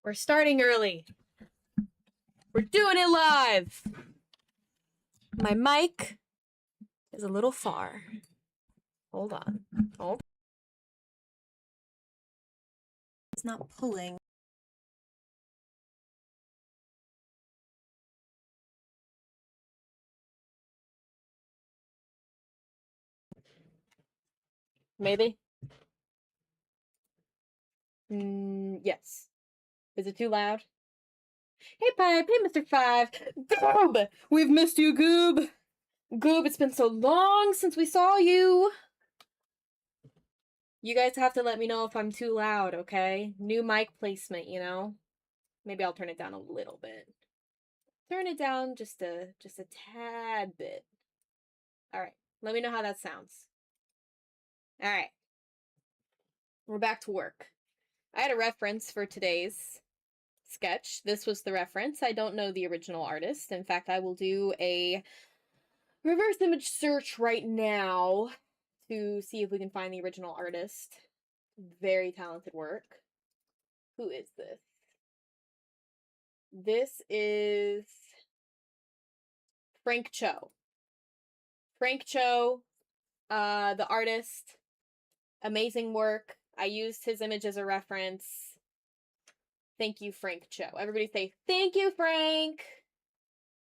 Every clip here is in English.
We're starting early. We're doing it live. My mic is a little far. Hold on. Hold. It's not pulling. Maybe? Yes. Is it too loud? Hey, Pipe. Hey, Mr. Five. Goob! We've missed you, Goob. Goob, it's been so long since we saw you. You guys have to let me know if I'm too loud, okay? New mic placement, you know? Maybe I'll turn it down a little bit. Turn it down just a tad bit. All right. Let me know how that sounds. All right. We're back to work. I had a reference for today's sketch. This was the reference. I don't know the original artist. In fact, I will do a reverse image search right now to see if we can find the original artist. Very talented work. Who is this? This is Frank Cho. Frank Cho, the artist. Amazing work. I used his image as a reference. Thank you, Frank Cho. Everybody say, thank you, Frank!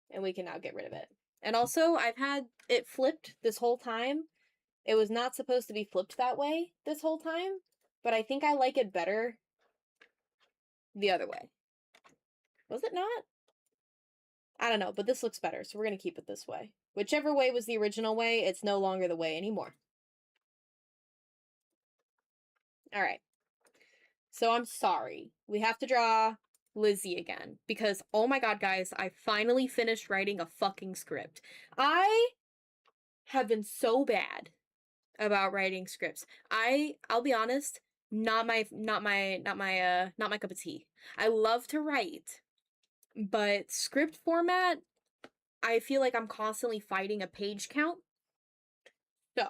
And we can now get rid of it. And also, I've had it flipped this whole time. It was not supposed to be flipped that way this whole time, but I think I like it better the other way. Was it not? I don't know, but this looks better, so we're going to keep it this way. Whichever way was the original way, it's no longer the way anymore. Alright. So I'm sorry. We have to draw Lizzie again. Because, oh my god, guys, I finally finished writing a fucking script. I have been so bad about writing scripts. I'll be honest, not my cup of tea. I love to write, but script format, I feel like I'm constantly fighting a page count. So,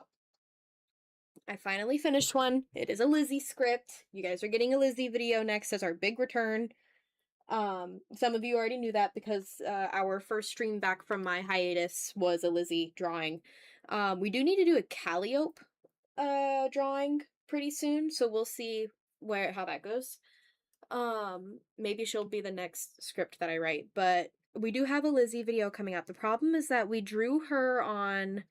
I finally finished one. It is a Lizzie script. You guys are getting a Lizzie video next as our big return. Some of you already knew that because our first stream back from my hiatus was a Lizzie drawing. We do need to do a Calliope drawing pretty soon, so we'll see how that goes. Maybe she'll be the next script that I write, but we do have a Lizzie video coming up. The problem is that we drew her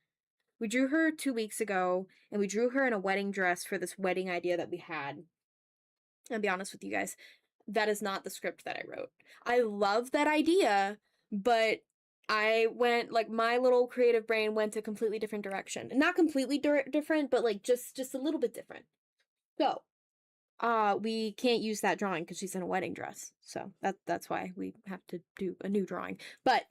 2 weeks ago, and we drew her in a wedding dress for this wedding idea that we had. I'll be honest with you guys, that is not the script that I wrote. I love that idea, but I went, like, my little creative brain went a completely different direction. Not completely different, but, like, just a little bit different. So, we can't use that drawing because she's in a wedding dress. So, that's why we have to do a new drawing. But,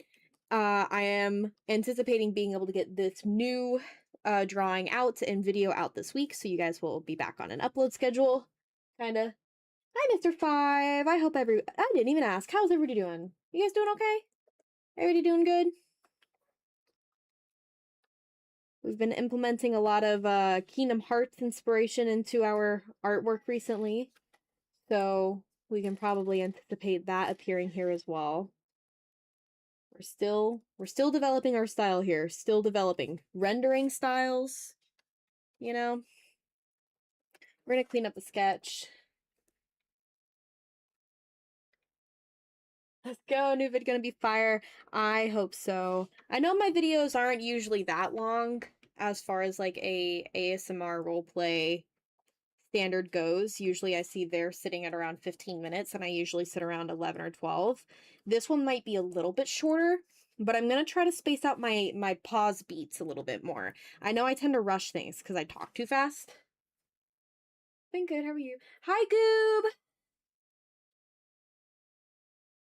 I am anticipating being able to get this new drawing out and video out this week, so you guys will be back on an upload schedule. Kinda. Hi, Mr. Five. I hope I didn't even ask. How's everybody doing? You guys doing okay? Everybody doing good? We've been implementing a lot of Kingdom Hearts inspiration into our artwork recently, so we can probably anticipate that appearing here as well. We're still developing our style here. Still developing rendering styles. You know, we're gonna clean up the sketch. Let's go. New vid gonna be fire. I hope so. I know my videos aren't usually that long as far as like a ASMR roleplay standard goes. Usually I see they're sitting at around 15 minutes and I usually sit around 11 or 12. This one might be a little bit shorter, but I'm going to try to space out my pause beats a little bit more. I know I tend to rush things because I talk too fast. Been good. How are you? Hi, Goob!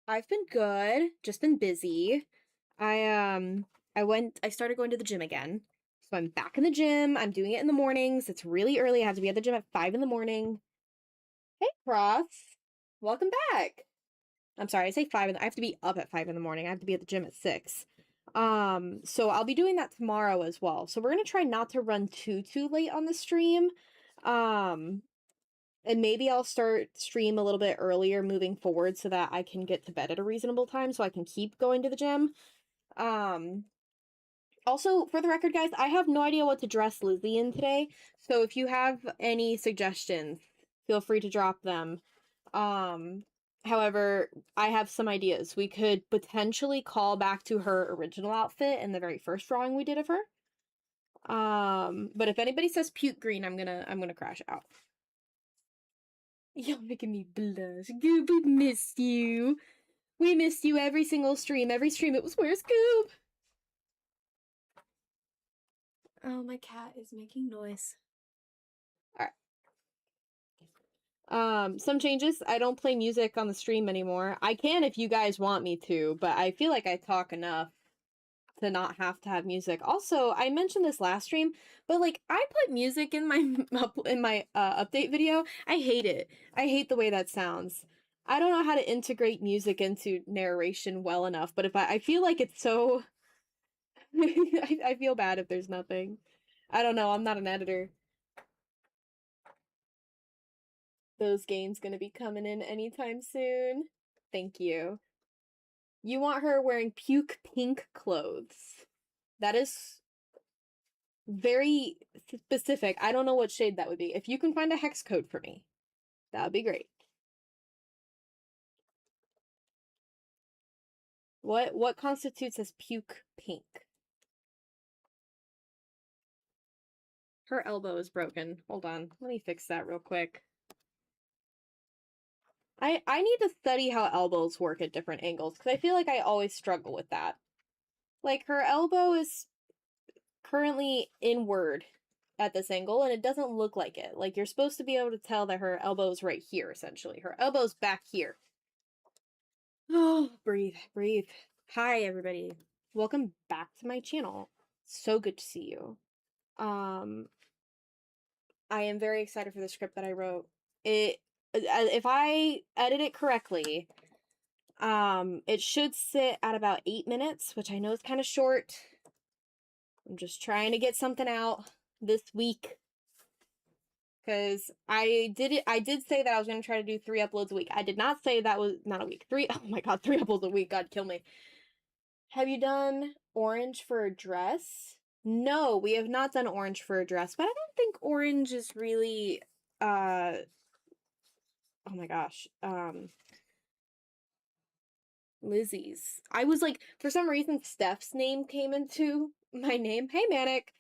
I've been good. Just been busy. I started going to the gym again. So I'm back in the gym. I'm doing it in the mornings. It's really early. I have to be at the gym at 5 in the morning. Hey, Cross. Welcome back. I'm sorry, I say 5 I have to be up at 5 in the morning. I have to be at the gym at 6. So I'll be doing that tomorrow as well. So we're gonna try not to run too late on the stream. And maybe I'll start stream a little bit earlier moving forward so that I can get to bed at a reasonable time so I can keep going to the gym. Um, Also, for the record, guys, I have no idea what to dress Lizzie in today. So if you have any suggestions, feel free to drop them. Um, However, I have some ideas. We could potentially call back to her original outfit in the very first drawing we did of her. But if anybody says puke green, I'm gonna crash out. You're making me blush. Goob, we missed you. We missed you every single stream. Every stream it was, where's Goob? Oh, my cat is making noise. Alright. Some changes. I don't play music on the stream anymore. I can if you guys want me to, but I feel like I talk enough to not have to have music. Also, I mentioned this last stream, but like I put music in my update video. I hate it. I hate the way that sounds. I don't know how to integrate music into narration well enough, but if I feel like it's so I feel bad if there's nothing. I don't know, I'm not an editor. Those gains gonna be coming in anytime soon. Thank you. You want her wearing puke pink clothes. That is very specific. I don't know what shade that would be. If you can find a hex code for me, that would be great. What constitutes as puke pink? Her elbow is broken. Hold on. Let me fix that real quick. I need to study how elbows work at different angles, because I feel like I always struggle with that. Like, her elbow is currently inward at this angle, and it doesn't look like it. Like, you're supposed to be able to tell that her elbow's right here, essentially. Her elbow's back here. Oh, breathe, breathe. Hi, everybody. Welcome back to my channel. So good to see you. I am very excited for the script that I wrote. If I edit it correctly, it should sit at about 8 minutes, which I know is kind of short. I'm just trying to get something out this week. Because I did say that I was going to try to do 3 uploads a week. I did not say that was, not a week. 3, oh my god, 3 uploads a week, god kill me. Have you done orange for a dress? No, we have not done orange for a dress, but I don't think orange is really, oh my gosh, Lizzie's. I was like, for some reason, Steph's name came into my name. Hey, Manic.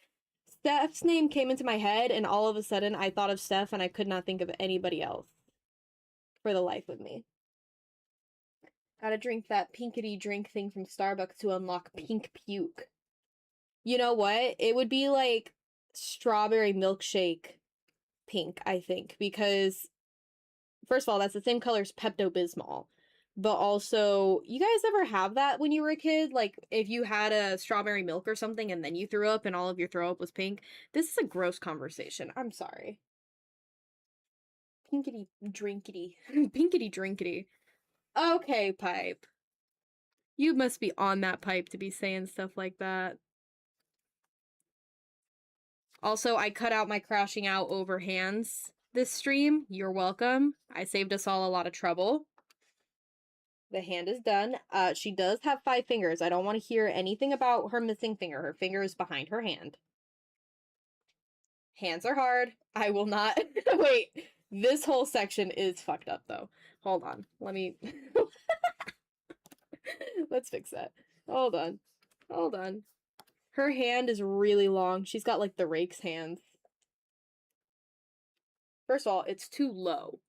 Steph's name came into my head, and all of a sudden, I thought of Steph, and I could not think of anybody else for the life of me. Gotta drink that pinkety drink thing from Starbucks to unlock pink puke. You know what? It would be like strawberry milkshake pink, I think, because first of all, that's the same color as Pepto-Bismol. But also, you guys ever have that when you were a kid? Like, if you had a strawberry milk or something and then you threw up and all of your throw up was pink? This is a gross conversation. I'm sorry. Pinkety drinkety. Pinkety drinkety. Okay, Pipe. You must be on that pipe to be saying stuff like that. Also, I cut out my crashing out over hands this stream. You're welcome. I saved us all a lot of trouble. The hand is done. She does have 5 fingers. I don't want to hear anything about her missing finger. Her finger is behind her hand. Hands are hard. I will not... Wait, this whole section is fucked up, though. Hold on. Let me... Let's fix that. Hold on. Hold on. Her hand is really long. She's got, like, the rake's hands. First of all, it's too low.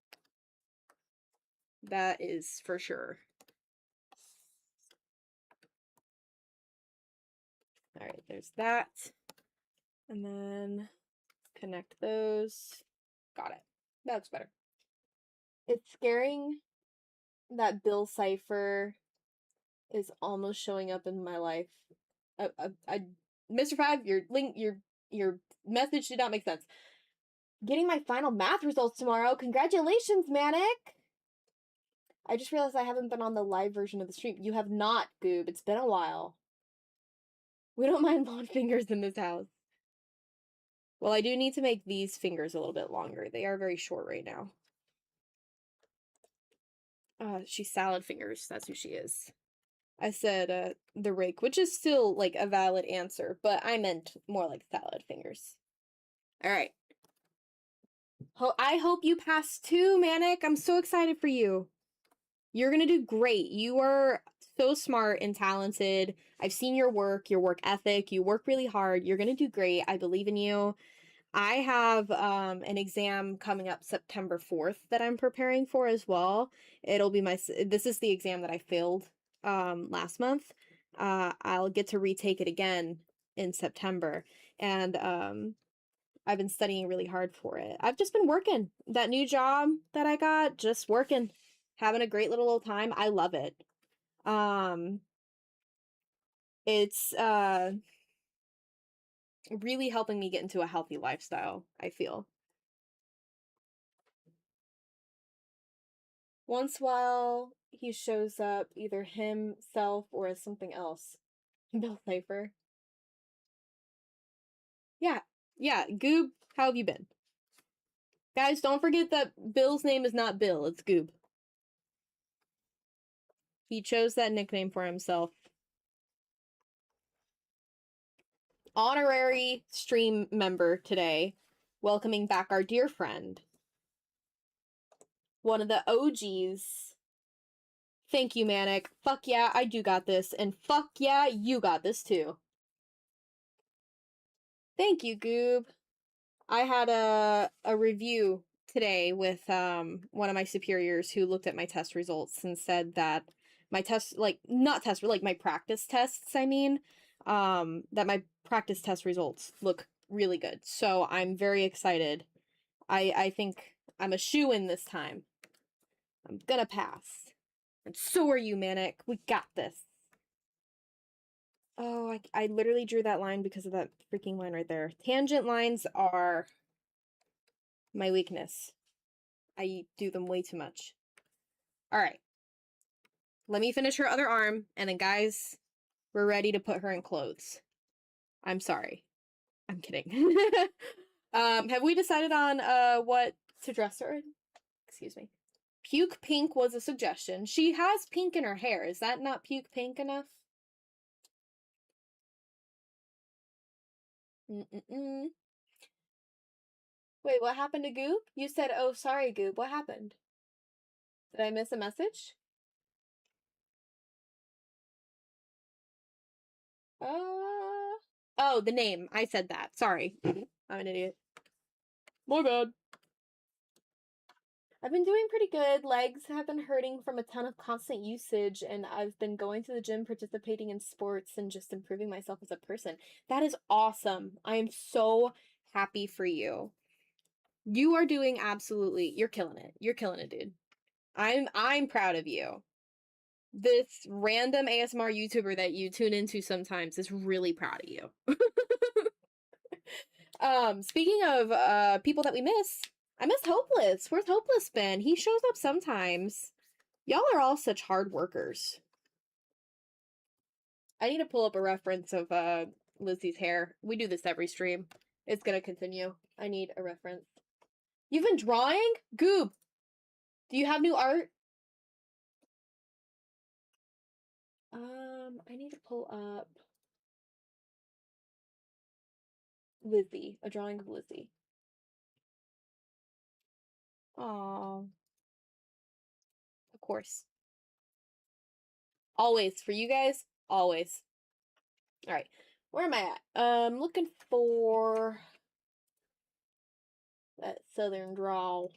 That is for sure. Alright, there's that. And then connect those. Got it. That looks better. It's scaring that Bill Cipher is almost showing up in my life. Mr. Five, your message did not make sense. Getting my final math results tomorrow. Congratulations, Manic! I just realized I haven't been on the live version of the stream. You have not, Goob. It's been a while. We don't mind long fingers in this house. Well, I do need to make these fingers a little bit longer. They are very short right now. She's salad fingers. That's who she is. I said the rake, which is still like a valid answer, but I meant more like salad fingers. All right. I hope you pass too, Manic. I'm so excited for you. You're gonna do great. You are so smart and talented. I've seen your work ethic. You work really hard. You're gonna do great. I believe in you. I have an exam coming up September 4th that I'm preparing for as well. It'll be this is the exam that I failed last month. I'll get to retake it again in September, and I've been studying really hard for it. I've just been working. That new job that I got, just working, having a great little old time. I love it. It's really helping me get into a healthy lifestyle, I feel. Once while he shows up either himself or as something else. Bill Cipher. Yeah. Yeah, Goob, how have you been? Guys, don't forget that Bill's name is not Bill, it's Goob. He chose that nickname for himself. Honorary stream member today, welcoming back our dear friend. One of the OGs. Thank you, Manic. Fuck yeah, I do got this. And fuck yeah, you got this too. Thank you, Goob. I had a review today with one of my superiors who looked at my test results and said that my test, like, not test, like my practice tests, I mean, that my practice test results look really good. So I'm very excited. I think I'm a shoo-in this time. I'm gonna pass. And so are you, Manic. We got this. Oh, I literally drew that line because of that freaking line right there. Tangent lines are my weakness. I do them way too much. All right. Let me finish her other arm, and then guys, we're ready to put her in clothes. I'm sorry. I'm kidding. Have we decided on what to dress her in? Excuse me. Puke pink was a suggestion. She has pink in her hair. Is that not puke pink enough? Mm-mm-mm. Wait, what happened to Goob? You said, oh, sorry, Goob. What happened? Did I miss a message? Oh, the name. I said that. Sorry. I'm an idiot. My bad. I've been doing pretty good. Legs have been hurting from a ton of constant usage, and I've been going to the gym, participating in sports, and just improving myself as a person. That is awesome. I am so happy for you. You are doing you're killing it. You're killing it, dude. I'm proud of you. This random ASMR YouTuber that you tune into sometimes is really proud of you. Speaking of people that we miss, I miss Hopeless. Where's Hopeless been? He shows up sometimes. Y'all are all such hard workers. I need to pull up a reference of Lizzie's hair. We do this every stream. It's gonna continue. I need a reference. You've been drawing? Goob! Do you have new art? I need to pull up Lizzie. A drawing of Lizzie. Oh, of course. Always. For you guys, always. Alright. Where am I at? Looking for that southern drawl.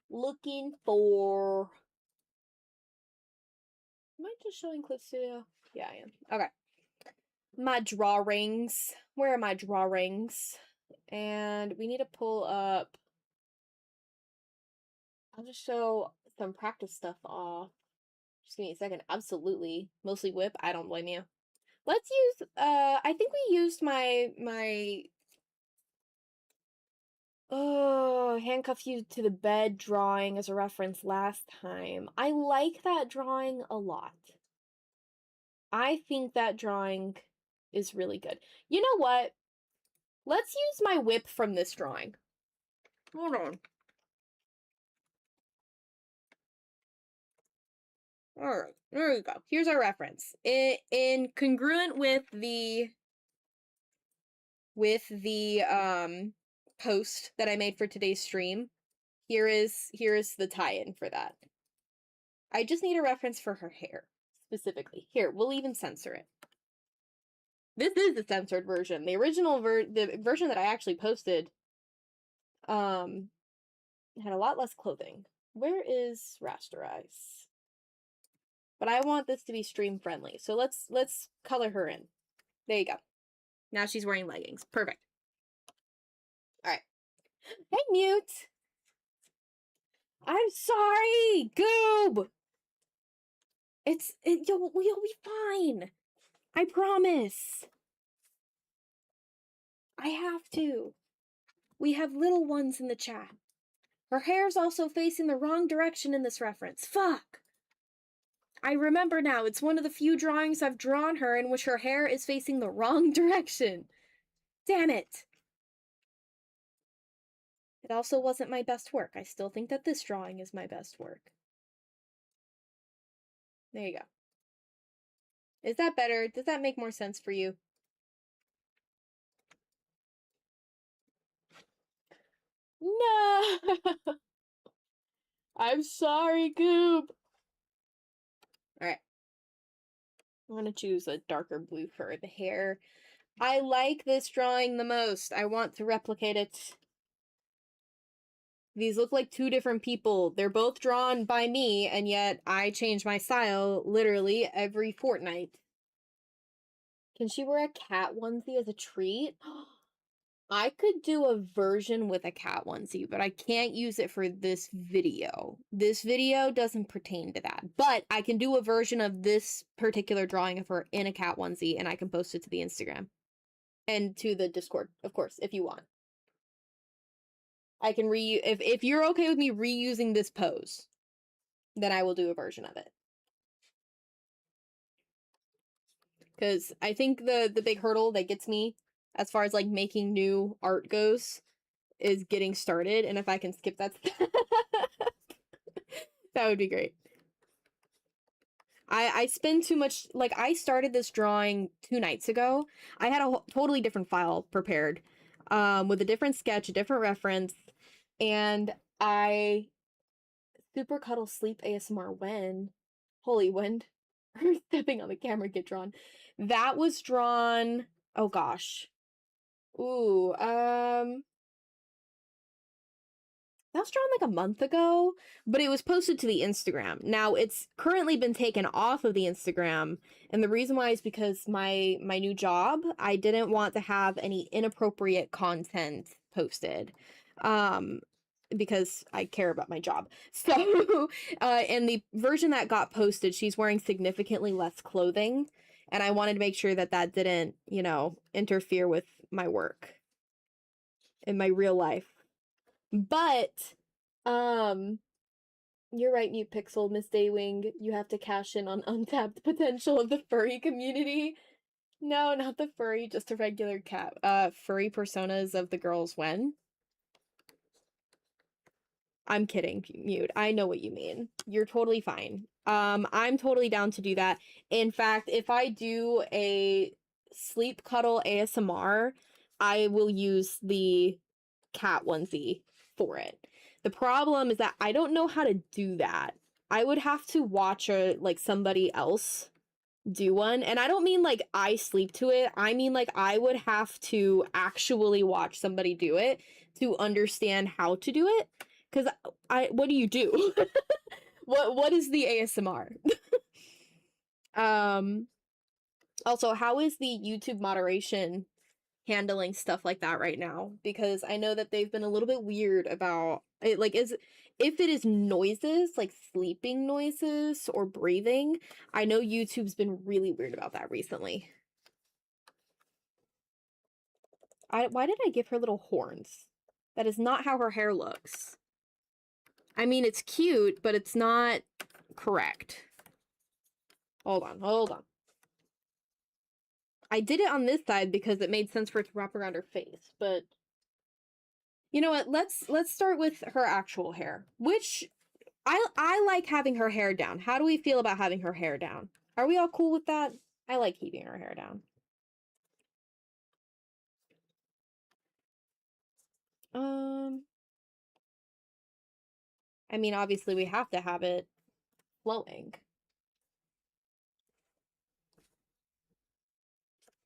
Looking for... Am I just showing Clip Studio? Yeah, I am. Okay. My drawings. Where are my drawings? And we need to pull up... I'll just show some practice stuff off. Just give me a second. Absolutely. Mostly whip. I don't blame you. Let's use, I think we used my handcuff you to the bed drawing as a reference last time. I like that drawing a lot. I think that drawing is really good. You know what? Let's use my whip from this drawing. Hold on. Alright, there we go. Here's our reference. In congruent with the post that I made for today's stream, here is the tie-in for that. I just need a reference for her hair, specifically. Here, we'll even censor it. This is the censored version. The original the version that I actually posted had a lot less clothing. Where is rasterize? But I want this to be stream friendly. So let's color her in. There you go. Now she's wearing leggings. Perfect. All right. Hey, Mute. I'm sorry, Goob. You'll be fine. I promise. I have to. We have little ones in the chat. Her hair's also facing the wrong direction in this reference. Fuck. I remember now. It's one of the few drawings I've drawn her in which her hair is facing the wrong direction. Damn it. It also wasn't my best work. I still think that this drawing is my best work. There you go. Is that better? Does that make more sense for you? No! I'm sorry, Goob. Alright. I'm gonna choose a darker blue for the hair. I like this drawing the most. I want to replicate it. These look like two different people. They're both drawn by me, and yet I change my style literally every fortnight. Can she wear a cat onesie as a treat? I could do a version with a cat onesie, but I can't use it for this video. This video doesn't pertain to that. But I can do a version of this particular drawing of her in a cat onesie, and I can post it to the Instagram. And to the Discord, of course, if you want. I can if you're okay with me reusing this pose, then I will do a version of it. Because I think the big hurdle that gets me as far as like making new art goes is getting started, and if I can skip that that would be great. I spend too much, like, I started this drawing 2 nights ago. I had a totally different file prepared, with a different sketch, a different reference, and I super cuddle sleep ASMR when stepping on the camera get drawn. That was drawn, oh gosh. Ooh, that was drawn like a month ago, but it was posted to the Instagram. Now it's currently been taken off of the Instagram, and the reason why is because my new job, I didn't want to have any inappropriate content posted. Because I care about my job. So, and the version that got posted, she's wearing significantly less clothing, and I wanted to make sure that that didn't, you know, interfere with my work in my real life. But, you're right, Mute Pixel, Miss Daywing. You have to cash in on untapped potential of the furry community. No, not the furry, just a regular cat. Furry personas of the girls when? I'm kidding, Mute. I know what you mean. You're totally fine. I'm totally down to do that. In fact, if I do a sleep cuddle ASMR, I will use the cat onesie for it. The problem is that I don't know how to do that. I would have to watch like somebody else do one, and I don't mean like I sleep to it. I mean like I would have to actually watch somebody do it to understand how to do it. Because what do you do? What is the ASMR? Also, how is the YouTube moderation handling stuff like that right now? Because I know that they've been a little bit weird about it. Like, if it is noises, like sleeping noises or breathing, I know YouTube's been really weird about that recently. Why did I give her little horns? That is not how her hair looks. I mean, it's cute, but it's not correct. Hold on. I did it on this side because it made sense for it to wrap around her face, but you know what? Let's start with her actual hair, which I like having her hair down. How do we feel about having her hair down? Are we all cool with that? I like keeping her hair down. Um, I mean, obviously we have to have it flowing.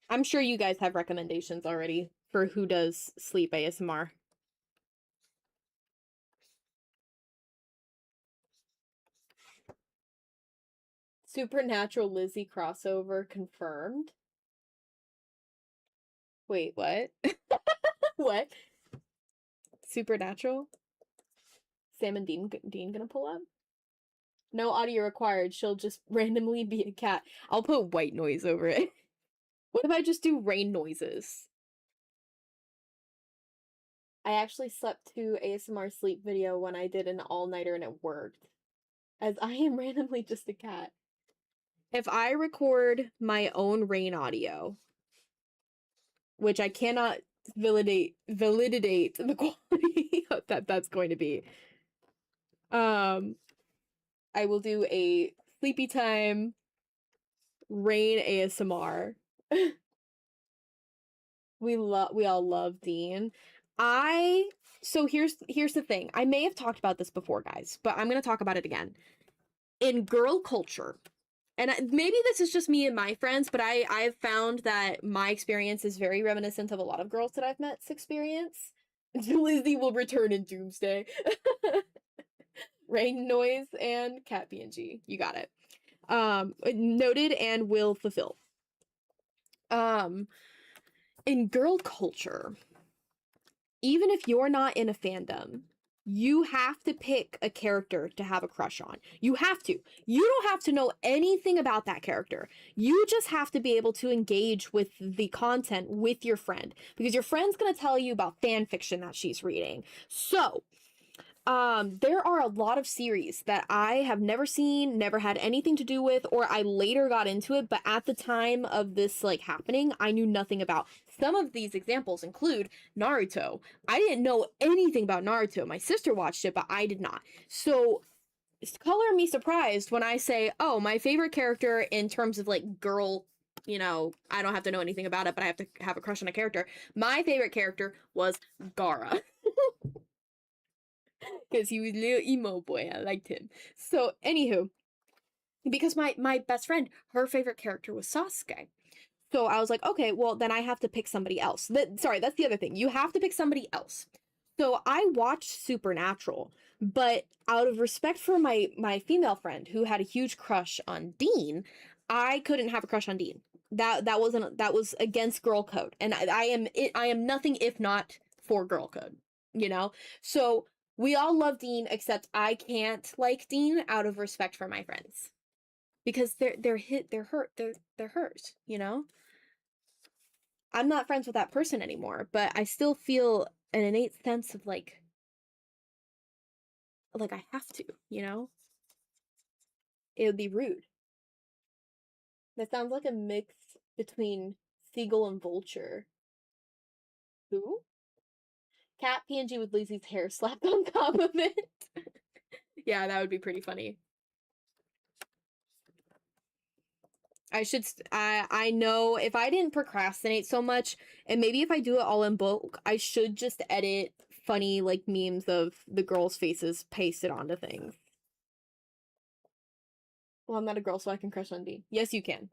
I'm sure you guys have recommendations already for who does sleep ASMR. Supernatural Lizzie crossover confirmed. Wait, what? What? Supernatural? Sam and Dean gonna pull up? No audio required. She'll just randomly be a cat. I'll put white noise over it. What if I just do rain noises? I actually slept to ASMR sleep video when I did an all-nighter and it worked. As I am randomly just a cat. If I record my own rain audio, which I cannot validate the quality that's going to be, I will do a sleepy time rain ASMR. We all love Dean. So here's the thing. I may have talked about this before, guys, but I'm going to talk about it again. In girl culture, and maybe this is just me and my friends, but I've found that my experience is very reminiscent of a lot of girls that I've met's experience. Lizzie will return in Doomsday. Rain noise and cat PNG. You got it. Noted and will fulfill. In girl culture, even if you're not in a fandom, you have to pick a character to have a crush on. You have to. You don't have to know anything about that character. You just have to be able to engage with the content with your friend, because your friend's going to tell you about fan fiction that she's reading. So, there are a lot of series that I have never seen, never had anything to do with, or I later got into it, but at the time of this like happening, I knew nothing about. Some of these examples include Naruto. I didn't know anything about Naruto. My sister watched it, but I did not. So color me surprised when I say, oh, my favorite character in terms of like girl, you know, I don't have to know anything about it, but I have to have a crush on a character. My favorite character was Gaara. Because he was a little emo boy. I liked him. So, anywho, because my best friend, her favorite character was Sasuke. So I was like, okay, well, then I have to pick somebody else. Sorry, that's the other thing. You have to pick somebody else. So I watched Supernatural, but out of respect for my female friend who had a huge crush on Dean, I couldn't have a crush on Dean. That was against girl code, and I am nothing if not for girl code, you know. So we all love Dean, except I can't like Dean out of respect for my friends, because they're hurt, you know. I'm not friends with that person anymore, but I still feel an innate sense of like I have to, you know? It would be rude. That sounds like a mix between seagull and vulture. Who? Cat PNG with Lizzie's hair slapped on top of it. Yeah, that would be pretty funny. I know if I didn't procrastinate so much, and maybe if I do it all in bulk, I should just edit funny like memes of the girls' faces pasted onto things. Well, I'm not a girl, so I can crush on D. Yes, you can.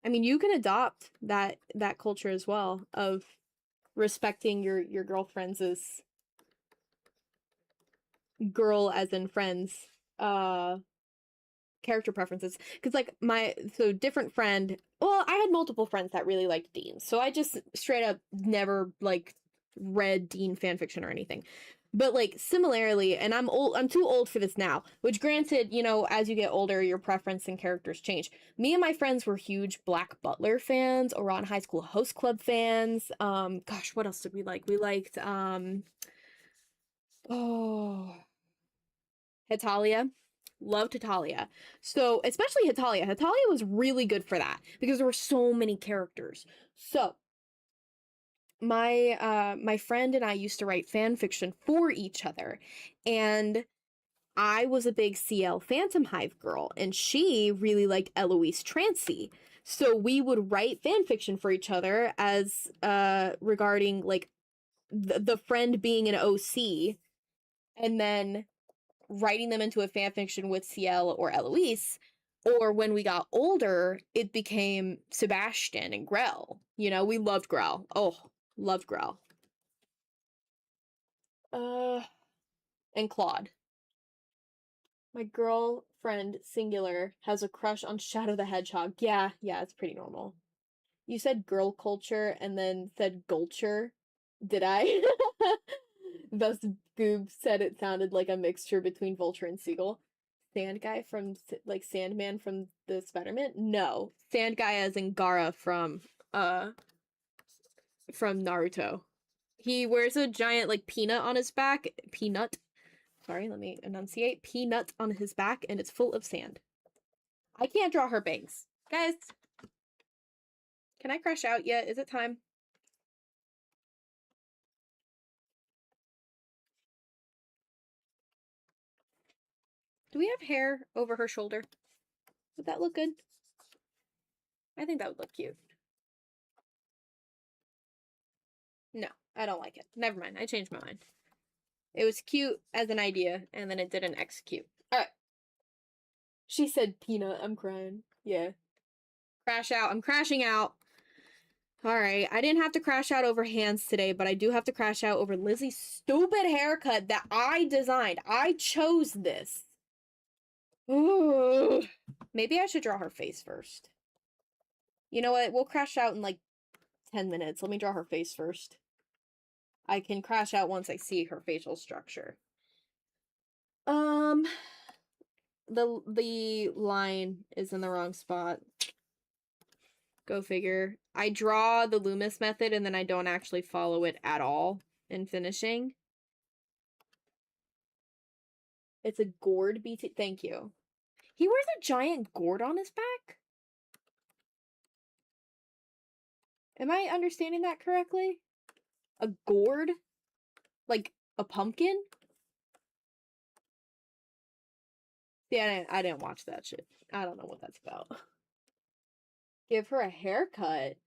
I mean, you can adopt that culture as well of respecting your girlfriends as girl as in friends character preferences, because like different friend, well, I had multiple friends that really liked Dean, so I just straight up never like read Dean fanfiction or anything. But like similarly, and I'm too old for this now, which granted, you know, as you get older your preference and characters change. Me and my friends were huge Black Butler fans, Oran High School Host Club fans. Gosh, what else did we like? We liked oh, Hetalia. Loved Hitalia. So, especially Hitalia. Hitalia was really good for that because there were so many characters. So, my friend and I used to write fan fiction for each other, and I was a big CL Phantom Hive girl, and she really liked Eloise Trancy. So we would write fan fiction for each other as regarding like the friend being an OC, and then writing them into a fan fiction with CL or Eloise. Or when we got older, it became Sebastian and Grell. You know, we loved Grell. Oh, loved Grell. Uh, and Claude. My girlfriend, singular, has a crush on Shadow the Hedgehog. Yeah, it's pretty normal. You said girl culture and then said gulture. Did I? Thus, Goob said it sounded like a mixture between vulture and seagull. Sand guy from, like, Sandman from the Spider-Man? No. Sand guy as in Gaara from Naruto. He wears a giant, like, peanut on his back. Peanut. Sorry, let me enunciate. Peanut on his back, and it's full of sand. I can't draw her bangs. Guys, can I crash out yet? Is it time? Do we have hair over her shoulder? Would that look good? I think that would look cute. No, I don't like it. Never mind. I changed my mind. It was cute as an idea, and then it didn't execute. Alright. She said peanut. I'm crying. Yeah. Crash out. I'm crashing out. Alright. I didn't have to crash out over hands today, but I do have to crash out over Lizzie's stupid haircut that I designed. I chose this. Ooh. Maybe I should draw her face first. You know what? We'll crash out in like 10 minutes. Let me draw her face first. I can crash out once I see her facial structure. The line is in the wrong spot. Go figure. I draw the Loomis method and then I don't actually follow it at all in finishing. It's a gourd BT. Thank you. He wears a giant gourd on his back? Am I understanding that correctly? A gourd? Like a pumpkin? Yeah, I didn't watch that shit. I don't know what that's about. Give her a haircut.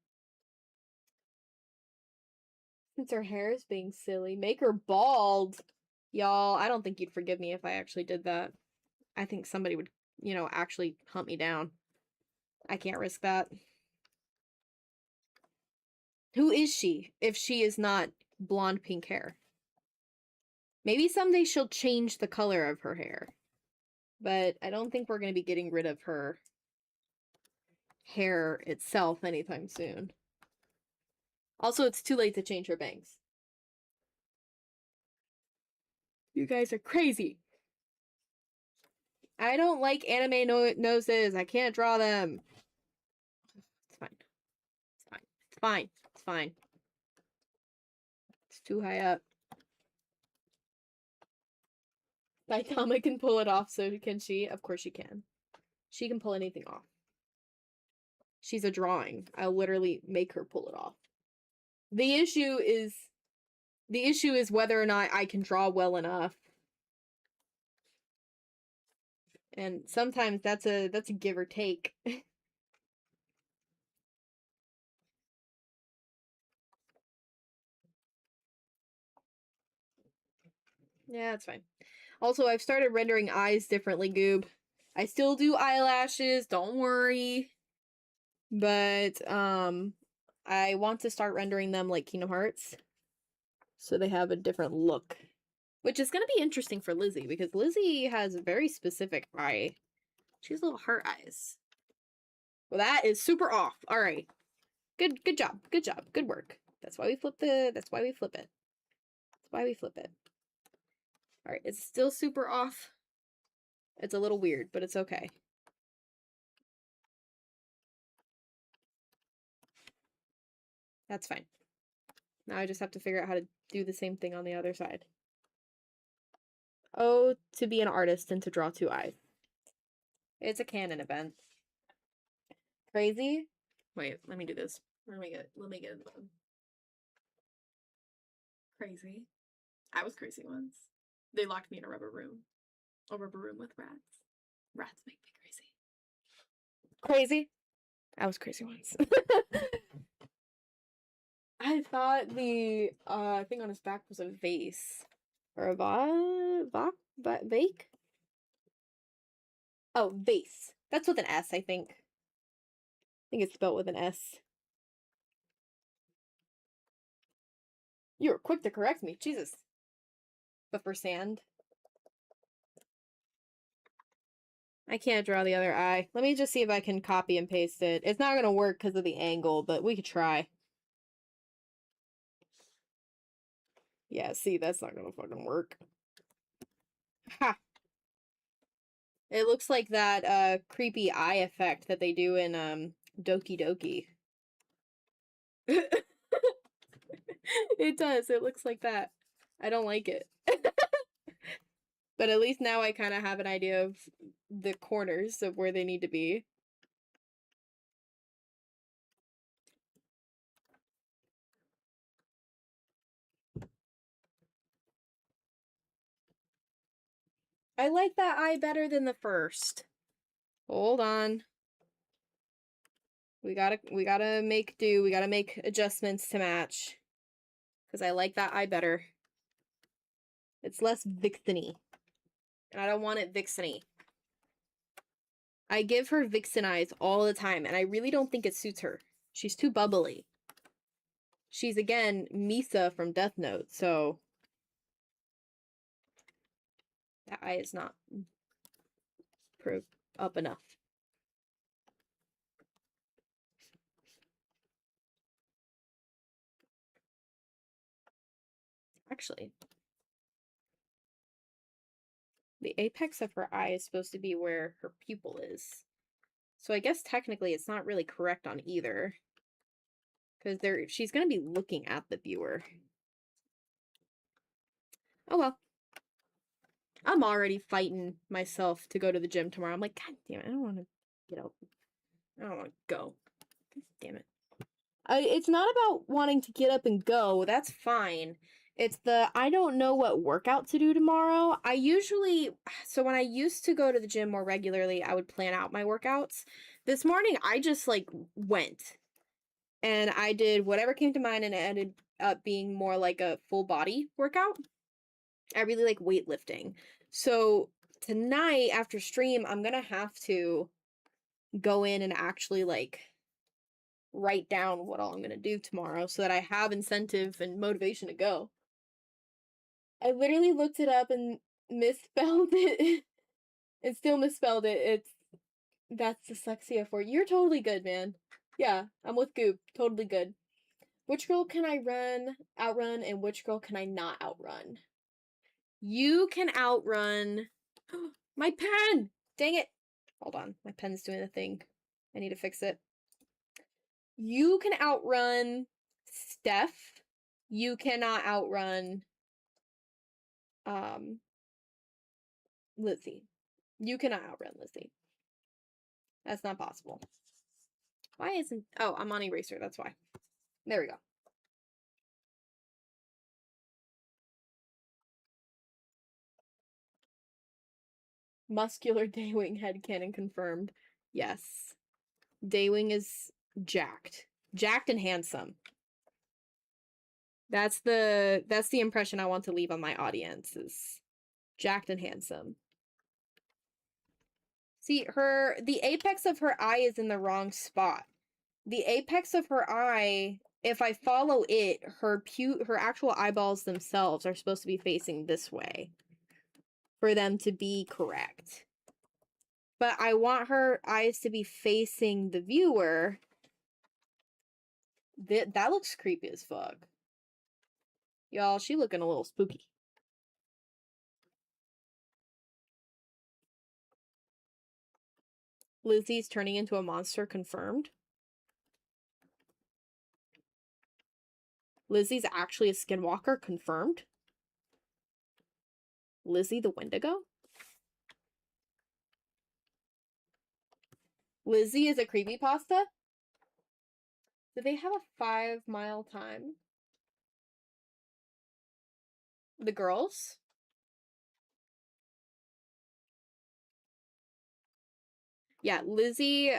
Since her hair is being silly. Make her bald. Y'all, I don't think you'd forgive me if I actually did that. I think somebody would, you know, actually hunt me down. I can't risk that. Who is she if she is not blonde pink hair? Maybe someday she'll change the color of her hair. But I don't think we're going to be getting rid of her hair itself anytime soon. Also, it's too late to change her bangs. You guys are crazy. I don't like anime noses. I can't draw them. It's fine. It's fine. It's fine. It's fine. It's too high up. Saitama can pull it off, so can she? Of course she can. She can pull anything off. She's a drawing. I'll literally make her pull it off. The issue is whether or not I can draw well enough. And sometimes that's a give or take. Yeah, that's fine. Also, I've started rendering eyes differently, Goob. I still do eyelashes, don't worry. But, I want to start rendering them like Kingdom Hearts. So they have a different look. Which is going to be interesting for Lizzie, because Lizzie has a very specific eye. She has little heart eyes. Well, that is super off. All right. Good job. Good job. Good work. That's why we flip it. That's why we flip it. All right, it's still super off. It's a little weird, but it's okay. That's fine. Now I just have to figure out how to do the same thing on the other side. Oh, to be an artist and to draw two eyes. It's a canon event. Crazy? Wait, let me do this. Let me get crazy. I was crazy once. They locked me in a rubber room. A rubber room with rats. Rats make me crazy. Crazy? I was crazy once. I thought the thing on his back was a vase. Or a vake? Oh, vase. That's with an S, I think. I think it's spelled with an S. You were quick to correct me. Jesus. But for sand. I can't draw the other eye. Let me just see if I can copy and paste it. It's not gonna work because of the angle, but we could try. Yeah, see, that's not gonna fucking work. Ha! It looks like that creepy eye effect that they do in Doki Doki. It does. It looks like that. I don't like it. But at least now I kind of have an idea of the corners of where they need to be. I like that eye better than the first. Hold on. We gotta make do. We gotta make adjustments to match. Because I like that eye better. It's less vixen-y. And I don't want it vixen-y. I give her vixen eyes all the time, and I really don't think it suits her. She's too bubbly. She's, again, Misa from Death Note, so... that eye is not up enough. Actually, the apex of her eye is supposed to be where her pupil is. So I guess technically it's not really correct on either. Because she's going to be looking at the viewer. Oh well. I'm already fighting myself to go to the gym tomorrow. I'm like, God damn it, I don't want to get up. I don't want to go. God damn it. It's not about wanting to get up and go. That's fine. It's I don't know what workout to do tomorrow. So when I used to go to the gym more regularly, I would plan out my workouts. This morning, I just like went and I did whatever came to mind, and it ended up being more like a full body workout. I really like weightlifting. So tonight after stream, I'm going to have to go in and actually like write down what all I'm going to do tomorrow so that I have incentive and motivation to go. I literally looked it up and misspelled it. And still misspelled it. That's dyslexia for you. You're totally good, man. Yeah, I'm with Goop. Totally good. Which girl can I outrun, and which girl can I not outrun? You can outrun... my pen! Dang it! Hold on, my pen's doing a thing. I need to fix it. You can outrun Steph. You cannot outrun Lizzie. You cannot outrun Lizzie. That's not possible. Why isn't... oh, I'm on eraser, that's why. There we go. Muscular Daywing headcanon confirmed. Yes. Daywing is jacked. Jacked and handsome. That's the impression I want to leave on my audience, is jacked and handsome. See, the apex of her eye is in the wrong spot. The apex of her eye, if I follow it, her actual eyeballs themselves are supposed to be facing this way for them to be correct. But I want her eyes to be facing the viewer. That looks creepy as fuck. Y'all, she looking a little spooky. Lizzie's turning into a monster confirmed. Lizzie's actually a skinwalker confirmed. Lizzie the Wendigo? Lizzie is a creepypasta? Do they have a 5-mile time? The girls? Yeah, Lizzie,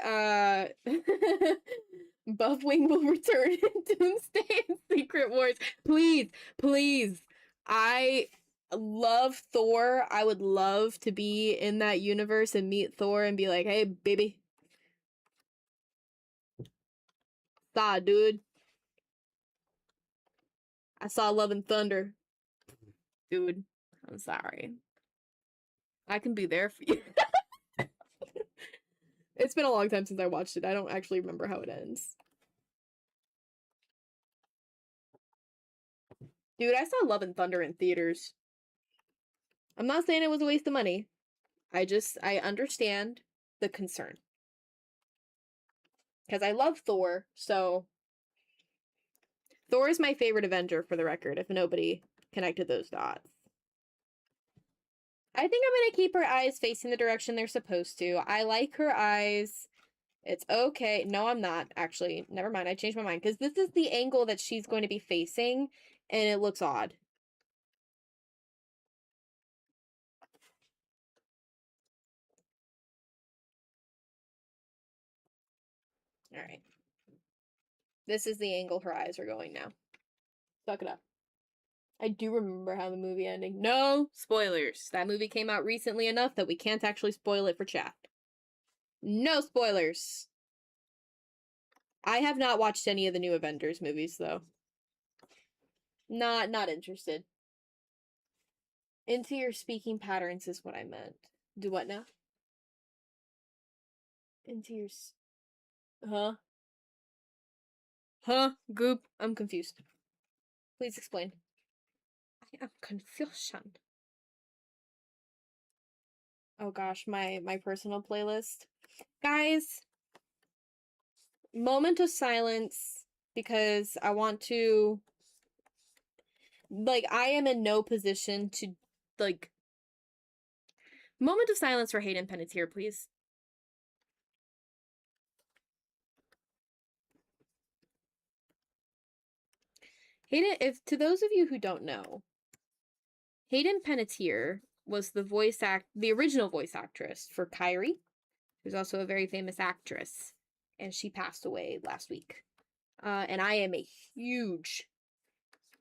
Buffwing will return in Doomsday and Secret Wars. Please, please. I love Thor. I would love to be in that universe and meet Thor and be like, hey, baby. Saw, dude. I saw Love and Thunder. Dude, I'm sorry. I can be there for you. It's been a long time since I watched it. I don't actually remember how it ends. Dude, I saw Love and Thunder in theaters. I'm not saying it was a waste of money. I understand the concern. Because I love Thor, so... Thor is my favorite Avenger, for the record, if nobody connected those dots. I think I'm gonna keep her eyes facing the direction they're supposed to. I like her eyes. It's okay. No, I'm not, actually. Never mind, I changed my mind. Because this is the angle that she's going to be facing, and it looks odd. Alright. This is the angle her eyes are going now. Suck it up. I do remember how the movie ended. No spoilers. That movie came out recently enough that we can't actually spoil it for chat. No spoilers. I have not watched any of the new Avengers movies, though. Not interested. Into your speaking patterns is what I meant. Do what now? Into your... Huh? Huh? Goop? I'm confused. Please explain. I am confusion. Oh gosh, my personal playlist. Guys, moment of silence, because I want to... Like, I am in no position to, like... Moment of silence for Hayden Panettiere, please. Hayden, if to those of you who don't know, Hayden Panettiere was the original voice actress for Kyrie, who's also a very famous actress, and she passed away last week. And I am a huge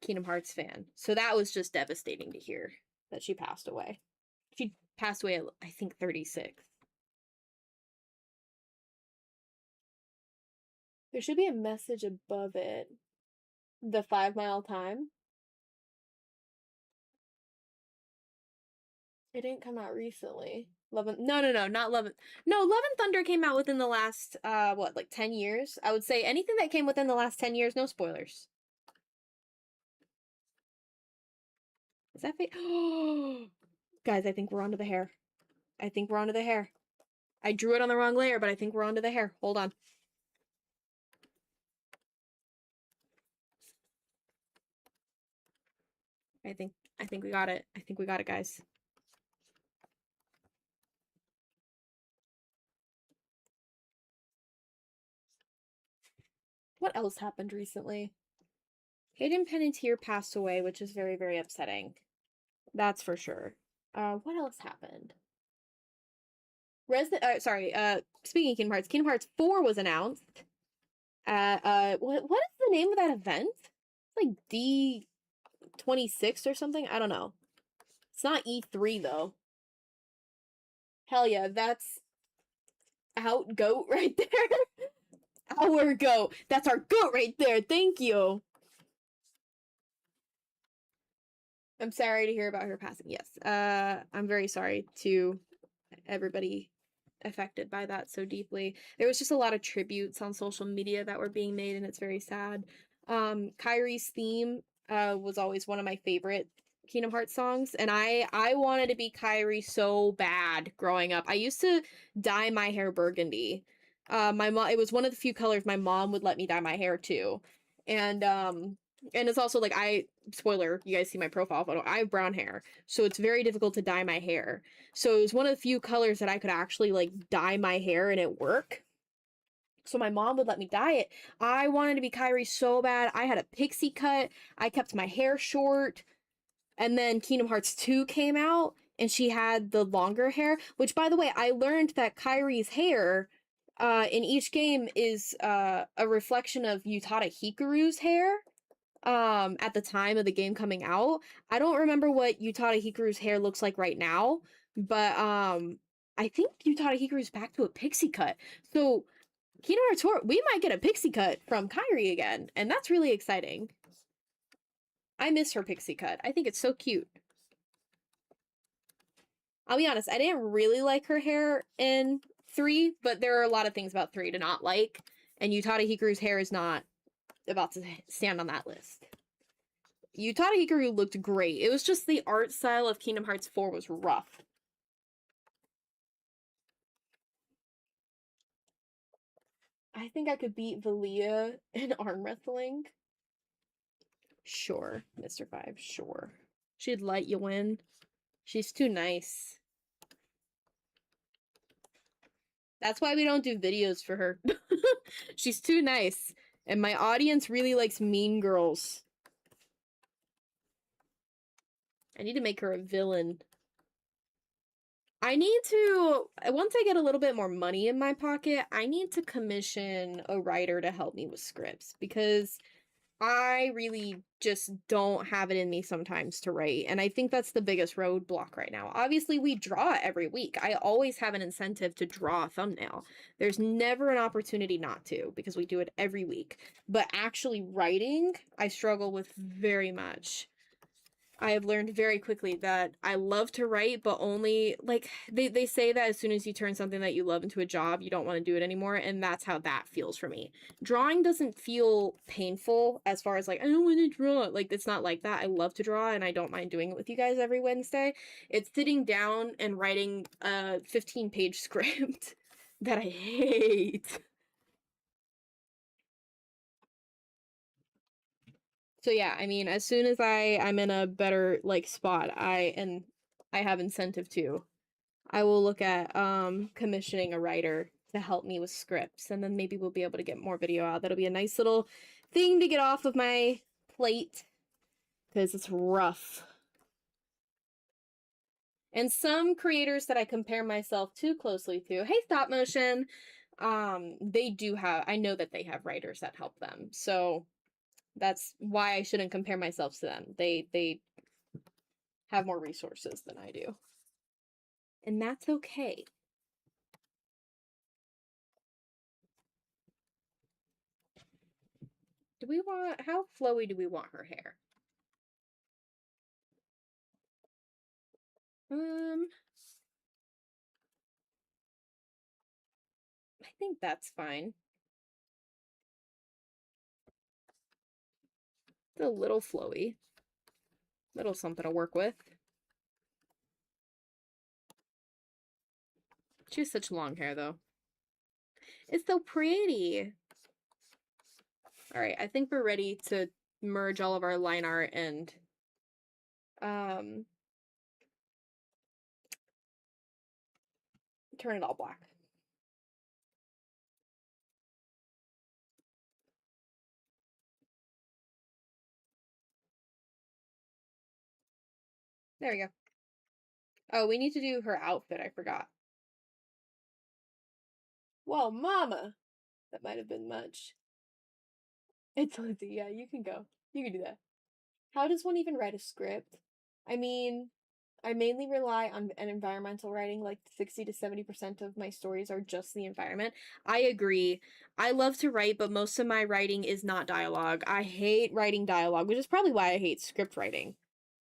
Kingdom Hearts fan, so that was just devastating to hear that she passed away. She passed away at, I think, 36. There should be a message above it. The 5-mile time. It didn't come out recently. No, not Love and... No, Love and Thunder came out within the last, what, like 10 years? I would say anything that came within the last 10 years, no spoilers. Is that fake? Guys, I think we're onto the hair. I think we're onto the hair. I drew it on the wrong layer, but I think we're onto the hair. Hold on. I think we got it. I think we got it, guys. What else happened recently? Hayden Panettiere passed away, which is very, very upsetting. That's for sure. What else happened? Speaking of Kingdom Hearts 4 was announced. What is the name of that event? It's like D26 or something? I don't know. It's not E3 though. Hell yeah, that's out goat right there. Our goat. That's our goat right there. Thank you. I'm sorry to hear about her passing. Yes. I'm very sorry to everybody affected by that so deeply. There was just a lot of tributes on social media that were being made, and it's very sad. Kyrie's theme was always one of my favorite Kingdom Hearts songs, and I wanted to be Kyrie so bad growing up. I used to dye my hair burgundy. My mom, it was one of the few colors my mom would let me dye my hair too. And it's also like, spoiler, you guys see my profile photo, I have brown hair, so it's very difficult to dye my hair. So it was one of the few colors that I could actually like dye my hair and it work. So my mom would let me dye it. I wanted to be Kyrie so bad. I had a pixie cut. I kept my hair short. And then Kingdom Hearts 2 came out and she had the longer hair, which by the way, I learned that Kyrie's hair in each game is a reflection of Utada Hikaru's hair at the time of the game coming out. I don't remember what Utada Hikaru's hair looks like right now, but I think Utada Hikaru's back to a pixie cut. So Kingdom Hearts 4, we might get a pixie cut from Kyrie again, and that's really exciting. I miss her pixie cut. I think it's so cute. I'll be honest, I didn't really like her hair in 3, but there are a lot of things about 3 to not like, and Utada Hikaru's hair is not about to stand on that list. Utada Hikaru looked great. It was just the art style of Kingdom Hearts 4 was rough. I think I could beat Valia in arm wrestling. Sure, Mr. 5, sure. She'd let you win. She's too nice. That's why we don't do videos for her. She's too nice. And my audience really likes mean girls. I need to make her a villain. I need to, once I get a little bit more money in my pocket, I need to commission a writer to help me with scripts because I really just don't have it in me sometimes to write. And I think that's the biggest roadblock right now. Obviously, we draw every week. I always have an incentive to draw a thumbnail. There's never an opportunity not to because we do it every week. But actually writing, I struggle with very much. I have learned very quickly that I love to write, but only, like, they say that as soon as you turn something that you love into a job, you don't want to do it anymore, and that's how that feels for me. Drawing doesn't feel painful as far as, like, I don't want to draw. Like, it's not like that. I love to draw, and I don't mind doing it with you guys every Wednesday. It's sitting down and writing a 15-page script that I hate. So yeah, I mean, as soon as I'm in a better like spot, I have incentive to, I will look at commissioning a writer to help me with scripts, and then maybe we'll be able to get more video out. That'll be a nice little thing to get off of my plate because it's rough. And some creators that I compare myself too closely to, hey, stop motion, they do have, I know that they have writers that help them. So that's why I shouldn't compare myself to them. They have more resources than I do. And that's okay. Do we want, how flowy do we want her hair? I think that's fine. It's a little flowy. Little something to work with. She has such long hair, though. It's so pretty. All right, I think we're ready to merge all of our line art and turn it all black. There we go. Oh, we need to do her outfit. I forgot. Well, mama. That might have been much. It's Lizzie. Yeah, you can go. You can do that. How does one even write a script? I mean, I mainly rely on an environmental writing, like 60 to 70% of my stories are just the environment. I agree. I love to write, but most of my writing is not dialogue. I hate writing dialogue, which is probably why I hate script writing,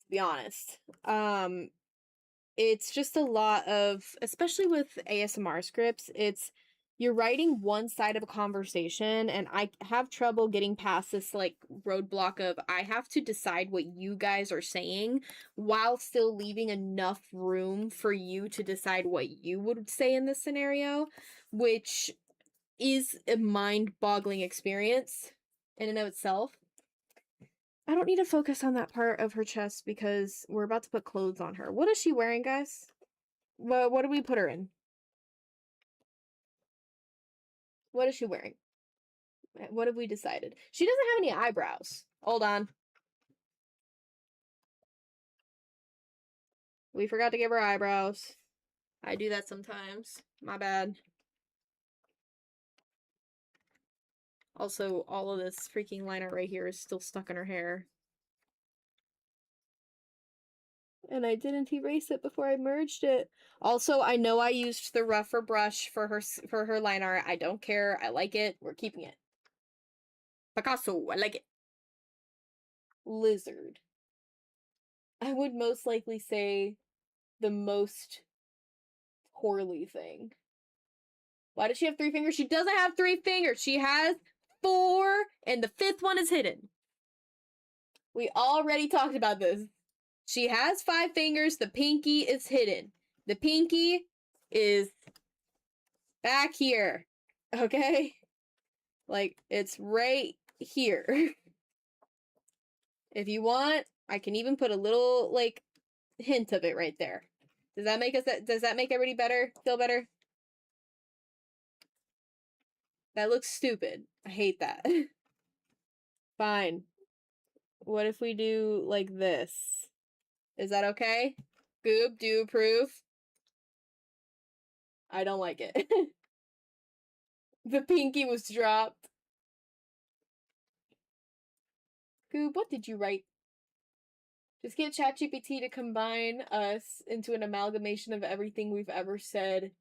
to be honest. It's just a lot of, especially with ASMR scripts, you're writing one side of a conversation, and I have trouble getting past this like roadblock of I have to decide what you guys are saying while still leaving enough room for you to decide what you would say in this scenario, which is a mind-boggling experience in and of itself. I don't need to focus on that part of her chest because we're about to put clothes on her. What is she wearing, guys? What do we put her in? What is she wearing? What have we decided? She doesn't have any eyebrows. Hold on. We forgot to give her eyebrows. I do that sometimes. My bad. Also, all of this freaking liner right here is still stuck in her hair. And I didn't erase it before I merged it. Also, I know I used the rougher brush for her line art. I don't care. I like it. We're keeping it. Picasso, I like it. Lizard. I would most likely say the most poorly thing. Why does she have 3 fingers? She doesn't have 3 fingers. She has 4, and the 5th one is hidden. We already talked about this. She has 5 fingers. The pinky is hidden. The pinky is back here. Okay? Like, it's right here. If you want, I can even put a little, like, hint of it right there. Does that make everybody better? Feel better? That looks stupid. I hate that. Fine. What if we do like this? Is that okay? Goob, do you approve? I don't like it. The pinky was dropped. Goob, what did you write? Just get ChatGPT to combine us into an amalgamation of everything we've ever said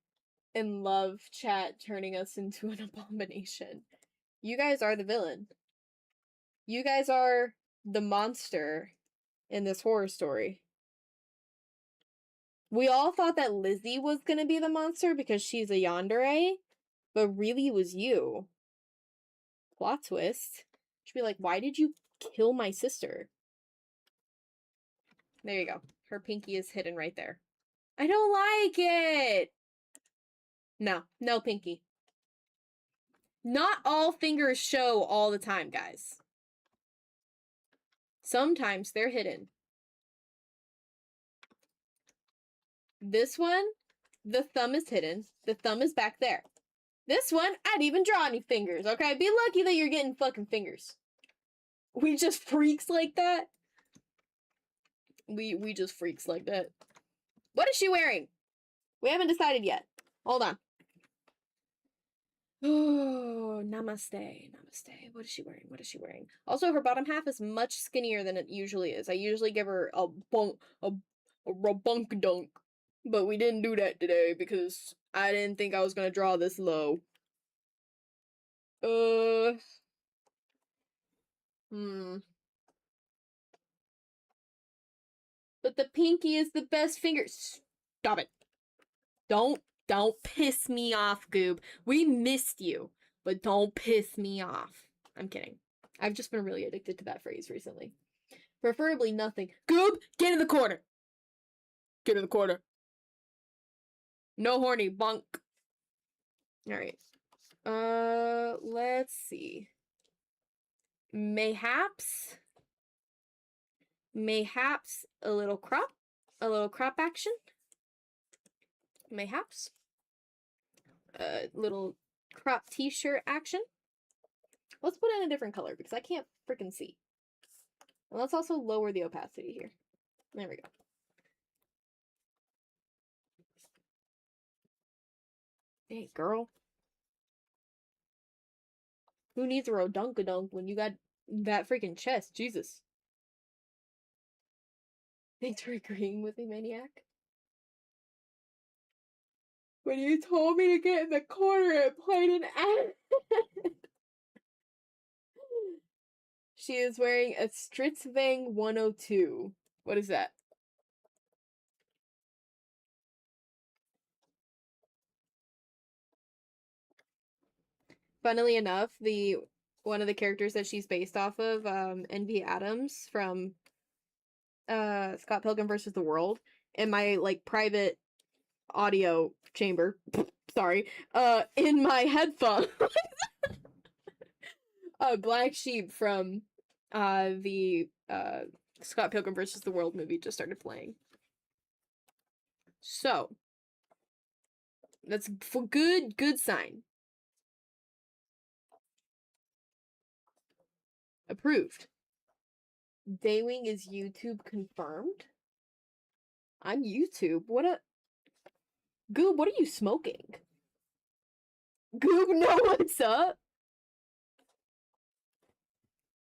and love chat turning us into an abomination. You guys are the villain. You guys are the monster in this horror story. We all thought that Lizzie was gonna be the monster because she's a yandere, but really it was you. Plot twist. She'd be like, why did you kill my sister? There you go. Her pinky is hidden right there. I don't like it! No. No pinky. Not all fingers show all the time, guys. Sometimes they're hidden. This one, the thumb is hidden. The thumb is back there. This one, I didn't even draw any fingers, okay? Be lucky that you're getting fucking fingers. We just freaks like that? We just freaks like that. What is she wearing? We haven't decided yet. Hold on. Oh, namaste, namaste. What is she wearing? What is she wearing? Also, her bottom half is much skinnier than it usually is. I usually give her a rabunk dunk. But we didn't do that today because I didn't think I was gonna draw this low. But the pinky is the best finger. Stop it. Don't piss me off, Goob. We missed you, but don't piss me off. I'm kidding. I've just been really addicted to that phrase recently. Preferably nothing. Goob, get in the corner. Get in the corner. No horny, bonk. Alright. Let's see. Mayhaps a little crop action. Mayhaps. A little crop t-shirt action. Let's put in a different color because I can't freaking see. And let's also lower the opacity here. There we go. Hey, girl. Who needs a rodunkadunk when you got that freaking chest? Jesus. Thanks for agreeing with me, Maniac. When you told me to get in the corner, it played an ad. She is wearing a Stritzvang 102. What is that? Funnily enough, one of the characters that she's based off of, N.B. Adams from Scott Pilgrim vs. the World, in my like private audio chamber, sorry, in my headphone, Black Sheep from the Scott Pilgrim vs. the World movie just started playing. So that's good sign. Approved. Daywing is YouTube confirmed? I'm YouTube. What a... Goob, what are you smoking? Goob, know what's up?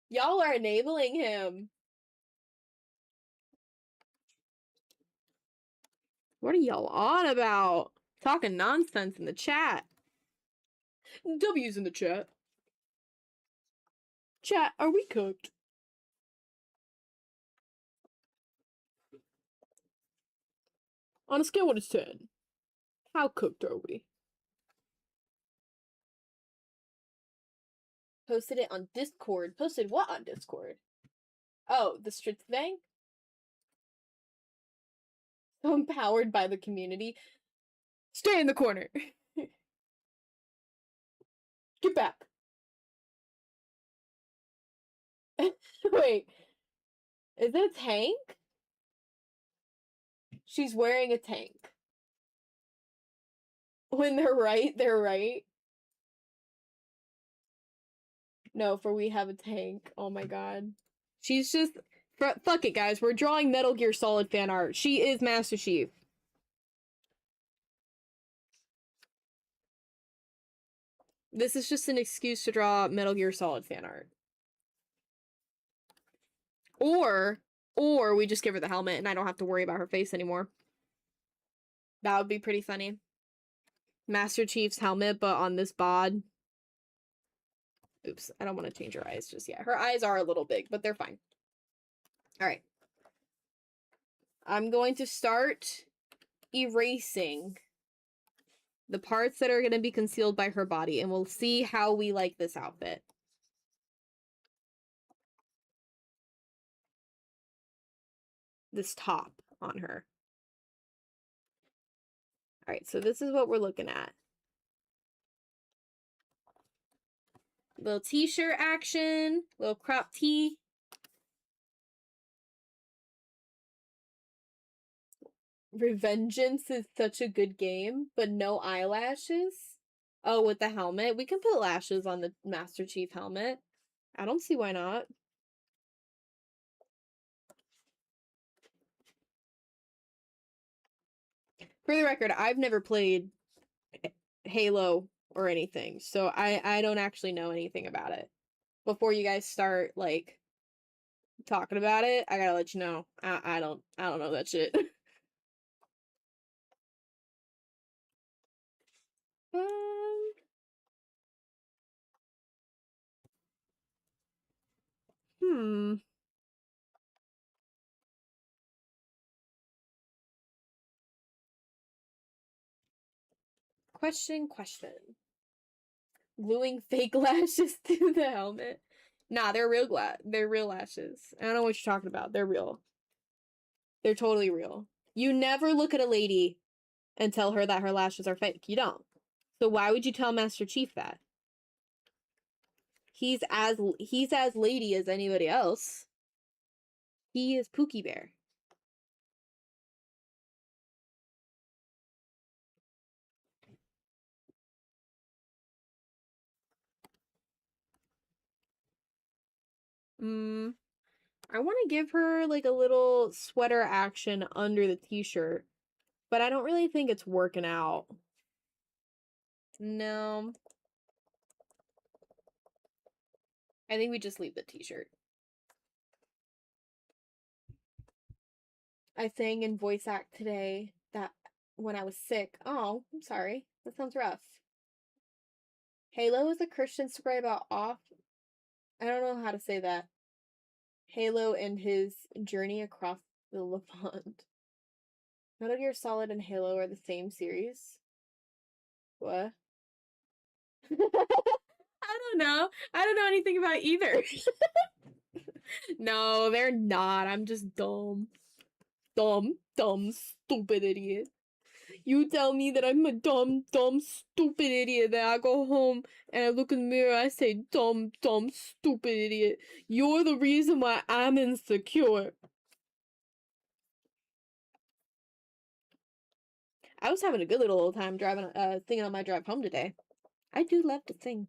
Y'all are enabling him. What are y'all on about? Talking nonsense in the chat. W's in the chat. Chat, are we cooked? On a scale of 1 to 10, how cooked are we? Posted it on Discord. Posted what on Discord? Oh, the street thing? So empowered by the community. Stay in the corner. Get back. Wait. Is it a tank? She's wearing a tank. When they're right, they're right. No, for we have a tank. Oh my god. She's just... Fuck it, guys. We're drawing Metal Gear Solid fan art. She is Master Chief. This is just an excuse to draw Metal Gear Solid fan art. Or we just give her the helmet and I don't have to worry about her face anymore. That would be pretty funny. Master Chief's helmet, but on this bod. Oops, I don't want to change her eyes just yet. Her eyes are a little big, but they're fine. Alright. I'm going to start erasing the parts that are going to be concealed by her body, and we'll see how we like this outfit. This top on her. Alright, so this is what we're looking at. Little t-shirt action, little crop tee. Revengeance is such a good game, but no eyelashes. Oh, with the helmet? We can put lashes on the Master Chief helmet. I don't see why not. For the record, I've never played Halo or anything, so I don't actually know anything about it. Before you guys start, like, talking about it, I gotta let you know. I don't know that shit. Hmm. Question. Gluing fake lashes to the helmet. Nah, they're real they're real lashes. I don't know what you're talking about. They're real. They're totally real. You never look at a lady and tell her that her lashes are fake. You don't. So why would you tell Master Chief that? He's as lady as anybody else. He is Pookie Bear. I want to give her like a little sweater action under the t-shirt, but I don't really think it's working out. No. I think we just leave the t-shirt. I sang in voice act today that when I was sick. Oh, I'm sorry. That sounds rough. Halo is a Christian story about off. I don't know how to say that. Halo and his journey across the Levant. Metal Gear Solid and Halo are the same series. What? I don't know. I don't know anything about either. No, they're not. I'm just dumb. Dumb, stupid idiot. You tell me that I'm a dumb, stupid idiot, that I go home and I look in the mirror, I say, dumb, stupid idiot. You're the reason why I'm insecure. I was having a good little old time driving, singing on my drive home today. I do love to sing.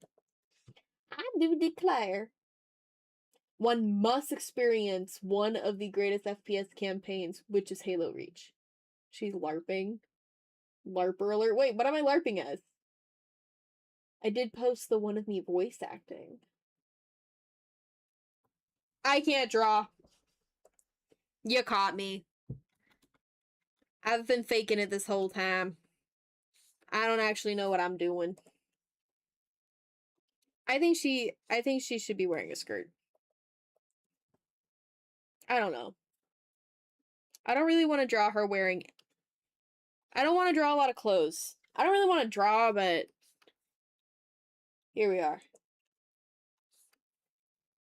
I do declare. One must experience one of the greatest FPS campaigns, which is Halo Reach. She's LARPing. LARPer alert. Wait, what am I LARPing as? I did post the one of me voice acting. I can't draw. You caught me. I've been faking it this whole time. I don't actually know what I'm doing. I think she should be wearing a skirt. I don't know. I don't really want to draw her wearing... I don't want to draw a lot of clothes. I don't really want to draw, but... Here we are.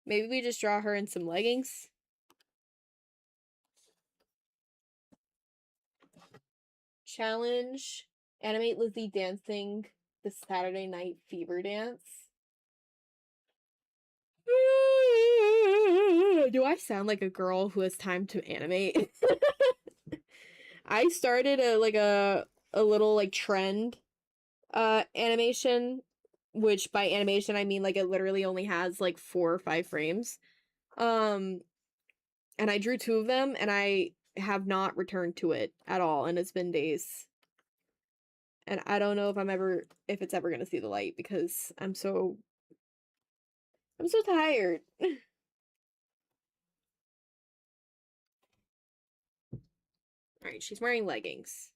Maybe we just draw her in some leggings? Challenge. Animate Lizzie dancing the Saturday Night Fever dance. Do I sound like a girl who has time to animate? I started a little like trend animation, which by animation I mean like it literally only has like 4 or 5 frames. And I drew 2 of them and I have not returned to it at all, and it's been days. And I don't know if it's ever gonna see the light because I'm so tired. Alright, she's wearing leggings.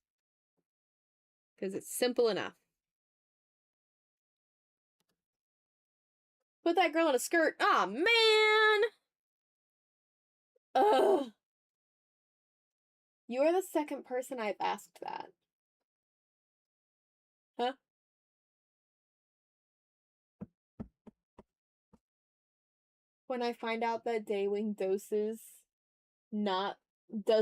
Because it's simple enough. Put that girl in a skirt. Aw, man! Ugh. You are the second person I've asked that. Huh? When I find out that Daywing does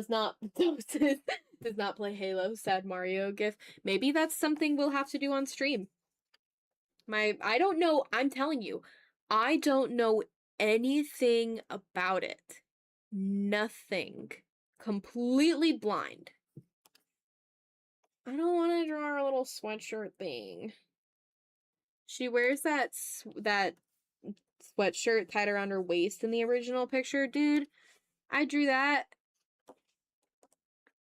not play Halo, sad Mario gif. Maybe that's something we'll have to do on stream. I don't know, I'm telling you, I don't know anything about it. Nothing. Completely blind. I don't want to draw a little sweatshirt thing. She wears that sweatshirt tied around her waist in the original picture, dude. I drew that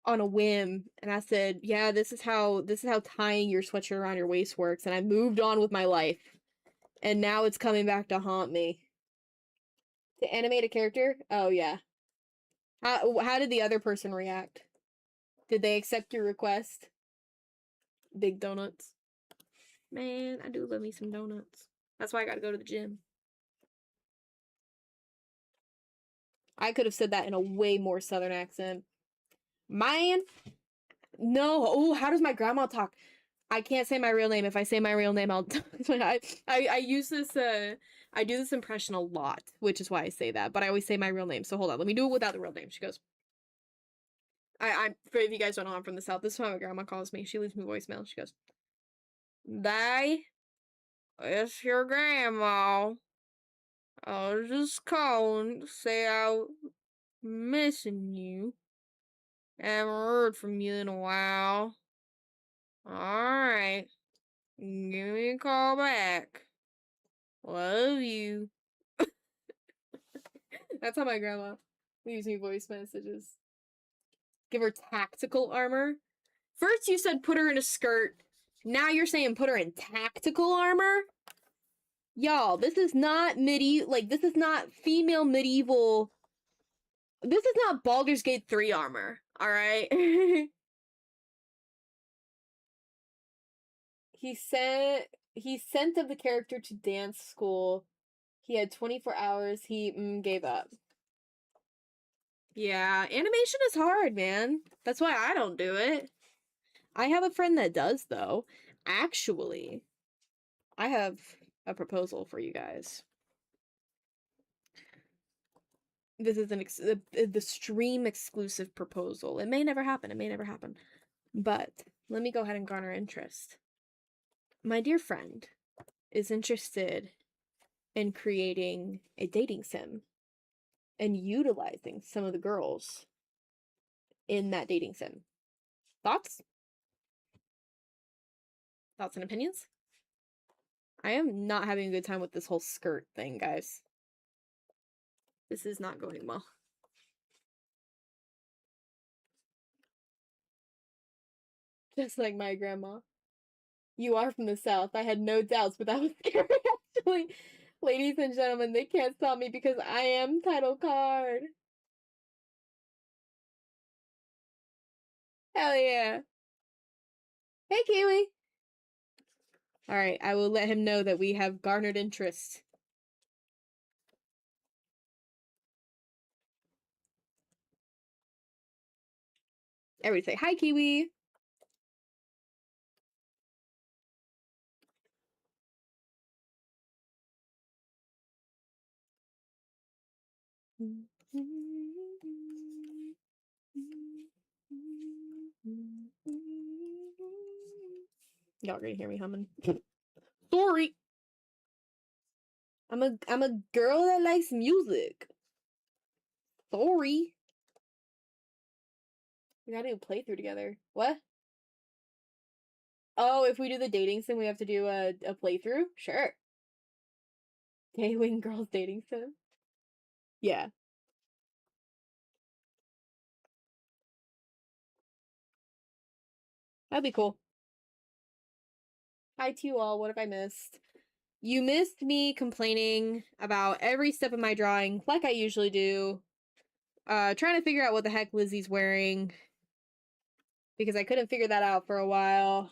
on a whim, and I said, yeah, this is how tying your sweatshirt around your waist works, and I moved on with my life. And now it's coming back to haunt me. To animate a character? Oh, yeah. How did the other person react? Did they accept your request? Big donuts. Man, I do love me some donuts. That's why I gotta go to the gym. I could have said that in a way more southern accent. Man! No! Oh, how does my grandma talk? I can't say my real name. If I say my real name, I'll... I use this, I do this impression a lot, which is why I say that, but I always say my real name. So hold on, let me do it without the real name. She goes... if you guys don't know, I'm from the South. This is how my grandma calls me. She leaves me voicemail. She goes, "Day, it's your grandma. I was just calling to say I'm missing you. Haven't heard from you in a while. Alright. Give me a call back. Love you." That's how my grandma leaves me voice messages. Give her tactical armor. First you said put her in a skirt. Now you're saying put her in tactical armor? Y'all, this is not this is not female medieval. This is not Baldur's Gate 3 armor, alright? He sent of the character to dance school. He had 24 hours. He gave up. Yeah, animation is hard, man. That's why I don't do it. I have a friend that does, though. Actually, I have a proposal for you guys. This is the stream exclusive proposal. It may never happen. It may never happen. But let me go ahead and garner interest. My dear friend is interested in creating a dating sim and utilizing some of the girls in that dating sim. Thoughts? Thoughts and opinions? I am not having a good time with this whole skirt thing, guys. This is not going well. Just like my grandma. You are from the South. I had no doubts, but that was scary, actually. Ladies and gentlemen, they can't stop me because I am title card. Hell yeah. Hey, Kiwi. Alright, I will let him know that we have garnered interest. Everybody say, hi, Kiwi. Y'all gonna hear me humming. Sorry. I'm a girl that likes music. Sorry. We gotta do a playthrough together. What? Oh, if we do the dating sim, we have to do a playthrough? Sure. Daywing Girls Dating Sim? Yeah. That'd be cool. Hi to you all. What have I missed? You missed me complaining about every step of my drawing, like I usually do. Trying to figure out what the heck Lizzie's wearing. Because I couldn't figure that out for a while.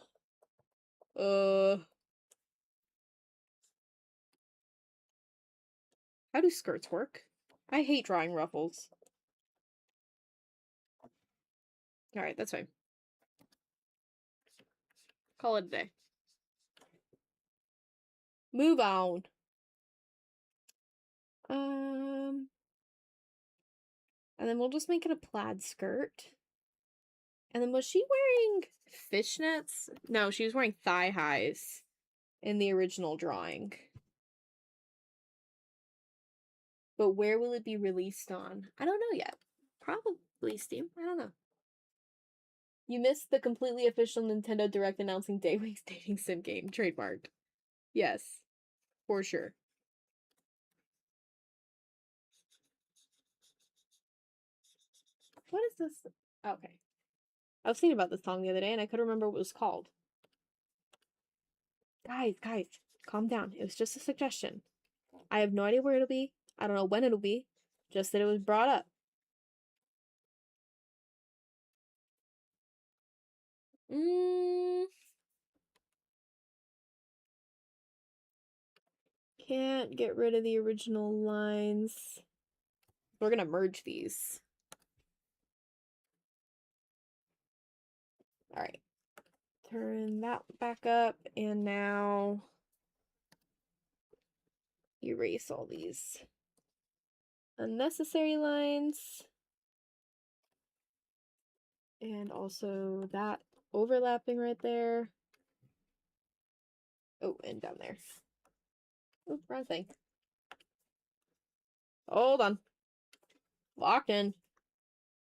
How do skirts work? I hate drawing ruffles. Alright, that's fine. Call it a day. Move on. And then we'll just make it a plaid skirt. And then was she wearing fishnets? No, she was wearing thigh highs in the original drawing. But where will it be released on? I don't know yet. Probably Steam. I don't know. You missed the completely official Nintendo Direct announcing Daywing's dating sim game. Trademarked. Yes. For sure. What is this? Okay. I was thinking about this song the other day and I couldn't remember what it was called. Guys, calm down. It was just a suggestion. I have no idea where it'll be. I don't know when it'll be. Just that it was brought up. Can't get rid of the original lines. We're gonna merge these. Alright. Turn that back up, and now erase all these unnecessary lines. And also that overlapping right there. Oh, and down there. Oh, wrong thing. Hold on. Locked in.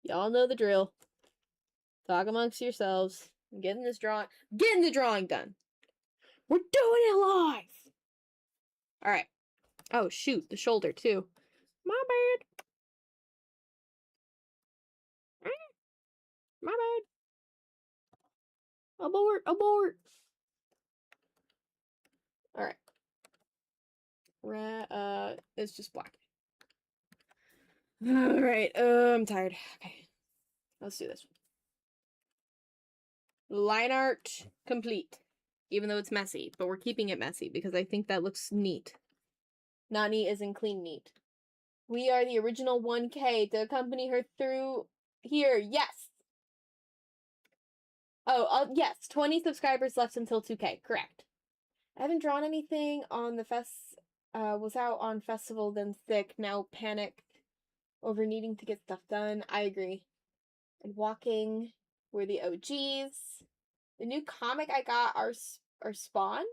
Y'all know the drill. Talk amongst yourselves. I'm getting the drawing done. We're doing it live! Alright. Oh, shoot. The shoulder, too. My bad. My bad. Abort. Alright. It's just black. Alright, I'm tired. Okay. Let's do this. Line art complete. Even though it's messy, but we're keeping it messy because I think that looks neat. Not neat as in clean neat. We are the original 1K to accompany her through here. Yes. Oh, yes. 20 subscribers left until 2K. Correct. I haven't drawn anything on the was out on festival, then sick, now panicked over needing to get stuff done. I agree. And walking were the OGs. The new comic I got are Spawn.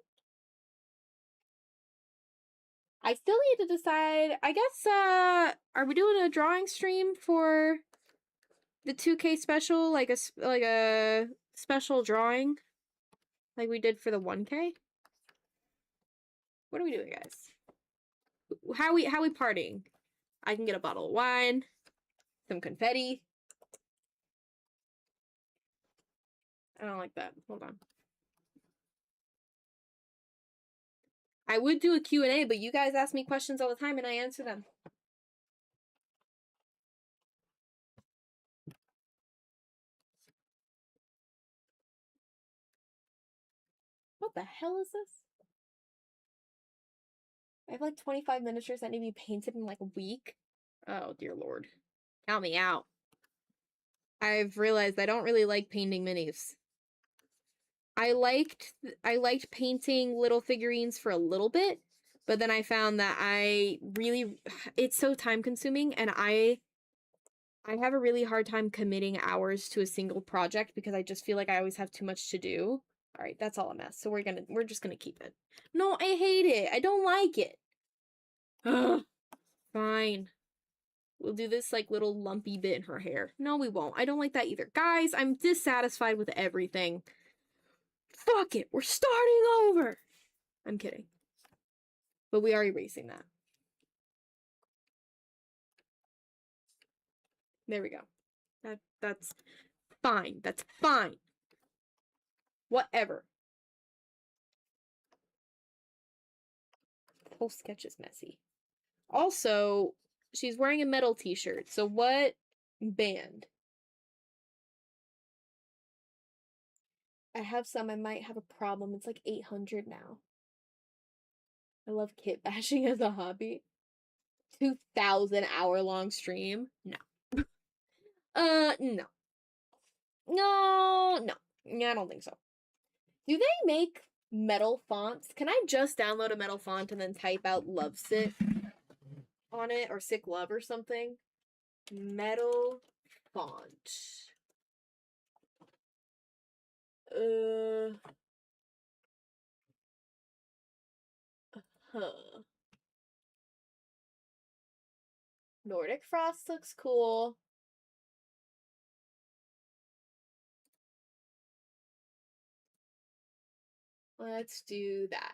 I still need to decide. I guess, are we doing a drawing stream for the 2K special? Like a special drawing? Like we did for the 1K? What are we doing, guys? How we partying? I can get a bottle of wine, some confetti. I don't like that. Hold on. I would do a Q&A, but you guys ask me questions all the time and I answer them. What the hell is this? I have like 25 miniatures that need to be painted in like a week. Oh, dear Lord. Count me out. I've realized I don't really like painting minis. I liked painting little figurines for a little bit, but then I found that it's so time consuming and I have a really hard time committing hours to a single project because I just feel like I always have too much to do. All right, that's all a mess. So we're just gonna keep it. No, I hate it. I don't like it. Ugh. Fine. We'll do this like little lumpy bit in her hair. No, we won't. I don't like that either. Guys, I'm dissatisfied with everything. Fuck it. We're starting over. I'm kidding. But we are erasing that. There we go. That's fine. That's fine. Whatever. The whole sketch is messy. Also, she's wearing a metal t-shirt. So what band? I have some. I might have a problem. It's like 800 now. I love kit bashing as a hobby. 2,000 hour long stream? No. No. No. Yeah, I don't think so. Do they make metal fonts? Can I just download a metal font and then type out lovesick on it or sick love or something? Metal font. Huh. Nordic Frost looks cool. Let's do that.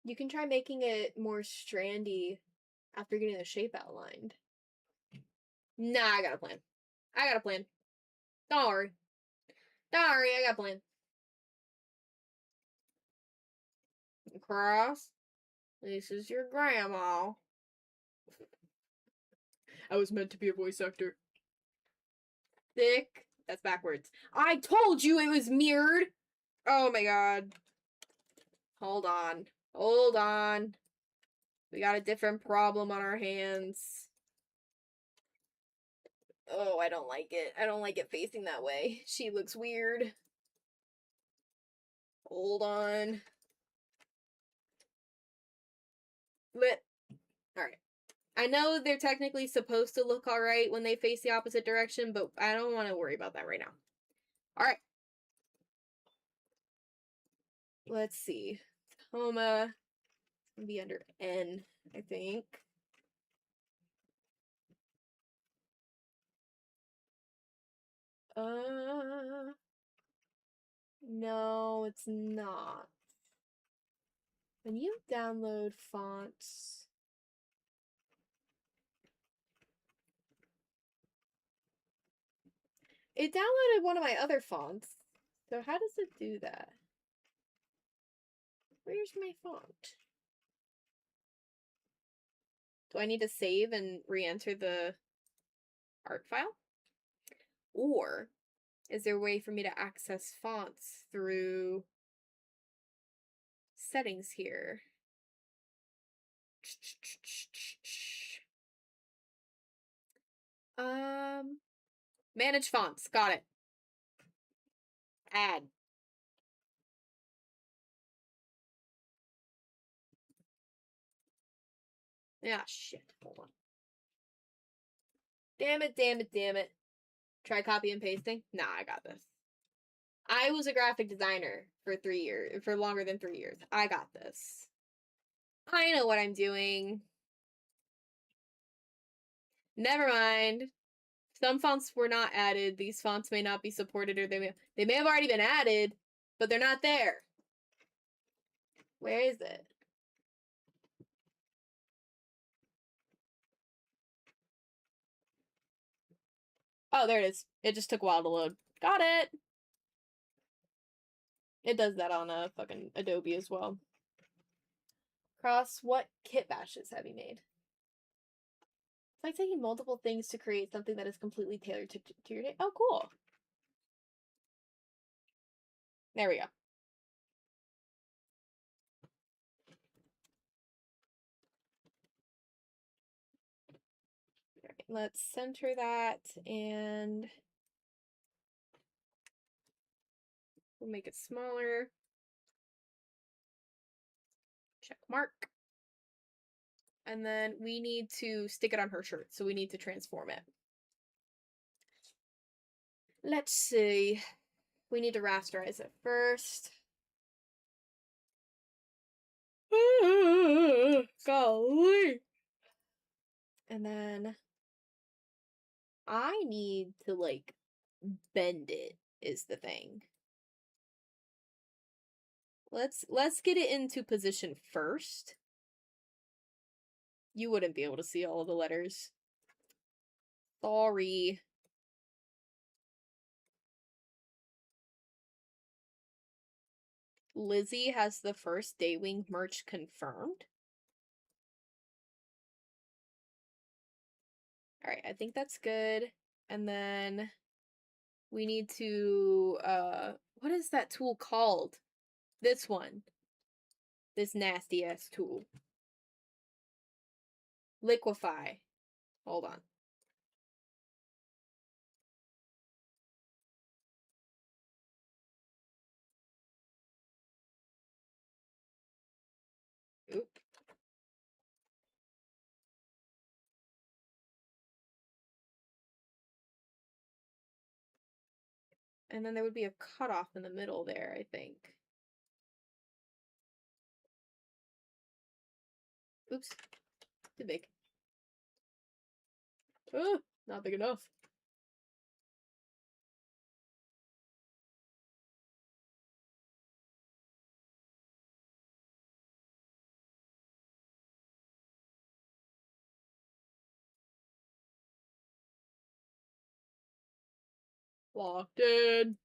You can try making it more strandy after getting the shape outlined. Nah, I got a plan. Don't worry. I got a plan. Cross. This is your grandma. I was meant to be a voice actor. Thick. That's backwards. I told you it was mirrored. Oh my god. Hold on. We got a different problem on our hands. Oh, I don't like it. I don't like it facing that way. She looks weird. Hold on. Alright. I know they're technically supposed to look alright when they face the opposite direction, but I don't want to worry about that right now. Alright. Let's see. Toma. It's gonna be under N, I think. No, it's not. When you download fonts, it downloaded one of my other fonts. So how does it do that? Where's my font? Do I need to save and re-enter the art file? Or is there a way for me to access fonts through settings here? Manage fonts. Got it. Add. Yeah, shit. Hold on. Damn it. Try copy and pasting? Nah, I got this. I was a graphic designer for 3 years, for longer than 3 years. I got this. I know what I'm doing. Never mind. Some fonts were not added. These fonts may not be supported, or they may have already been added, but they're not there. Where is it? Oh, there it is. It just took a while to load. Got it! It does that on a fucking Adobe as well. Cross, what kit bashes have you made? It's like taking multiple things to create something that is completely tailored to your day. Oh, cool. There we go. All right, let's center that and we'll make it smaller. Check mark. And then we need to stick it on her shirt, so we need to transform it. Let's see. We need to rasterize it first. Golly. And then I need to, like, bend it is the thing. Let's get it into position first. You wouldn't be able to see all of the letters. Sorry. Lizzie has the first Daywing merch confirmed. Alright, I think that's good. And then we need to, what is that tool called? This one. This nasty ass tool. Liquefy. Hold on. Oop. And then there would be a cutoff in the middle there, I think. Oops. Too big. Oh, not big enough. Locked in.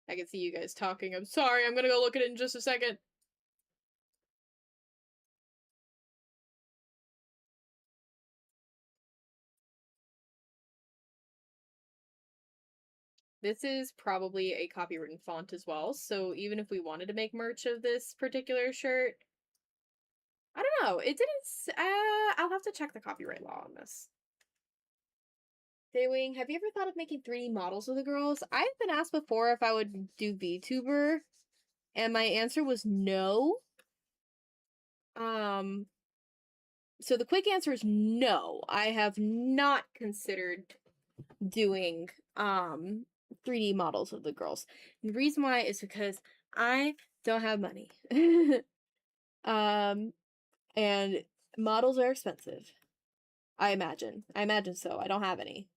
I can see you guys talking. I'm sorry, I'm gonna go look at it in just a second. This is probably a copywritten font as well, so even if we wanted to make merch of this particular shirt, I don't know. It didn't. I'll have to check the copyright law on this. Daywing, have you ever thought of making 3D models of the girls? I've been asked before if I would do VTuber, and my answer was no. So the quick answer is no. I have not considered doing 3D models of the girls. And the reason why is because I don't have money. And models are expensive. I imagine. I imagine so. I don't have any.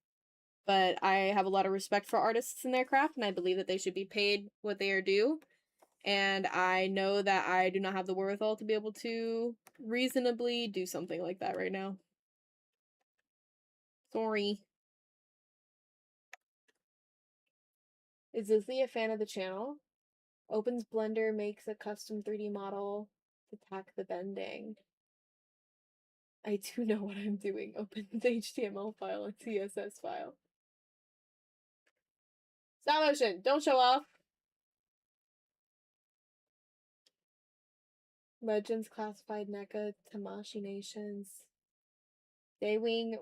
But I have a lot of respect for artists and their craft, and I believe that they should be paid what they are due. And I know that I do not have the wherewithal to be able to reasonably do something like that right now. Sorry. Is Lizzie a fan of the channel? Opens Blender, makes a custom 3D model to tack the bending. I do know what I'm doing. Opens HTML file and CSS file. Stop motion! Don't show off! Legends classified NECA Tamashi Nations. Daywing,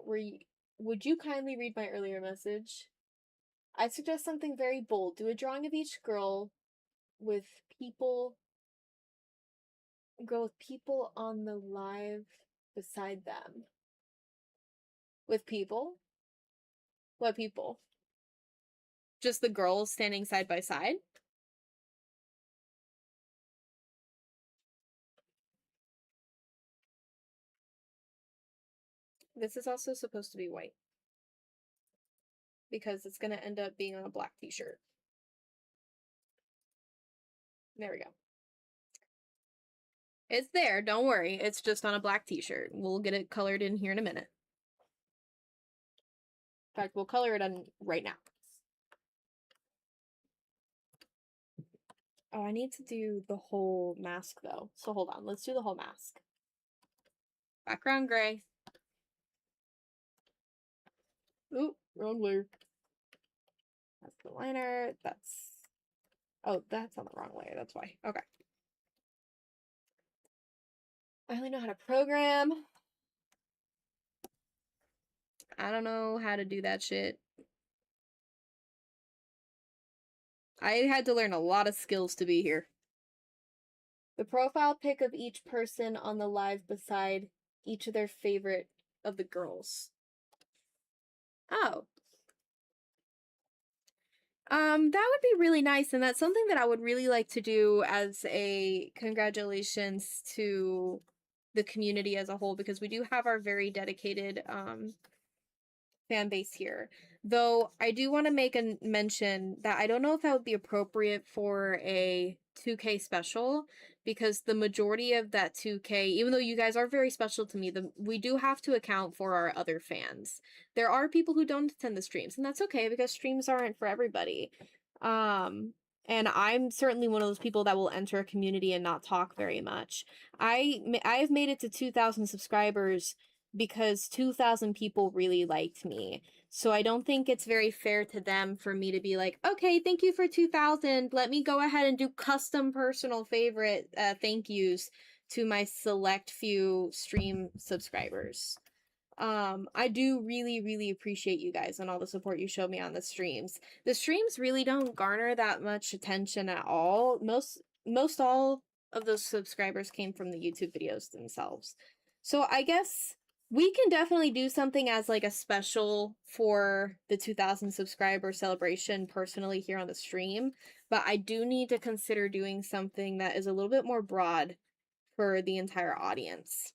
would you kindly read my earlier message? I suggest something very bold. Do a drawing of each girl with people on the live beside them. With people? What people? Just the girls standing side by side? This is also supposed to be white. because it's going to end up being on a black t-shirt. There we go. It's there, don't worry. It's just on a black t-shirt. We'll get it colored in here in a minute. In fact, we'll color it on right now. Oh, I need to do the whole mask though. So hold on, let's do the whole mask. Background gray. Ooh, wrong layer. That's the liner. That's... Oh, that's on the wrong layer. That's why. Okay. I only know how to program. I don't know how to do that shit. I had to learn a lot of skills to be here. The profile pic of each person on the live beside each of their favorite of the girls. Oh. That would be really nice, and that's something that I would really like to do as a congratulations to the community as a whole, because we do have our very dedicated fan base here. Though I do want to make a mention that I don't know if that would be appropriate for a 2K special, because the majority of that 2K, even though you guys are very special to me, we do have to account for our other fans. There are people who don't attend the streams, and that's okay because streams aren't for everybody. And I'm certainly one of those people that will enter a community and not talk very much. I've made it to 2,000 subscribers because 2,000 people really liked me. So I don't think it's very fair to them for me to be like, okay, thank you for 2,000. Let me go ahead and do custom personal favorite thank yous to my select few stream subscribers. I do really, really appreciate you guys and all the support you show me on the streams. The streams really don't garner that much attention at all. Most all of those subscribers came from the YouTube videos themselves. So I guess we can definitely do something as like a special for the 2,000 subscriber celebration personally here on the stream, but I do need to consider doing something that is a little bit more broad for the entire audience.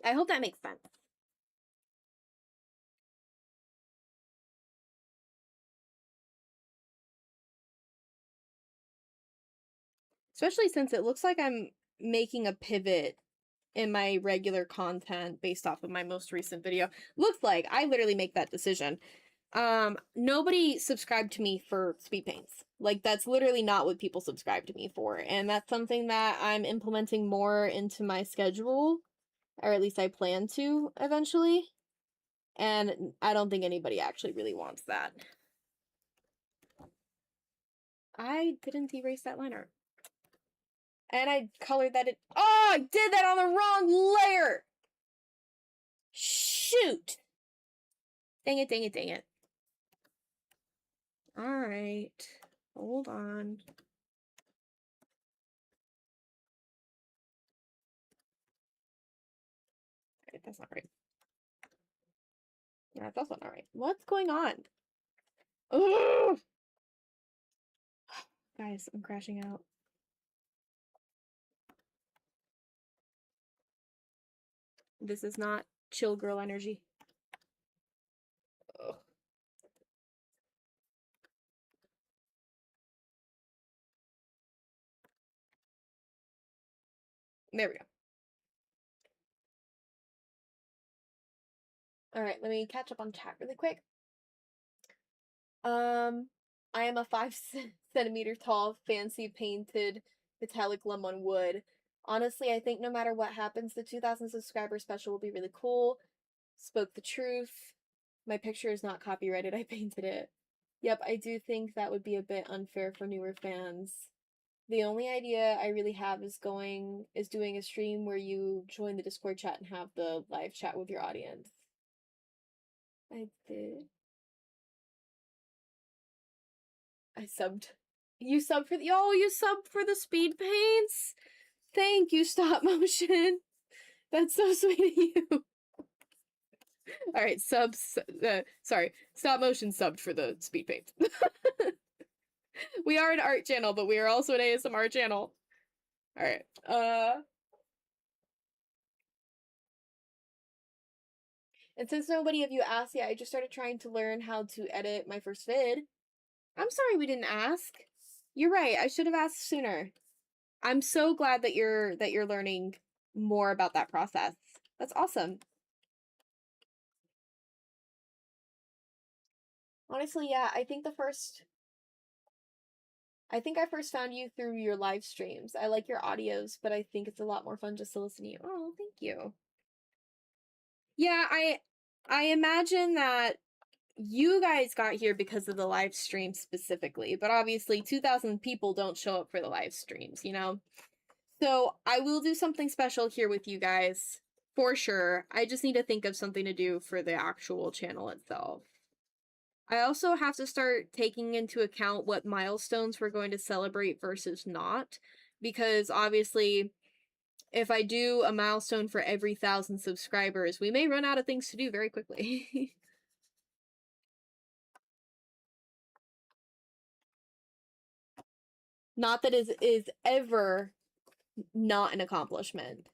I hope that makes sense. Especially since it looks like I'm making a pivot in my regular content based off of my most recent video. Looks like I literally make that decision. Nobody subscribed to me for speed paints. Like, that's literally not what people subscribe to me for. And that's something that I'm implementing more into my schedule, or at least I plan to eventually. And I don't think anybody actually really wants that. I didn't erase that liner. And I colored that in. Oh, I did that on the wrong layer! Shoot! Dang it, dang it, dang it. Alright. Hold on. Alright, that's not right. Yeah, that's also not right. What's going on? Ugh! Guys, I'm crashing out. This is not chill girl energy. Ugh. There we go. Alright, let me catch up on chat really quick. I am a 5 centimeter tall, fancy painted metallic lum on wood. Honestly, I think no matter what happens, the 2,000 subscriber special will be really cool. Spoke the truth. My picture is not copyrighted, I painted it. Yep, I do think that would be a bit unfair for newer fans. The only idea I really have is doing a stream where you join the Discord chat and have the live chat with your audience. I did. I subbed. You subbed for you subbed for the speed paints? Thank you, stop motion. That's so sweet of you. Alright, sorry. Stop motion subbed for the speed paints. We are an art channel, but we are also an ASMR channel. Alright, And since nobody of you asked yet, I just started trying to learn how to edit my first vid. I'm sorry we didn't ask. You're right. I should have asked sooner. I'm so glad that you're learning more about that process. That's awesome. Honestly, yeah, I think I first found you through your live streams. I like your audios, but I think it's a lot more fun just to listen to you. Oh, thank you. Yeah, I imagine that you guys got here because of the live stream specifically, but obviously 2,000 people don't show up for the live streams, you know? So I will do something special here with you guys, for sure. I just need to think of something to do for the actual channel itself. I also have to start taking into account what milestones we're going to celebrate versus not, because obviously if I do a milestone for every 1,000 subscribers, we may run out of things to do very quickly. Not that is ever not an accomplishment.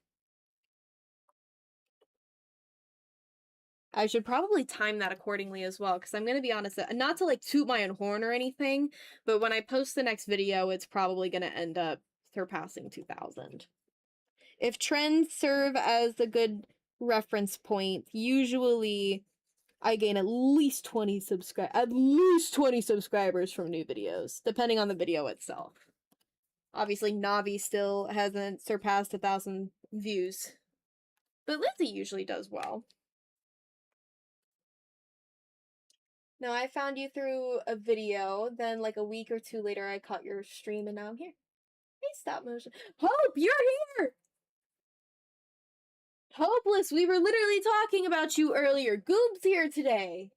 I should probably time that accordingly as well, because I'm going to be honest, not to like toot my own horn or anything, but when I post the next video, it's probably going to end up surpassing 2,000. If trends serve as a good reference point, usually I gain at least 20 subscribers from new videos, depending on the video itself. Obviously, Navi still hasn't surpassed 1,000 views, but Lizzie usually does well. No, I found you through a video, then like a week or two later I caught your stream and now I'm here. Hey, stop motion. Hope, you're here! Hopeless, we were literally talking about you earlier. Goob's here today.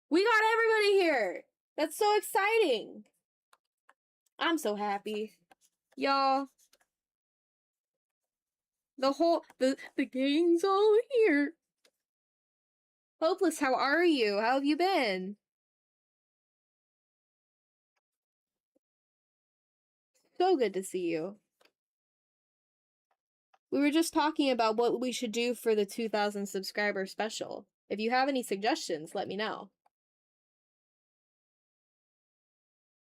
We got everybody here. That's so exciting. I'm so happy. Y'all. The gang's all here. Hopeless, how are you? How have you been? So good to see you. We were just talking about what we should do for the 2,000 subscriber special. If you have any suggestions, let me know.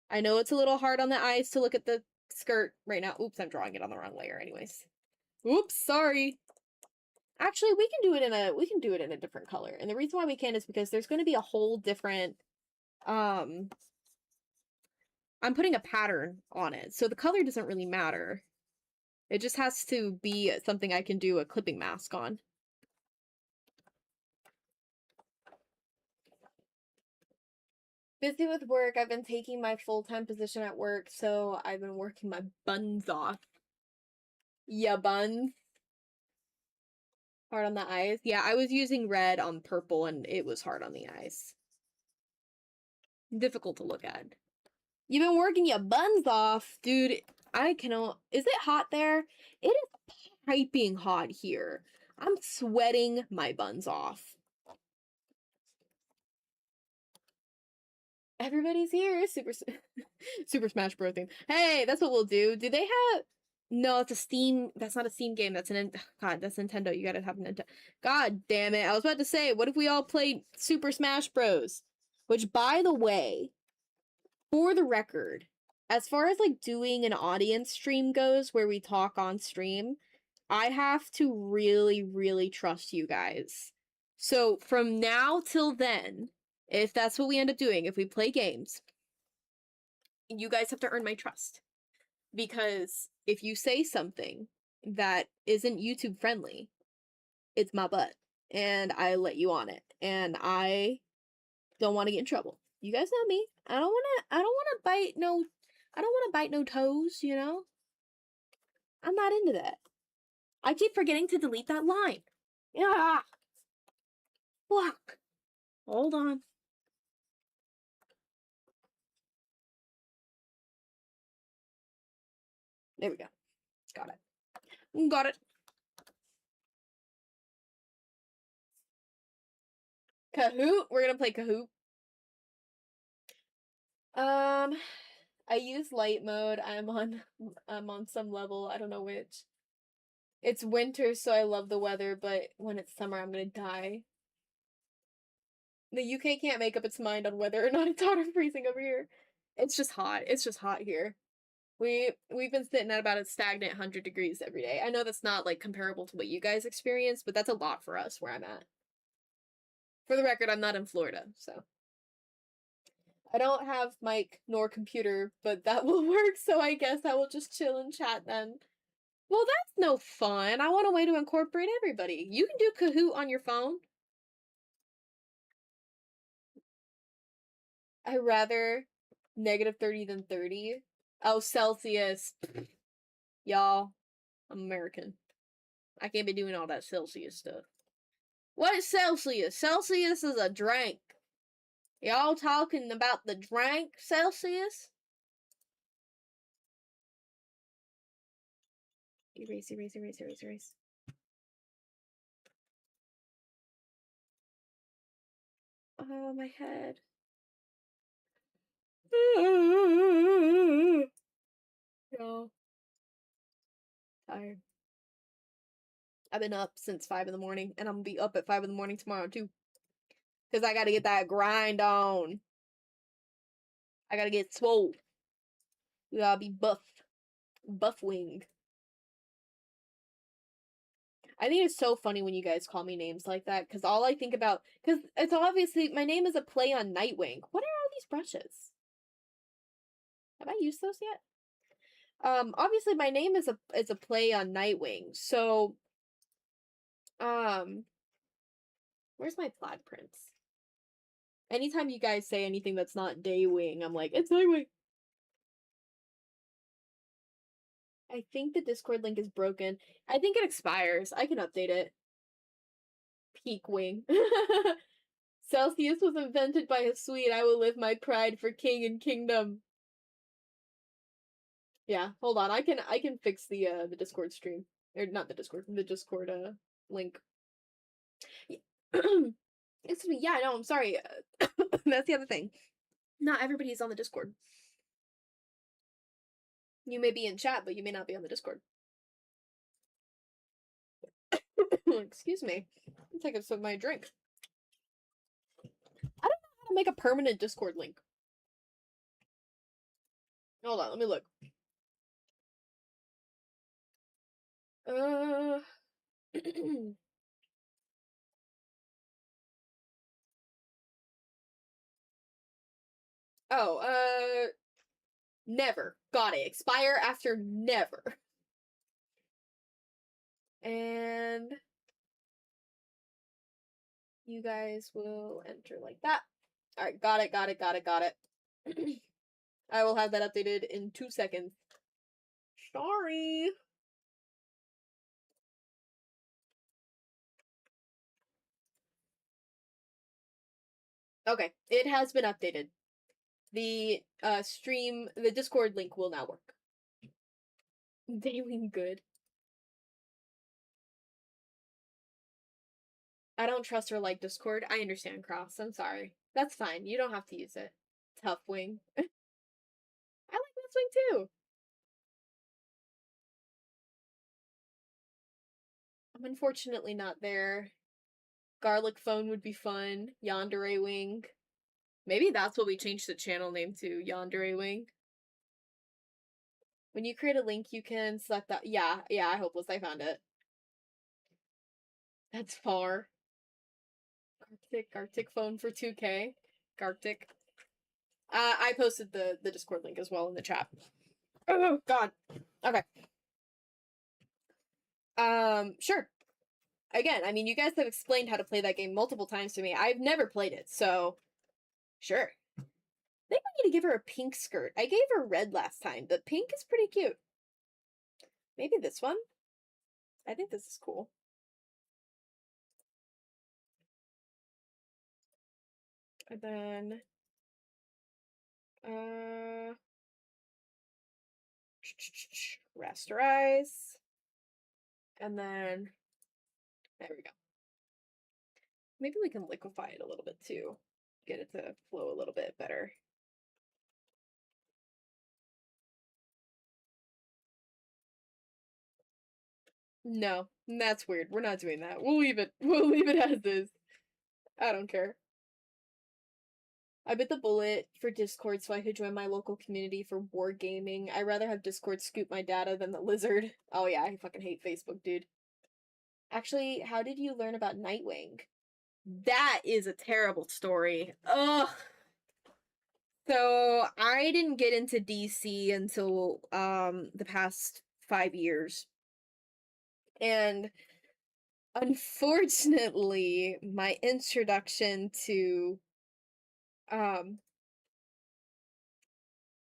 I know it's a little hard on the eyes to look at the skirt right now. Oops, I'm drawing it on the wrong layer anyways. Oops, sorry. Actually, we can do it in a different color. And the reason why we can is because there's going to be a whole different I'm putting a pattern on it. So the color doesn't really matter. It just has to be something I can do a clipping mask on. Busy with work. I've been taking my full-time position at work, so I've been working my buns off. Yeah, buns. Hard on the eyes. Yeah, I was using red on purple and it was hard on the eyes. Difficult to look at. You've been working your buns off, dude. I cannot. Is it hot there? It is piping hot here. I'm sweating my buns off. Everybody's here. Super Smash Bros. Theme. Hey, that's what we'll do. Do they have? No, it's a Steam. That's not a Steam game. That's God. That's Nintendo. You gotta have Nintendo. God damn it! I was about to say, what if we all played Super Smash Bros? Which, by the way, for the record, as far as like doing an audience stream goes, where we talk on stream, I have to really, really trust you guys. So from now till then, if that's what we end up doing, if we play games, you guys have to earn my trust. Because if you say something that isn't YouTube friendly, it's my butt. And I let you on it. And I don't want to get in trouble. You guys know me. I don't wanna bite no toes, you know? I'm not into that. I keep forgetting to delete that line. Yeah. Fuck. Hold on. There we go. Got it. Got it. Kahoot? We're gonna play Kahoot. I use light mode. I'm on some level. I don't know which. It's winter, so I love the weather, but when it's summer, I'm gonna die. The UK can't make up its mind on whether or not it's hot or freezing over here. It's just hot. It's just hot here. We've been sitting at about a stagnant 100 degrees every day. I know that's not like comparable to what you guys experience, but that's a lot for us where I'm at. For the record, I'm not in Florida, so I don't have mic nor computer, but that will work, so I guess I will just chill and chat then. Well, that's no fun. I want a way to incorporate everybody. You can do Kahoot on your phone. I rather -30 than 30. Oh, Celsius. Y'all, I'm American. I can't be doing all that Celsius stuff. What is Celsius? Celsius is a drink. Y'all talking about the drink Celsius? Erase, erase, erase, erase, erase. Oh, my head. No. Tired. I've been up since 5 in the morning, and I'm gonna be up at 5 in the morning tomorrow, too. Because I gotta get that grind on. I gotta get swole. We gotta be buff. Buff wing. I think it's so funny when you guys call me names like that, because all I think about, because it's obviously, my name is a play on Nightwing. What are all these brushes? Have I used those yet? Obviously my name is a play on Nightwing, so, where's my plaid prints? Anytime you guys say anything that's not Daywing, I'm like, it's Nightwing. I think the Discord link is broken. I think it expires. I can update it. Peak wing. Celsius was invented by a Swede. I will live my pride for king and kingdom. Yeah, hold on. I can fix the Discord stream. Or not the Discord link. Excuse me. Yeah, no, I'm sorry. That's the other thing. Not everybody's on the Discord. You may be in chat, but you may not be on the Discord. Excuse me. I'm taking a sip of my drink. I don't know how to make a permanent Discord link. Hold on, let me look. Oh, never. Got it. Expire after never. And you guys will enter like that. Alright, got it, got it, got it, got it. I will have that updated in 2 seconds. Sorry. Okay, it has been updated. The the Discord link will now work. Daily good. I don't trust her like Discord. I understand, Cross. I'm sorry. That's fine. You don't have to use it. Tough wing. I like this wing too. I'm unfortunately not there. Garlic phone would be fun. Yandere wing. Maybe that's what we changed the channel name to. Yandere wing. When you create a link, you can select that. Yeah, I hopeless. I found it. That's far. Gartic phone for 2K. Gartic. I posted the Discord link as well in the chat. Oh god. Okay. Sure. Again, I mean, you guys have explained how to play that game multiple times to me. I've never played it, so sure. I think we need to give her a pink skirt. I gave her red last time, but pink is pretty cute. Maybe this one? I think this is cool. And then rasterize. And then there we go. Maybe we can liquefy it a little bit too. Get it to flow a little bit better. No, that's weird. We're not doing that. We'll leave it. We'll leave it as is. I don't care. I bit the bullet for Discord so I could join my local community for wargaming. I'd rather have Discord scoop my data than the lizard. Oh yeah, I fucking hate Facebook, dude. Actually, how did you learn about Nightwing? That is a terrible story. Ugh. So I didn't get into DC until the past 5 years. And unfortunately, my introduction to um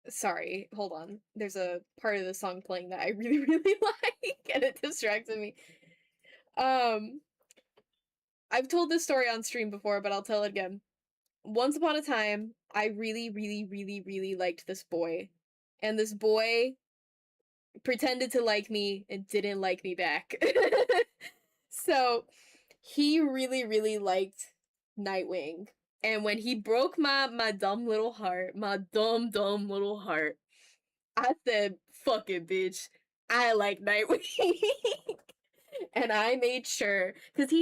sorry, hold on. There's a part of the song playing that I really, really like, and it distracted me. Um, I've told this story on stream before, but I'll tell it again. Once upon a time, I really, really, really, really liked this boy. And this boy pretended to like me and didn't like me back. So, he really, really liked Nightwing. And when he broke my dumb little heart, my dumb, dumb little heart, I said, fuck it, bitch. I like Nightwing. And I made sure, because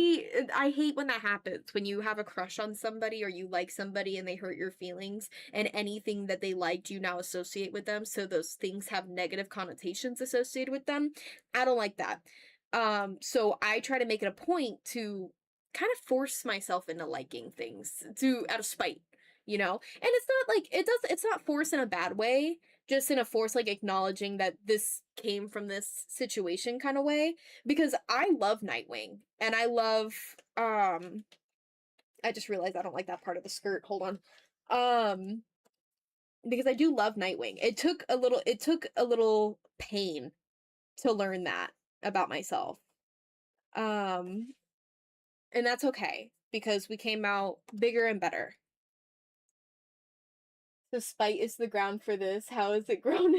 I hate when that happens, when you have a crush on somebody or you like somebody and they hurt your feelings, and anything that they liked you now associate with them, so those things have negative connotations associated with them. I don't like that. So I try to make it a point to kind of force myself into liking things out of spite, you know? And it's not like, it's not force in a bad way, just in a force, like acknowledging that this came from this situation kind of way, because I love Nightwing and I love I just realized I don't like that part of the skirt. Hold on. Because I do love Nightwing. It took a little pain to learn that about myself. Um and that's okay because we came out bigger and better. The spite is the ground for this. How has it grown?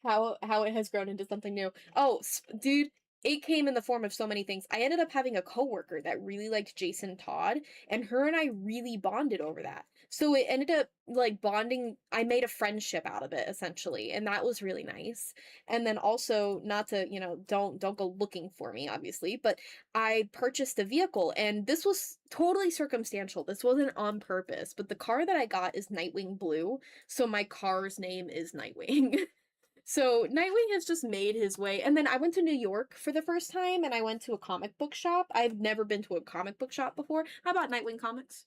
How it has grown into something new. Oh, dude, it came in the form of so many things. I ended up having a coworker that really liked Jason Todd, and her and I really bonded over that. So it ended up like bonding. I made a friendship out of it essentially, and that was really nice. And then also, not to, don't go looking for me obviously, but I purchased a vehicle, and this was totally circumstantial. This wasn't on purpose, but the car that I got is Nightwing Blue, so my car's name is Nightwing. So Nightwing has just made his way. And then I went to New York for the first time, and I went to a comic book shop. I've never been to a comic book shop before. I bought Nightwing comics.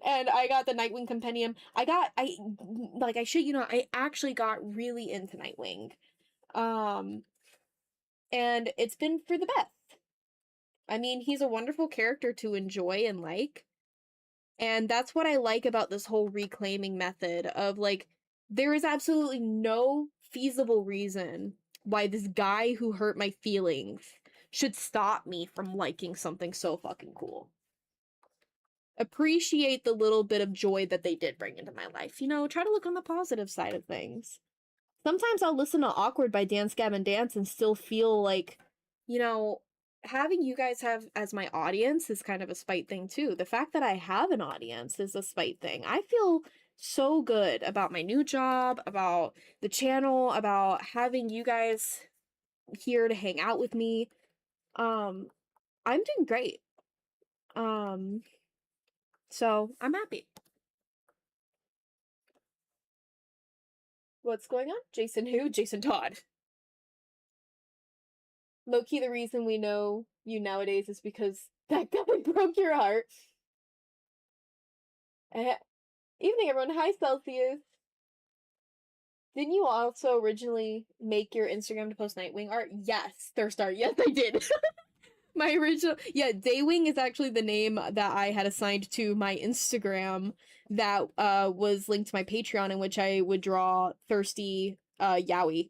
And I got the Nightwing compendium. I shit you not, I actually got really into Nightwing. Um and it's been for the best. I mean, he's a wonderful character to enjoy and like. And that's what I like about this whole reclaiming method of like, there is absolutely no feasible reason why this guy who hurt my feelings should stop me from liking something so fucking cool. Appreciate the little bit of joy that they did bring into my life. Try to look on the positive side of things. Sometimes I'll listen to Awkward by Dance Gavin Dance and still feel like, having you guys have as my audience is kind of a spite thing too. The fact that I have an audience is a spite thing. I feel so good about my new job, about the channel, about having you guys here to hang out with me. I'm doing great. So I'm happy. What's going on? Jason who? Jason Todd. Low-key, the reason we know you nowadays is because that guy broke your heart. Evening, everyone. Hi, Celsius. Didn't you also originally make your Instagram to post Nightwing art? Yes, Thirstar. Yes, I did. My original, yeah, Daywing is actually the name that I had assigned to my Instagram that was linked to my Patreon, in which I would draw thirsty yaoi.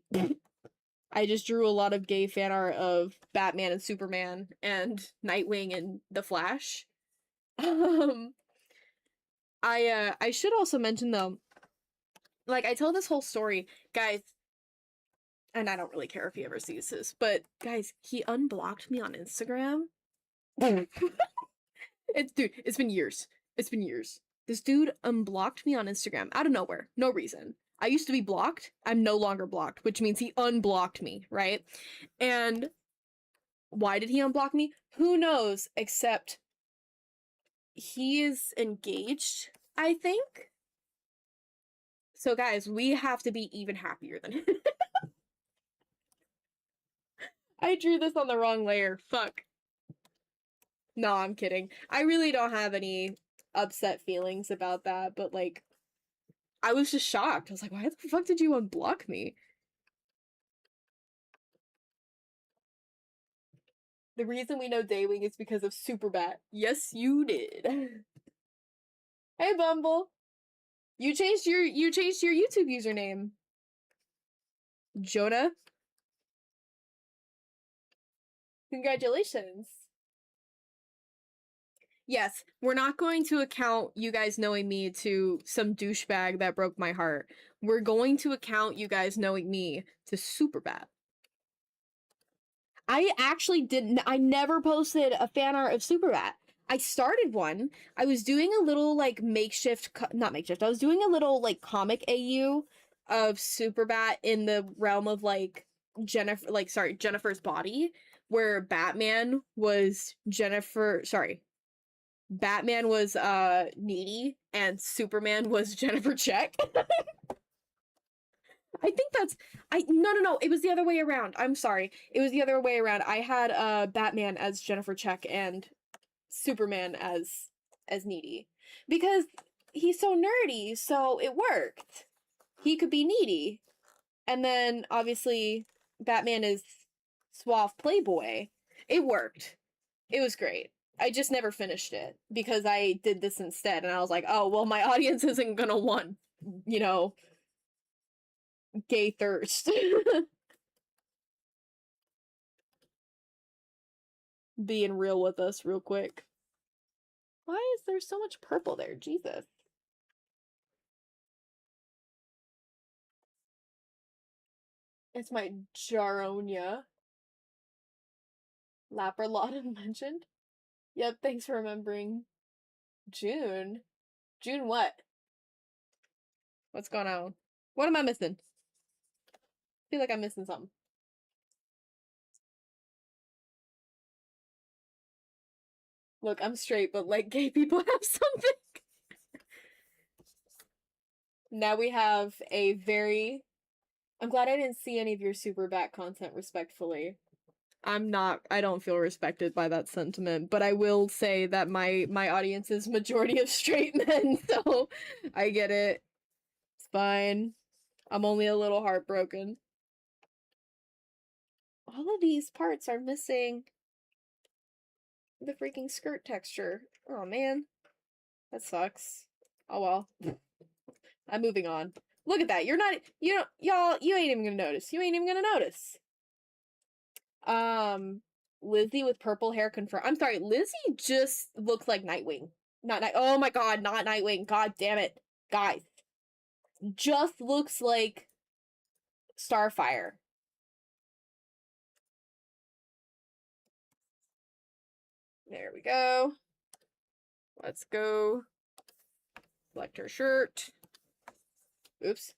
I just drew a lot of gay fan art of Batman and Superman and Nightwing and The Flash. I should also mention though, like I tell this whole story, guys, and I don't really care if he ever sees this, but guys, he unblocked me on Instagram. It's been years. It's been years. This dude unblocked me on Instagram out of nowhere. No reason. I used to be blocked. I'm no longer blocked, which means he unblocked me, right? And Why did he unblock me? Who knows, except he is engaged, I think. So guys, we have to be even happier than him. I drew this on the wrong layer. Fuck. No, I'm kidding. I really don't have any upset feelings about that, but like, I was just shocked. I was like, why the fuck did you unblock me? The reason we know Daywing is because of Superbat. Yes, you did. Hey, Bumble. You changed your YouTube username. Jonah. Congratulations. Yes, we're not going to account you guys knowing me to some douchebag that broke my heart. We're going to account you guys knowing me to Superbat. I actually didn't. I never posted a fan art of Superbat. I started one. I was doing a little like makeshift, not makeshift. I was doing a little like comic AU of Superbat in the realm of like Jennifer's body, where Batman was Needy and Superman was Jennifer Check. I think that's no, it was the other way around. I'm sorry. It was the other way around. I had Batman as Jennifer Check and Superman as Needy. Because he's so nerdy, so it worked. He could be needy. And then obviously Batman is suave playboy. It worked. It was great. I just never finished it because I did this instead and I was like, "Oh, well my audience isn't going to want, you know, gay thirst." Being real with us real quick. Why is there so much purple there? Jesus. It's my Jaronia. Laperlot mentioned. Yep, thanks for remembering. June? June what? What's going on? What am I missing? I feel like I'm missing something. Look, I'm straight, but like gay people have something. Now we have a very... I'm glad I didn't see any of your Superbat content, respectfully. I don't feel respected by that sentiment, but I will say that my audience is majority of straight men, so I get it. It's fine. I'm only a little heartbroken. All of these parts are missing the freaking skirt texture. Oh man. That sucks. Oh well. I'm moving on. Look at that. You're not y'all, you ain't even gonna notice. You ain't even gonna notice. Lizzie with purple hair confirmed. I'm sorry, Lizzie just looks like Nightwing. Not Night. Oh my god, not Nightwing. God damn it. Guys. Just looks like Starfire. There we go. Let's go. Select her shirt. Oops.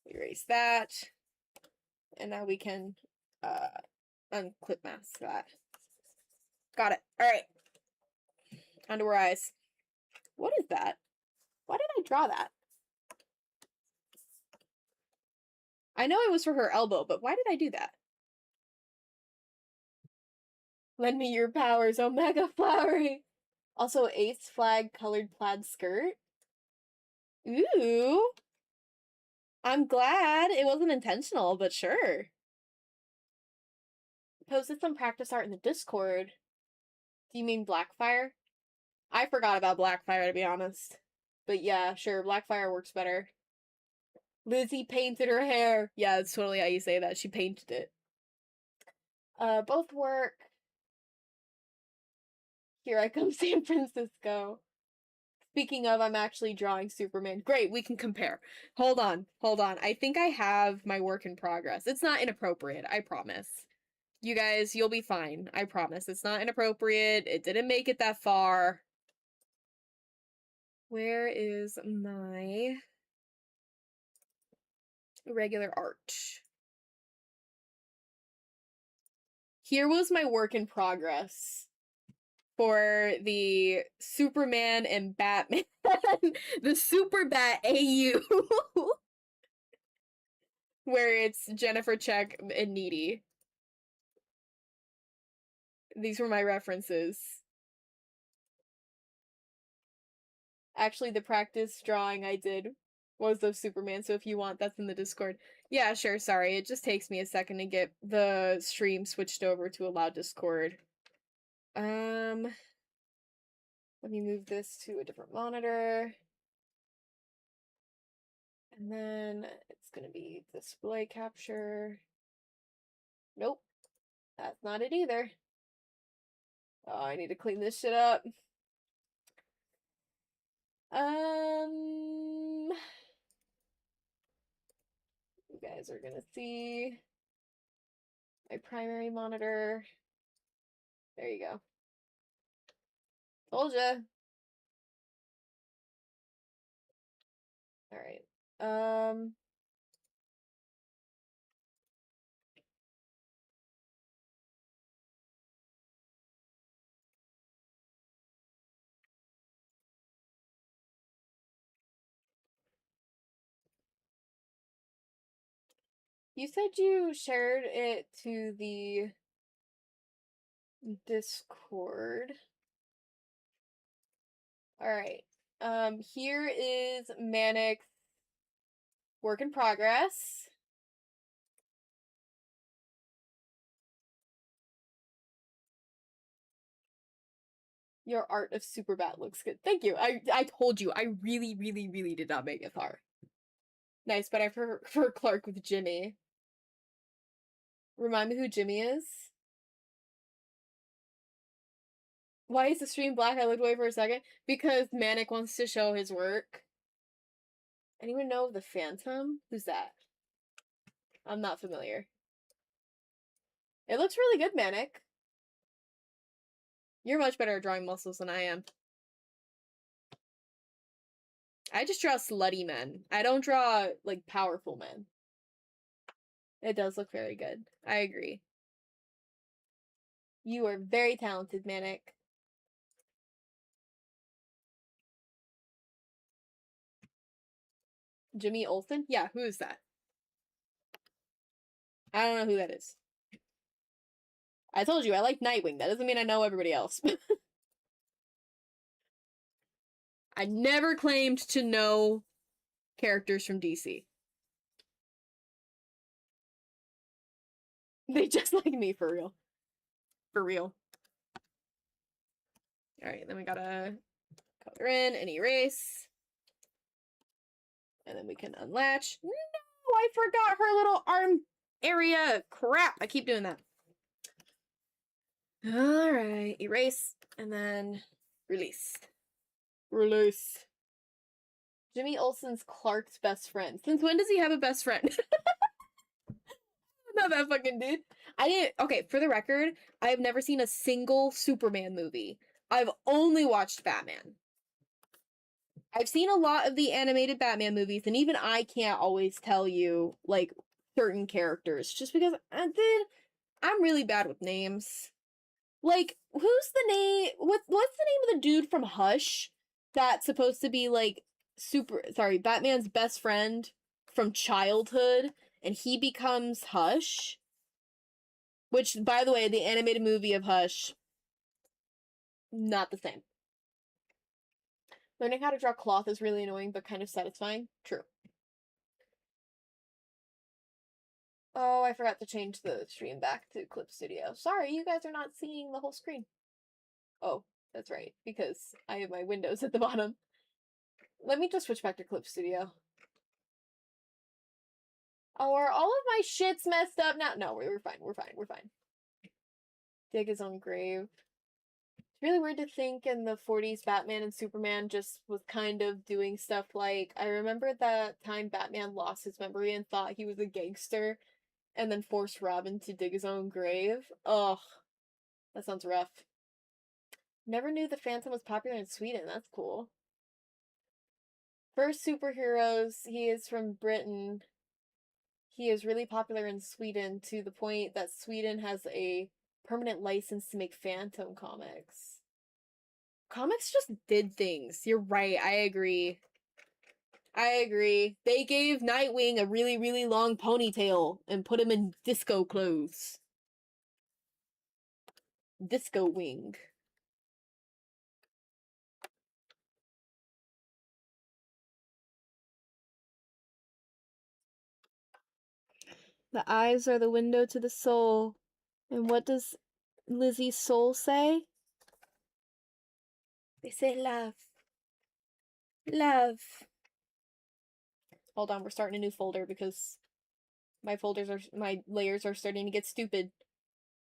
Erase that. And now we can unclip mask that. Got it. Alright. Underwear eyes. What is that? Why did I draw that? I know it was for her elbow, but why did I do that? Lend me your powers, Omega Flowery. Also, Ace flag colored plaid skirt. Ooh. I'm glad it wasn't intentional, but sure. Posted some practice art in the Discord. Do you mean Blackfire? I forgot about Blackfire, to be honest. But yeah, sure, Blackfire works better. Lizzie painted her hair. Yeah, it's totally how you say that. She painted it. Both work. Here I come, San Francisco. Speaking of, I'm actually drawing Superman. Great, we can compare. Hold on. I think I have my work in progress. It's not inappropriate, I promise. You guys, you'll be fine. I promise. It's not inappropriate. It didn't make it that far. Where is my regular art? Here was my work in progress for the Superman and Batman, the Super Bat AU, where it's Jennifer Check and Needy. These were my references. Actually, the practice drawing I did was of Superman, so if you want, that's in the Discord. Yeah, sure, sorry. It just takes me a second to get the stream switched over to allow Discord. Let me move this to a different monitor. And then it's gonna be display capture. Nope, that's not it either. Oh, I need to clean this shit up. You guys are gonna see my primary monitor. There you go. Told ya. All right. You said you shared it to the Discord. All right. Here is Manic's work in progress. Your art of Superbat looks good. Thank you. I told you, I really did not make it far. Nice, but I prefer Clark with Jimmy. Remind me who Jimmy is? Why is the stream black? I looked away for a second. Because Manic wants to show his work. Anyone know of the Phantom? Who's that? I'm not familiar. It looks really good, Manic. You're much better at drawing muscles than I am. I just draw slutty men. I don't draw, like, powerful men. It does look very good. I agree. You are very talented, Manic. Jimmy Olsen? Yeah, who is that? I don't know who that is. I told you, I like Nightwing. That doesn't mean I know everybody else. I never claimed to know characters from DC. They just like me, for real. For real. Alright, then we gotta color in and erase. And then we can unlatch. No, I forgot her little arm area. Crap, I keep doing that. Alright, erase, and then release. Release. Jimmy Olsen's Clark's best friend. Since when does he have a best friend? Not that fucking dude. Okay, for the record, I have never seen a single Superman movie. I've only watched Batman. I've seen a lot of the animated Batman movies, and even I can't always tell you, like, certain characters, just because I'm really bad with names. Like, who's the name? What's the name of the dude from Hush that's supposed to be like Batman's best friend from childhood, and he becomes Hush? Which, by the way, the animated movie of Hush, not the same. Learning how to draw cloth is really annoying, but kind of satisfying. True. Oh, I forgot to change the stream back to Clip Studio. Sorry, you guys are not seeing the whole screen. Oh, that's right, because I have my windows at the bottom. Let me just switch back to Clip Studio. Oh, are all of my shits messed up now? No, we're fine, we're fine. Dig his own grave. It's really weird to think in the 40s Batman and Superman just was kind of doing stuff like, I remember that time Batman lost his memory and thought he was a gangster and then forced Robin to dig his own grave. Ugh, that sounds rough. Never knew the Phantom was popular in Sweden. That's cool. First superheroes, he is from Britain. He is really popular in Sweden to the point that Sweden has a permanent license to make Phantom comics. Comics just did things. You're right. I agree. I agree. They gave Nightwing a really, really long ponytail and put him in disco clothes. Disco Wing. The eyes are the window to the soul. And what does Lizzie's soul say? They say love. Love. Hold on, we're starting a new folder because my layers are starting to get stupid.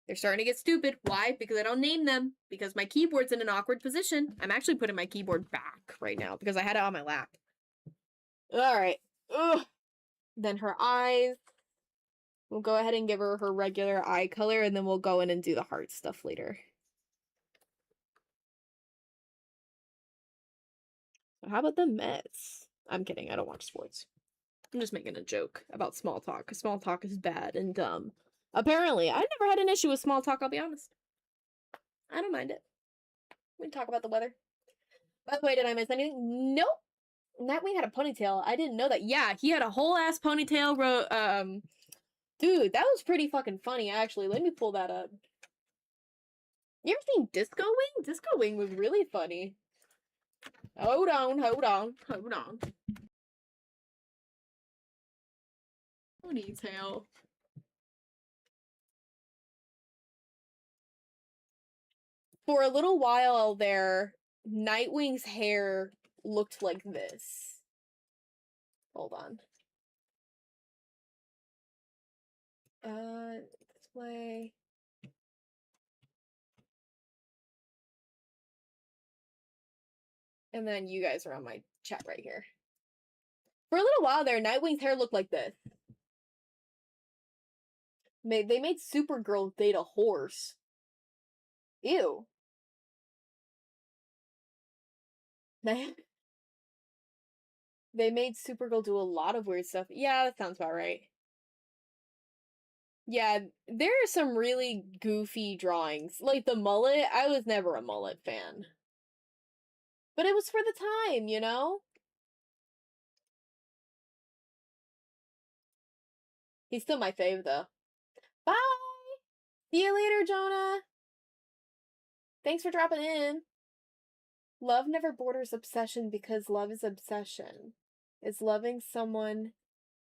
They're starting to get stupid. Why? Because I don't name them. Because my keyboard's in an awkward position. I'm actually putting my keyboard back right now because I had it on my lap. Alright. Ugh. Then her eyes. We'll go ahead and give her her regular eye color, and then we'll go in and do the heart stuff later. So how about the Mets? I'm kidding. I don't watch sports. I'm just making a joke about small talk, because small talk is bad and dumb. Apparently, I never had an issue with small talk, I'll be honest. I don't mind it. We can talk about the weather. By the way, did I miss anything? Nope. Nightwing had a ponytail. I didn't know that. Yeah, he had a whole ass ponytail. Dude, that was pretty fucking funny, actually. Let me pull that up. You ever seen Disco Wing? Disco Wing was really funny. Hold on. Ponytail. For a little while there, Nightwing's hair looked like this. Hold on. Display. And then you guys are on my chat right here. For a little while there, Nightwing's hair looked like this. They made Supergirl date a horse. Ew. They made Supergirl do a lot of weird stuff. Yeah, that sounds about right. Yeah, there are some really goofy drawings. Like the mullet, I was never a mullet fan. But it was for the time, you know? He's still my fave, though. Bye! See you later, Jonah! Thanks for dropping in. Love never borders obsession because love is obsession. It's loving someone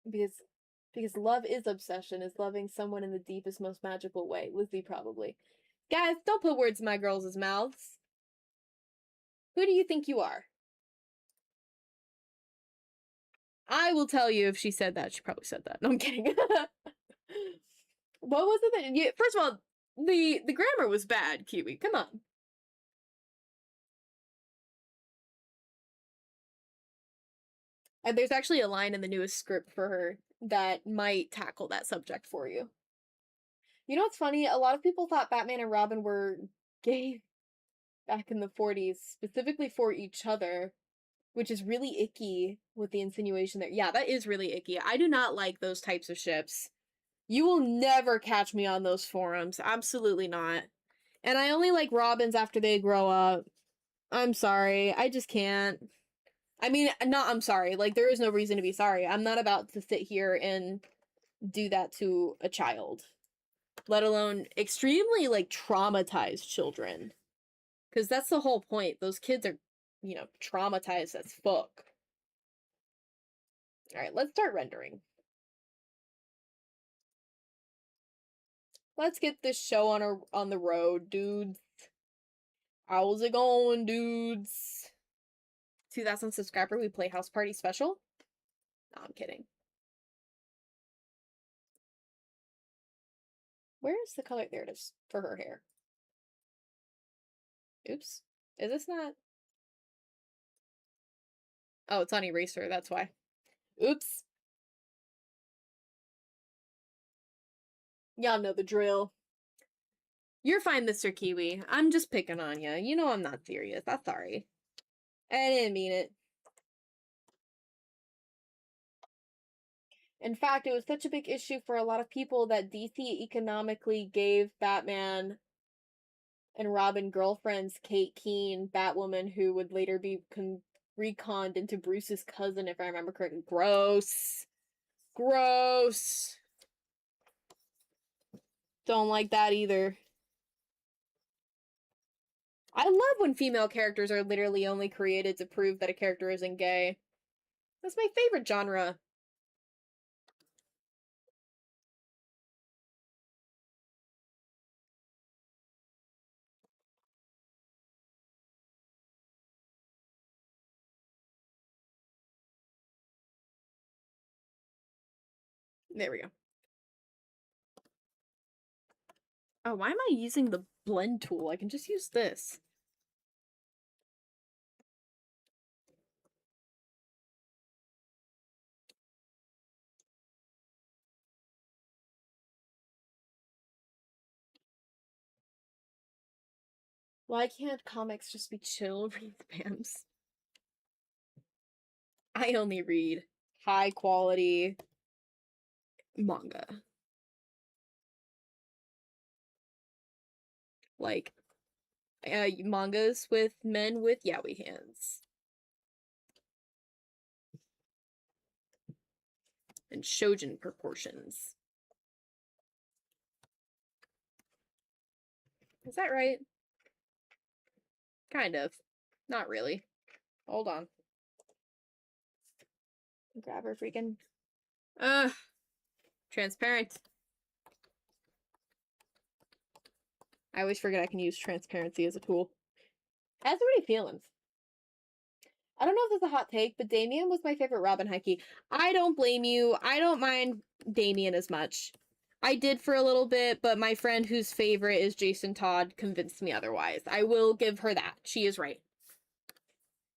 because love is obsession. Is loving someone in the deepest, most magical way. Lizzie, probably. Guys, don't put words in my girls' mouths. Who do you think you are? I will tell you if she said that. She probably said that. No, I'm kidding. What was it that you... First of all, the grammar was bad, Kiwi. Come on. And there's actually a line in the newest script for her that might tackle that subject for you. You know what's funny? A lot of people thought Batman and Robin were gay back in the 40s, specifically for each other, which is really icky with the insinuation there. Yeah, that is really icky. I do not like those types of ships. You will never catch me on those forums. Absolutely not. And I only like Robins after they grow up. I'm sorry. I just can't. I mean, I'm sorry. Like, there is no reason to be sorry. I'm not about to sit here and do that to a child. Let alone extremely, like, traumatized children. Because that's the whole point. Those kids are, you know, traumatized as fuck. Alright, let's start rendering. Let's get this show on the road, dudes. How's it going, dudes? 2,000 subscriber, we play House Party Special? No, I'm kidding. Where is the color? There it is, for her hair. Oops. Is this not? Oh, it's on eraser, that's why. Oops. Y'all know the drill. You're fine, Mr. Kiwi. I'm just picking on you. You know I'm not serious. I'm sorry. I didn't mean it. In fact, it was such a big issue for a lot of people that DC economically gave Batman and Robin girlfriends Kate Keene, Batwoman, who would later be reconned into Bruce's cousin, if I remember correctly. Gross. Gross. Don't like that either. I love when female characters are literally only created to prove that a character isn't gay. That's my favorite genre. There we go. Oh, why am I using the blend tool? I can just use this. Why can't comics just be chill read spams? I only read high quality manga. Like, mangas with men with yaoi hands. And shoujin proportions. Is that right? Kind of. Not really. Hold on. Grab her freaking... transparent. I always forget I can use transparency as a tool. How's everybody feeling? I don't know if this is a hot take, but Damien was my favorite Robin Heike. I don't blame you. I don't mind Damien as much. I did for a little bit, but my friend whose favorite is Jason Todd convinced me otherwise. I will give her that. She is right.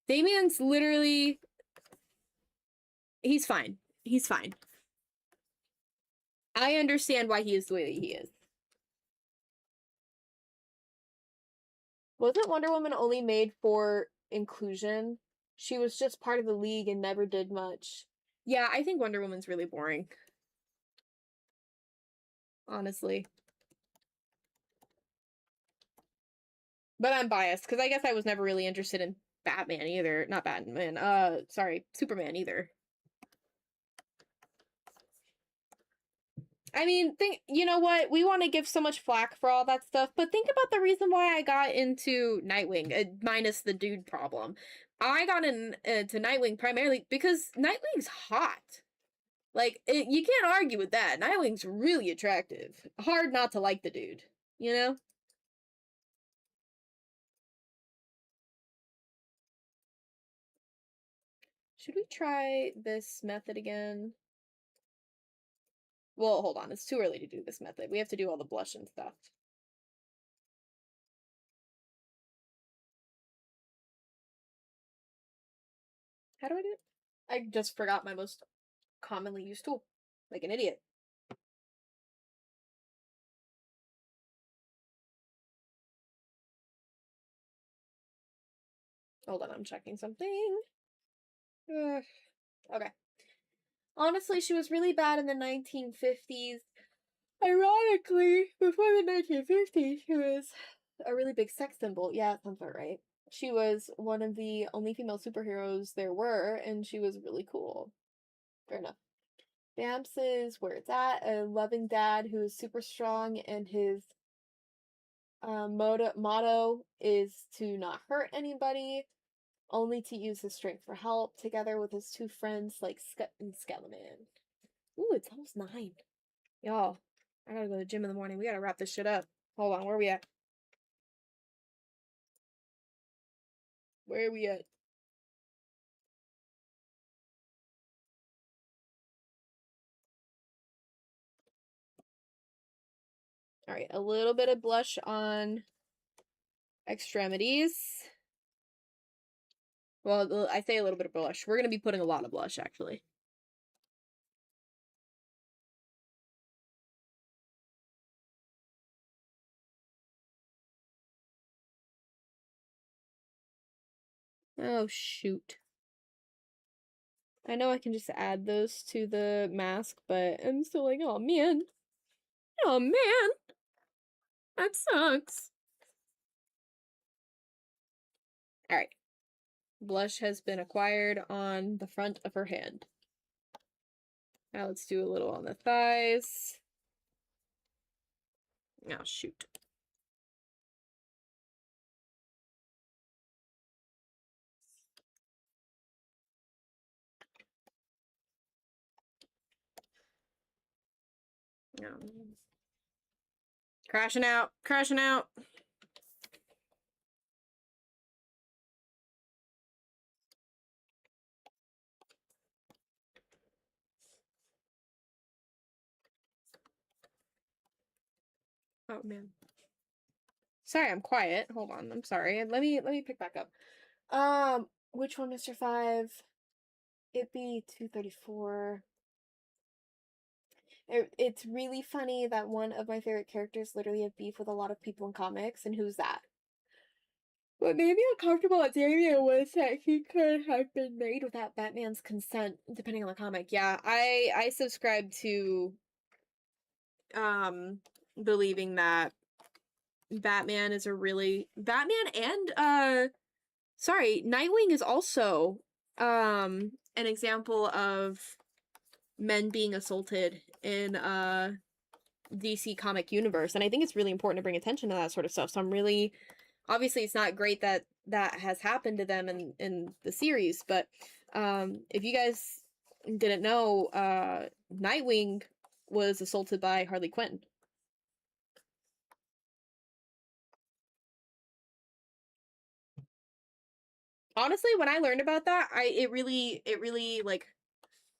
Damien's literally... He's fine. He's fine. I understand why he is the way that he is. Wasn't Wonder Woman only made for inclusion? She was just part of the league and never did much. Yeah, I think Wonder Woman's really boring. Honestly. But I'm biased, because I guess I was never really interested in Batman either. Not Batman, sorry, Superman either. I mean, you know what? We want to give so much flack for all that stuff, but think about the reason why I got into Nightwing, minus the dude problem. I got into Nightwing primarily because Nightwing's hot. Like, you can't argue with that. Nightwing's really attractive. Hard not to like the dude, you know? Should we try this method again? Well, hold on. It's too early to do this method. We have to do all the blush and stuff. How do I do it? I just forgot my most commonly used tool. Like an idiot. Hold on, I'm checking something. Okay. Honestly, she was really bad in the 1950s. Ironically, before the 1950s, she was a really big sex symbol. Yeah, that sounds about right. She was one of the only female superheroes there were, and she was really cool. Fair enough. Bamps is where it's at. A loving dad who is super strong, and his motto is to not hurt anybody, only to use his strength for help, together with his two friends like Scut and Skeleman. Ooh, it's almost 9. Y'all, I gotta go to the gym in the morning. We gotta wrap this shit up. Hold on, where are we at? Where are we at? Alright, a little bit of blush on extremities. Well, I say a little bit of blush. We're gonna be putting a lot of blush, actually. Oh, shoot. I know I can just add those to the mask, but I'm still like, oh man. Oh man. That sucks. Alright. Blush has been acquired on the front of her hand. Now let's do a little on the thighs. Oh, shoot. No. Crashing out. Crashing out. Oh, man. Sorry, I'm quiet. Hold on. I'm sorry. Let me pick back up. Which one, Mr. 5? It'd be 234. It's really funny that one of my favorite characters literally have beef with a lot of people in comics, and who's that? What made me uncomfortable at Damien was that he could have been made without Batman's consent, depending on the comic. Yeah, I subscribe to believing that Batman is a really Batman and sorry, Nightwing is also an example of men being assaulted in DC comic universe, and I think it's really important to bring attention to that sort of stuff. So I'm really obviously it's not great that that has happened to them in the series, but if you guys didn't know, Nightwing was assaulted by Harley Quinn. Honestly, when I learned about that, it really like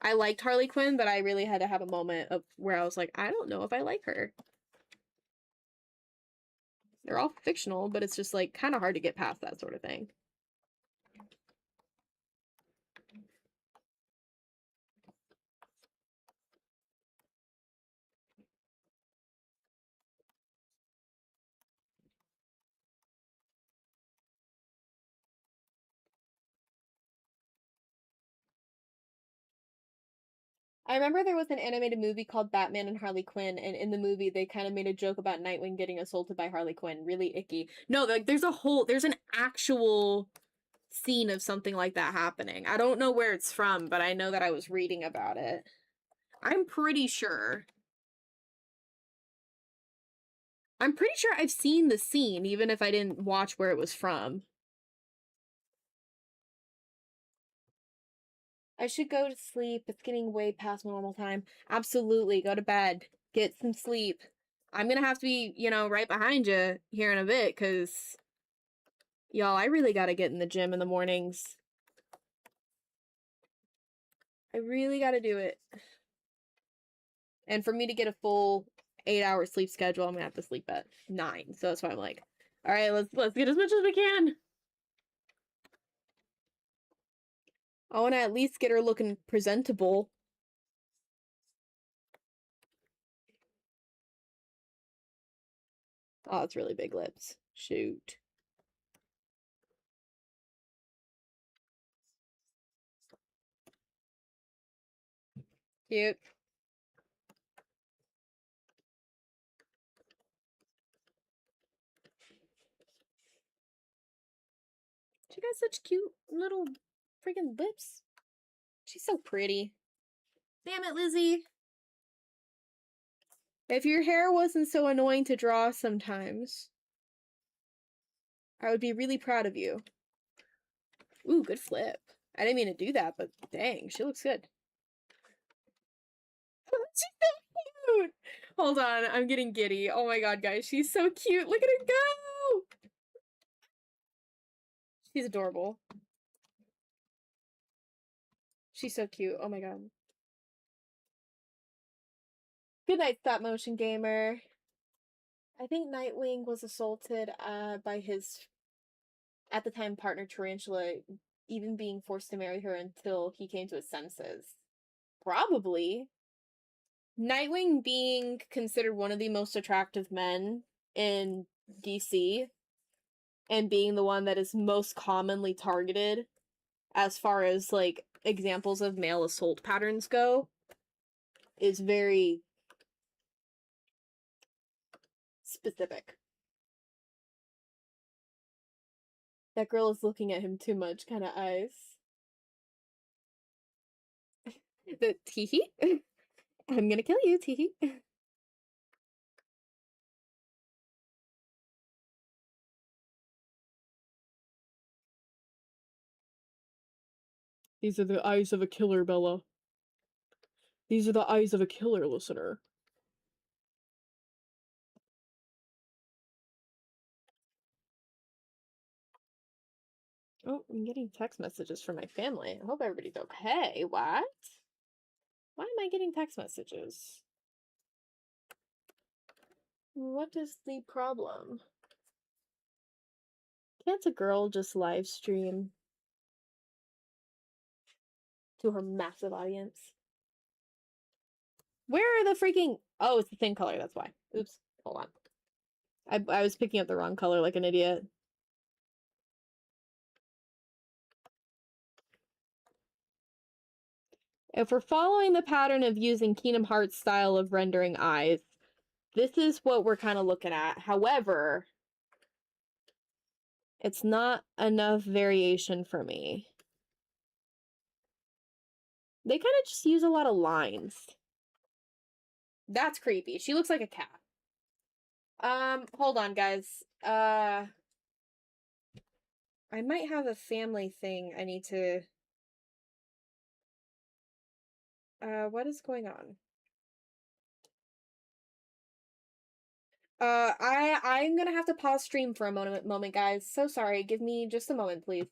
I liked Harley Quinn, but I really had to have a moment of where I was like, I don't know if I like her. They're all fictional, but it's just like kind of hard to get past that sort of thing. I remember there was an animated movie called Batman and Harley Quinn, and in the movie they kind of made a joke about Nightwing getting assaulted by Harley Quinn. Really icky. No, like there's an actual scene of something like that happening. I don't know where it's from, but I know that I was reading about it. I'm pretty sure. I'm pretty sure I've seen the scene, even if I didn't watch where it was from. I should go to sleep. It's getting way past my normal time. Absolutely, go to bed. Get some sleep. I'm gonna have to be, right behind you here in a bit, because, y'all, I really gotta get in the gym in the mornings. I really gotta do it. And for me to get a full 8-hour sleep schedule, I'm gonna have to sleep at 9. So that's why I'm like, all right, let's get as much as we can. I want to at least get her looking presentable. Oh, it's really big lips. Shoot. Cute. She got such cute little freaking lips. She's so pretty. Damn it, Lizzie. If your hair wasn't so annoying to draw sometimes, I would be really proud of you. Ooh, good flip. I didn't mean to do that, but dang, she looks good. She's so cute! Hold on, I'm getting giddy. Oh my god, guys, she's so cute. Look at her go! She's adorable. She's so cute. Oh my god. Good night, stop motion gamer. I think Nightwing was assaulted by his, at the time, partner Tarantula, even being forced to marry her until he came to his senses. Probably. Nightwing being considered one of the most attractive men in DC and being the one that is most commonly targeted as far as like examples of male assault patterns go is very specific. That girl is looking at him too much kind of eyes. The teehee? I'm gonna kill you, teehee. These are the eyes of a killer, Bella. These are the eyes of a killer, listener. Oh, I'm getting text messages from my family. I hope everybody's okay. What? Why am I getting text messages? What is the problem? Can't a girl just live stream to her massive audience? Where are the freaking... Oh, it's the same color, that's why. Oops, hold on. I was picking up the wrong color like an idiot. If we're following the pattern of using Kingdom Hearts style of rendering eyes, this is what we're kind of looking at. However, it's not enough variation for me. They kind of just use a lot of lines. That's creepy. She looks like a cat. Hold on, guys. I might have a family thing I need to... what is going on? I'm gonna have to pause stream for a moment, guys. So sorry. Give me just a moment, please.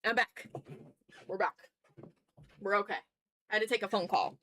I'm back. We're back. We're okay. I had to take a phone call.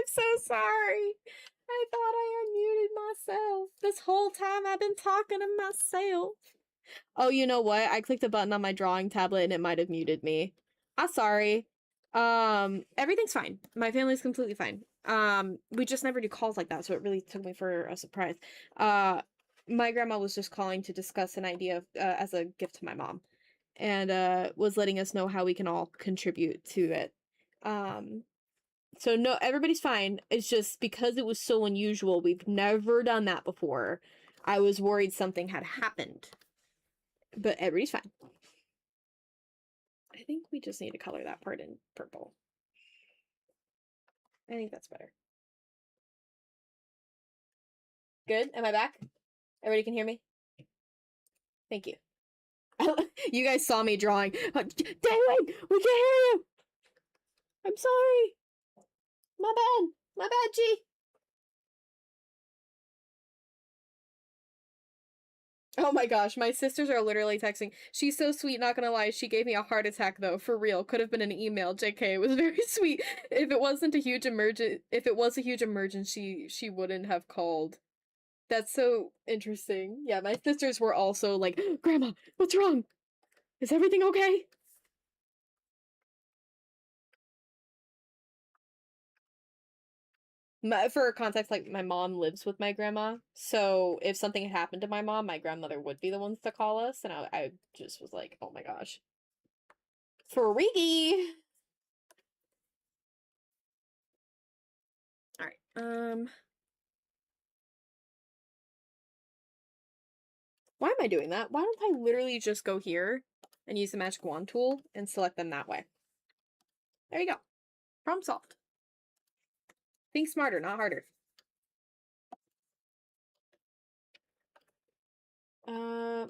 so sorry. I thought I unmuted myself. This whole time I've been talking to myself. Oh, you know what? I clicked a button on my drawing tablet and it might have muted me. I'm sorry. Everything's fine. My family's completely fine. We just never do calls like that, so it really took me for a surprise. My grandma was just calling to discuss an idea as a gift to my mom, and was letting us know how we can all contribute to it. So no, everybody's fine. It's just because it was so unusual, we've never done that before. I was worried something had happened. But everybody's fine. I think we just need to color that part in purple. I think that's better. Good? Am I back? Everybody can hear me? Thank you. You guys saw me drawing. Daywin, we can't hear you! I'm sorry. My bad. My bad, G. Oh my gosh, my sisters are literally texting. She's so sweet, not gonna lie. She gave me a heart attack though, for real. Could have been an email, JK. It was very sweet. If it wasn't a huge if it was a huge emergency, she wouldn't have called. That's so interesting. Yeah, my sisters were also like, Grandma, what's wrong? Is everything okay? For context, like, my mom lives with my grandma, so if something had happened to my mom, my grandmother would be the ones to call us, and I just was like, oh my gosh. Freaky! Alright, why am I doing that? Why don't I literally just go here and use the magic wand tool and select them that way? There you go. Problem solved. Think smarter, not harder.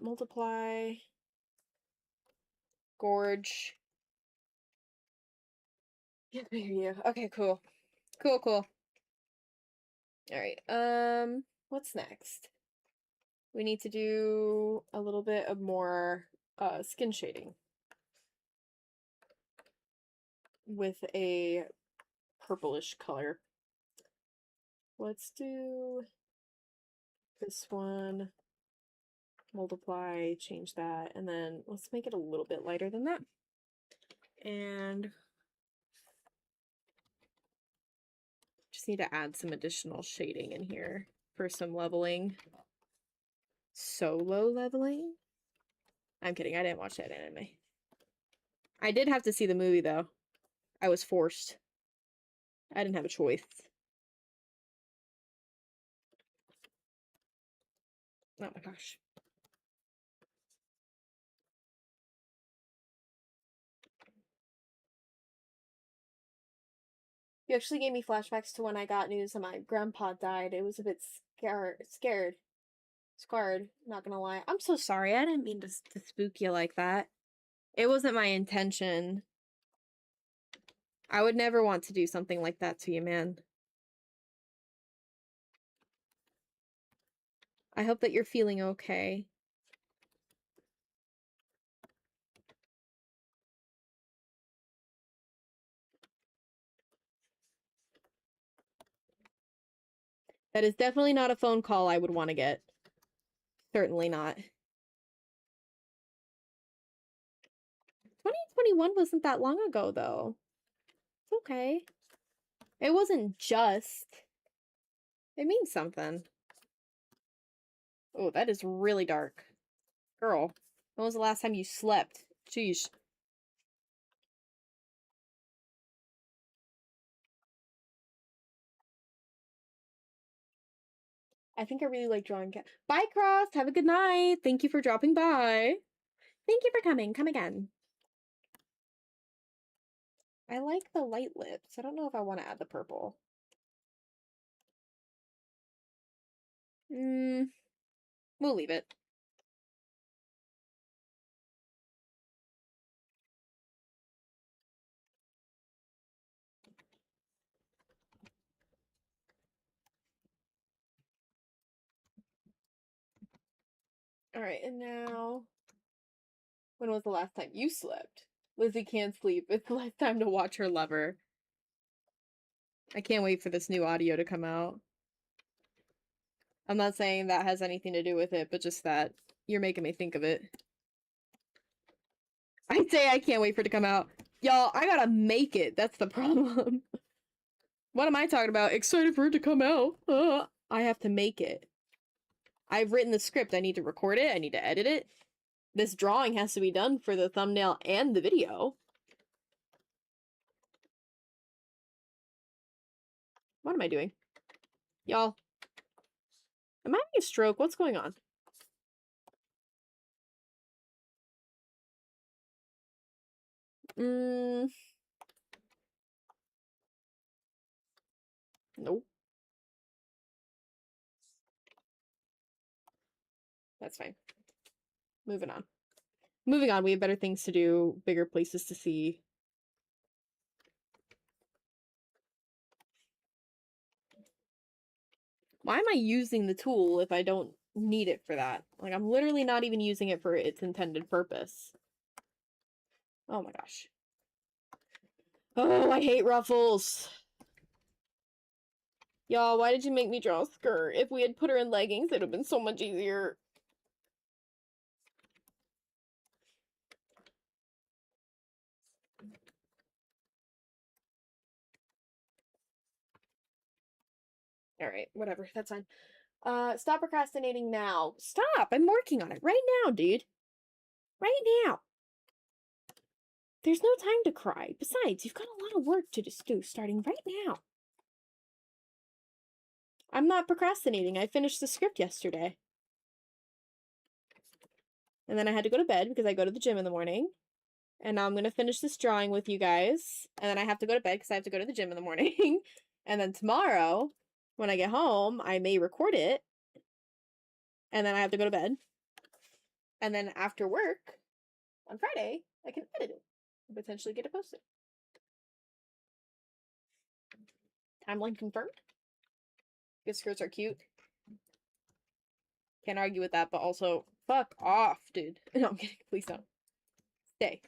Multiply. Gorge. Yeah, I hear you. Okay, cool. Cool. Alright, what's next? We need to do a little bit of more skin shading with a purplish color. Let's do this one, multiply, change that, and then let's make it a little bit lighter than that. And just need to add some additional shading in here for some leveling. Solo leveling? I'm kidding, I didn't watch that anime. I did have to see the movie though. I was forced. I didn't have a choice. Oh my gosh. You actually gave me flashbacks to when I got news that my grandpa died. It was a bit scarred, not gonna lie. I'm so sorry. I didn't mean to spook you like that. It wasn't my intention. I would never want to do something like that to you, man. I hope that you're feeling okay. That is definitely not a phone call I would want to get. Certainly not. 2021 wasn't that long ago, though. It's okay. It wasn't just. It means something. Oh, that is really dark. Girl, when was the last time you slept? Jeez. I think I really like drawing cat. Bye, Cross. Have a good night. Thank you for dropping by. Thank you for coming. Come again. I like the light lips. I don't know if I want to add the purple. We'll leave it. All right, and now, when was the last time you slept? Lizzie can't sleep. It's the last time to watch her lover. I can't wait for this new audio to come out. I'm not saying that has anything to do with it, but just that you're making me think of it. I'd say I can't wait for it to come out. Y'all, I gotta make it. That's the problem. What am I talking about? Excited for it to come out. I have to make it. I've written the script. I need to record it. I need to edit it. This drawing has to be done for the thumbnail and the video. What am I doing? Y'all, am I having a stroke? What's going on? Nope. That's fine. Moving on. Moving on, we have better things to do, bigger places to see. Why am I using the tool if I don't need it for that? Like, I'm literally not even using it for its intended purpose. Oh my gosh. Oh, I hate ruffles. Y'all, why did you make me draw a skirt? If we had put her in leggings, it would have been so much easier. Alright, whatever. That's fine. Stop procrastinating now. Stop! I'm working on it right now, dude. Right now. There's no time to cry. Besides, you've got a lot of work to do starting right now. I'm not procrastinating. I finished the script yesterday. And then I had to go to bed because I go to the gym in the morning. And now I'm going to finish this drawing with you guys. And then I have to go to bed because I have to go to the gym in the morning. And then tomorrow, when I get home, I may record it. And then I have to go to bed. And then after work, on Friday, I can edit it. And potentially get it posted. Timeline confirmed. Good skirts are cute. Can't argue with that, but also, fuck off, dude. No, I'm kidding. Please don't. Stay.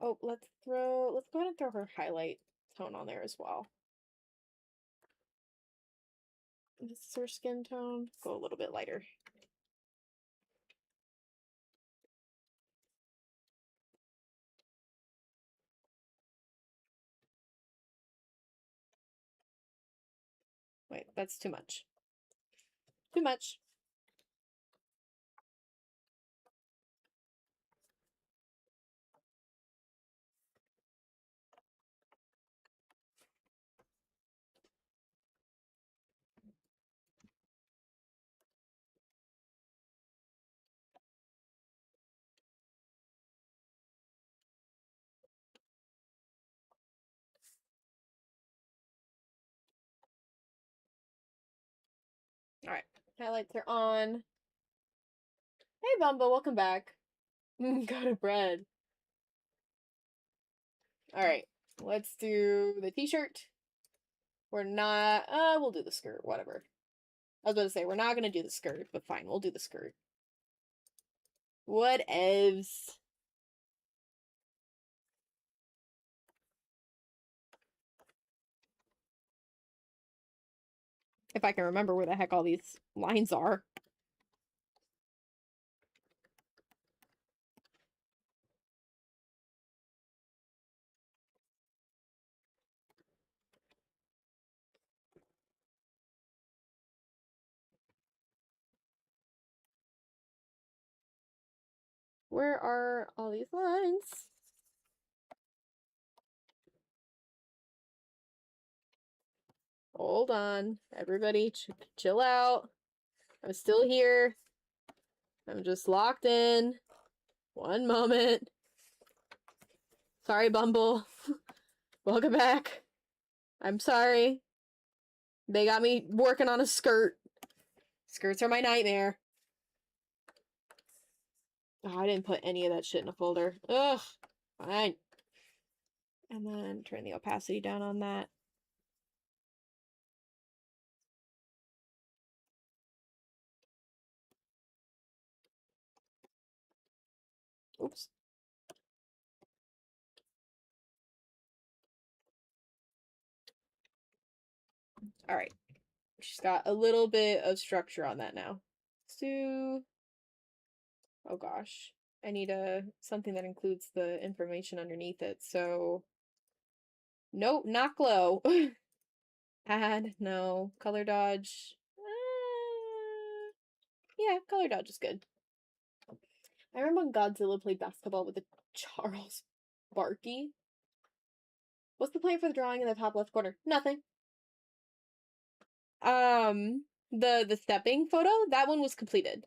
Oh, let's go ahead and throw her highlight tone on there as well. This is her skin tone. Go a little bit lighter. Wait, that's too much. Too much. Alright, highlights are on. Hey, Bumbo, welcome back. Go to bread. Alright, let's do the t-shirt. We're not, we'll do the skirt, whatever. I was about to say, we're not gonna do the skirt, but fine, we'll do the skirt. Whatevs. If I can remember where the heck all these lines are. Where are all these lines? Hold on. Everybody, chill out. I'm still here. I'm just locked in. One moment. Sorry, Bumble. Welcome back. I'm sorry. They got me working on a skirt. Skirts are my nightmare. Oh, I didn't put any of that shit in a folder. Ugh. Fine. And then turn the opacity down on that. Oops. All right. She's got a little bit of structure on that now. So, oh gosh. I need something that includes the information underneath it. So, nope, not glow. Add, no. Color dodge. Yeah, color dodge is good. I remember when Godzilla played basketball with the Charles Barkley. What's the plan for the drawing in the top left corner? Nothing. The stepping photo, that one was completed.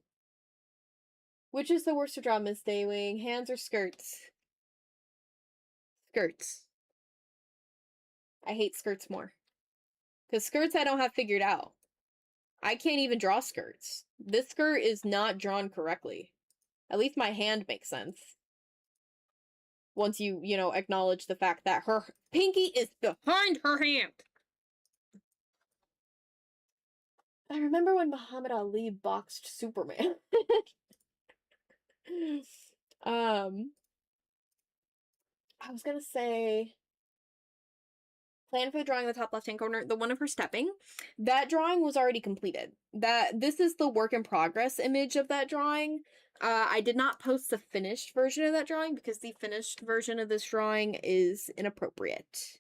Which is the worst to draw, Miss Daywing? Hands or skirts? Skirts. I hate skirts more. Because skirts I don't have figured out. I can't even draw skirts. This skirt is not drawn correctly. At least my hand makes sense. Once you know, acknowledge the fact that her pinky is behind her hand. I remember when Muhammad Ali boxed Superman. I was gonna say plan for the drawing in the top left-hand corner, the one of her stepping. That drawing was already completed. This is the work in progress image of that drawing. I did not post the finished version of that drawing because the finished version of this drawing is inappropriate.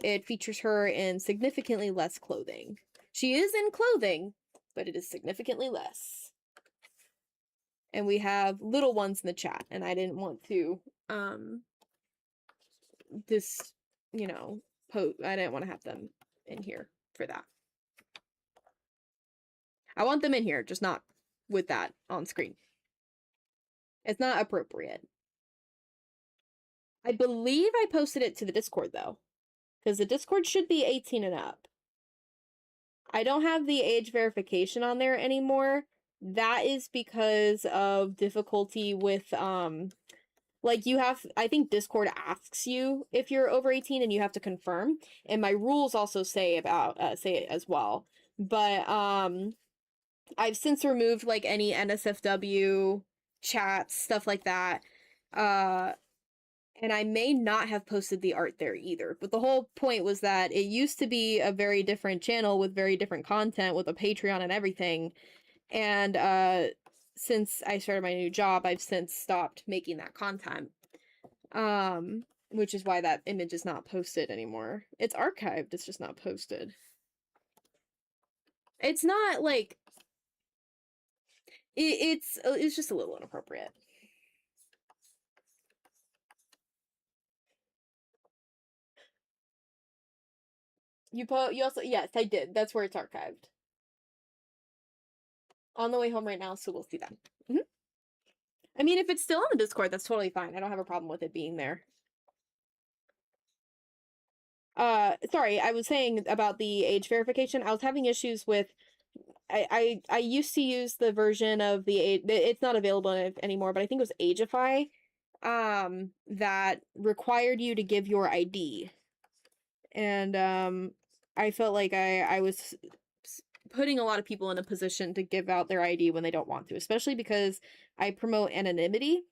It features her in significantly less clothing. She is in clothing, but it is significantly less. And we have little ones in the chat, and I didn't want to, this, you know, I didn't want to have them in here for that. I want them in here, just not with that on screen. It's not appropriate. I believe I posted it to the Discord, though, because the Discord should be 18 and up. I don't have the age verification on there anymore. That is because of difficulty with, like you have, I think Discord asks you if you're over 18 and you have to confirm. And my rules also say about, say it as well. But, I've since removed like any NSFW chats, stuff like that. And I may not have posted the art there either. But the whole point was that it used to be a very different channel with very different content with a Patreon and everything. And since I started my new job, I've since stopped making that content. Which is why that image is not posted anymore. It's archived, it's just not posted. It's not like it's just a little inappropriate. You also, yes, I did. That's where it's archived. On the way home right now, so we'll see that. I mean, if it's still on the Discord, that's totally fine. I don't have a problem with it being there. Sorry, I was saying about the age verification. I was having issues with I used to use the version of the age, it's not available anymore, but I think it was Ageify, that required you to give your ID. And I felt like I was putting a lot of people in a position to give out their ID when they don't want to, especially because I promote anonymity.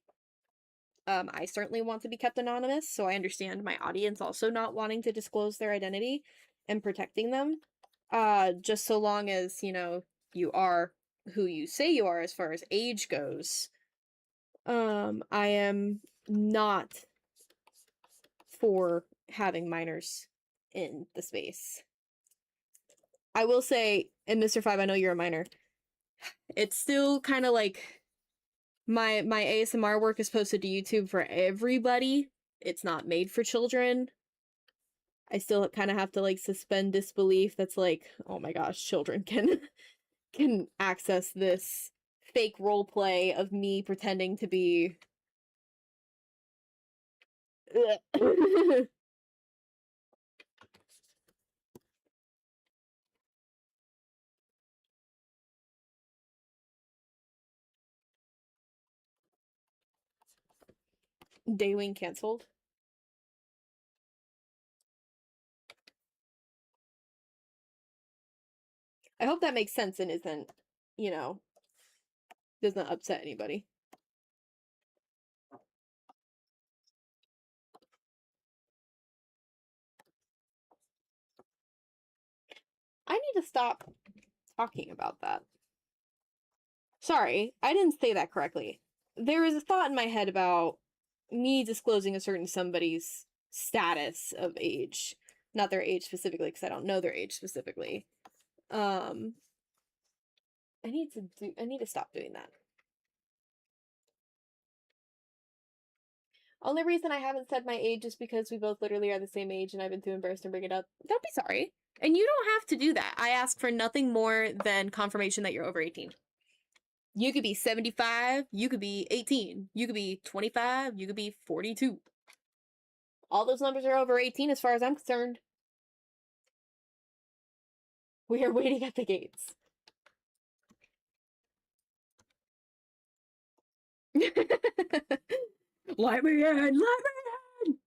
I certainly want to be kept anonymous, so I understand my audience also not wanting to disclose their identity and protecting them. Just so long as, you know, you are who you say you are as far as age goes. I am not for having minors in the space. I will say, and Mr. Five, I know you're a minor. It's still kind of like my ASMR work is posted to YouTube for everybody. It's not made for children. I still kind of have to like suspend disbelief that's like, oh my gosh, children can access this fake role play of me pretending to be Daywing canceled. I hope that makes sense and isn't, you know, doesn't upset anybody. I need to stop talking about that. Sorry, I didn't say that correctly. There is a thought in my head about me disclosing a certain somebody's status of age. Not their age specifically, because I don't know their age specifically. I need to stop doing that. Only reason I haven't said my age is because we both literally are the same age and I've been too embarrassed to bring it up. Don't be sorry. And you don't have to do that. I ask for nothing more than confirmation that you're over 18. You could be 75, you could be 18, you could be 25, you could be 42. All those numbers are over 18 as far as I'm concerned. We are waiting at the gates. Let me in! Let me in!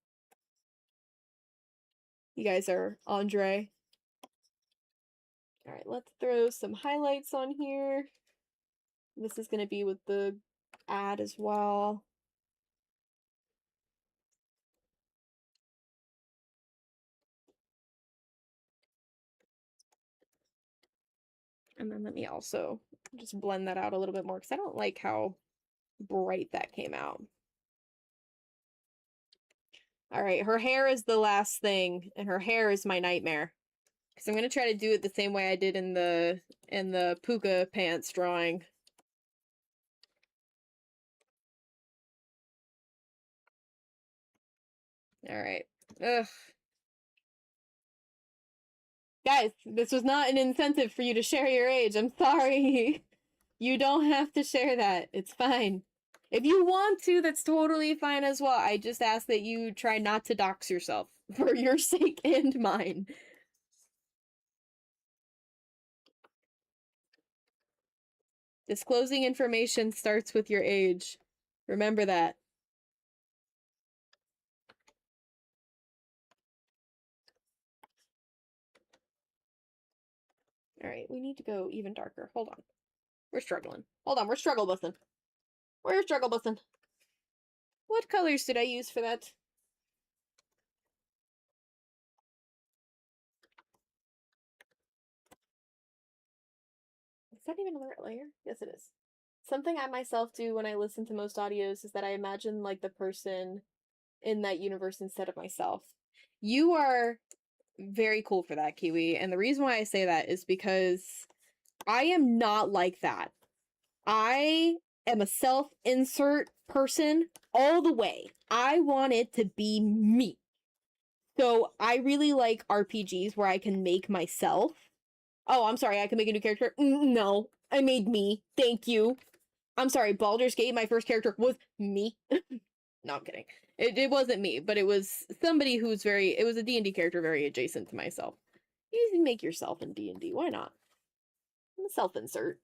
You guys are Andre. Alright, let's throw some highlights on here. This is going to be with the ad as well. And then let me also just blend that out a little bit more because I don't like how bright that came out. All right, her hair is the last thing, and her hair is my nightmare. Because I'm going to try to do it the same way I did in the puka pants drawing. All right. Ugh. Guys, this was not an incentive for you to share your age. I'm sorry. You don't have to share that. It's fine. If you want to, that's totally fine as well. I just ask that you try not to dox yourself for your sake and mine. Disclosing information starts with your age. Remember that. Alright, we need to go even darker. Hold on. We're struggling. Hold on, we're struggle bussing. We're struggle bussing. What colors did I use for that? Is that even another layer? Yes, it is. Something I myself do when I listen to most audios is that I imagine, like, the person in that universe instead of myself. You are very cool for that, Kiwi, and the reason why I say that is because I am not like that. I am a self-insert person all the way. I want it to be me. So I really like RPGs where I can make myself. Oh, I'm sorry, I can make a new character? No, I made me. Thank you. I'm sorry, Baldur's Gate, my first character was me. No, I'm kidding. It wasn't me, but it was somebody who's very, it was a D&D character very adjacent to myself. You can make yourself in D&D, why not? I'm a self-insert.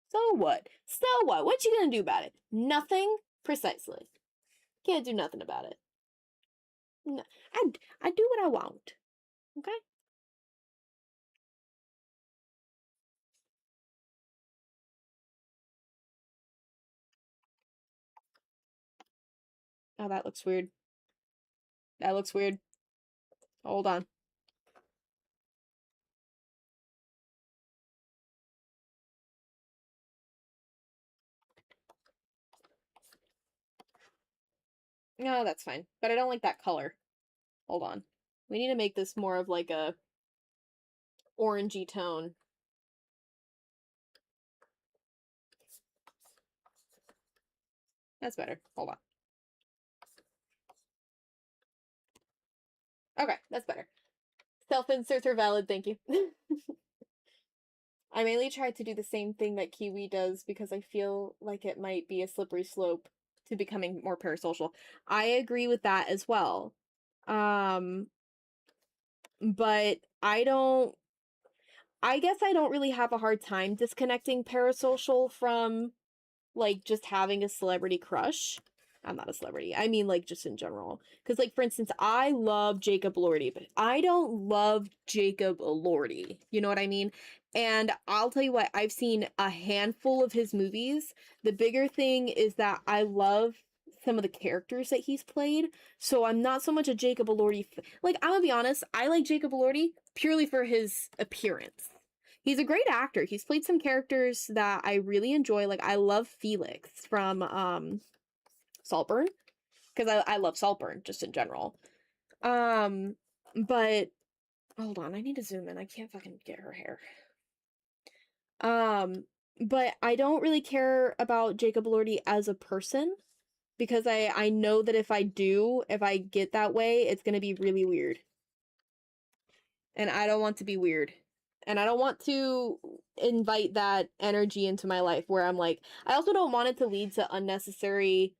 So what? So what? What you gonna do about it? Nothing? Precisely. Can't do nothing about it. No, I do what I want. Okay? Oh, that looks weird. That looks weird. Hold on. No, that's fine. But I don't like that color. Hold on. We need to make this more of like a orangey tone. That's better. Hold on. Okay, that's better. Self-inserts are valid, thank you. I mainly tried to do the same thing that Kiwi does because I feel like it might be a slippery slope to becoming more parasocial. I agree with that as well. But I guess I don't really have a hard time disconnecting parasocial from, like, just having a celebrity crush. I'm not a celebrity. I mean, like, just in general. Because, like, for instance, I love Jacob Elordi, but I don't love Jacob Elordi. You know what I mean? And I'll tell you what, I've seen a handful of his movies. The bigger thing is that I love some of the characters that he's played. So I'm not so much a Jacob Elordi like, I'm gonna be honest, I like Jacob Elordi purely for his appearance. He's a great actor. He's played some characters that I really enjoy. Like, I love Felix from Saltburn, because I love Saltburn just in general. But hold on, I need to zoom in. I can't fucking get her hair. But I don't really care about Jacob Elordi as a person, because I know that if I get that way, it's gonna be really weird. And I don't want to be weird. And I don't want to invite that energy into my life where I'm like, I also don't want it to lead to unnecessarily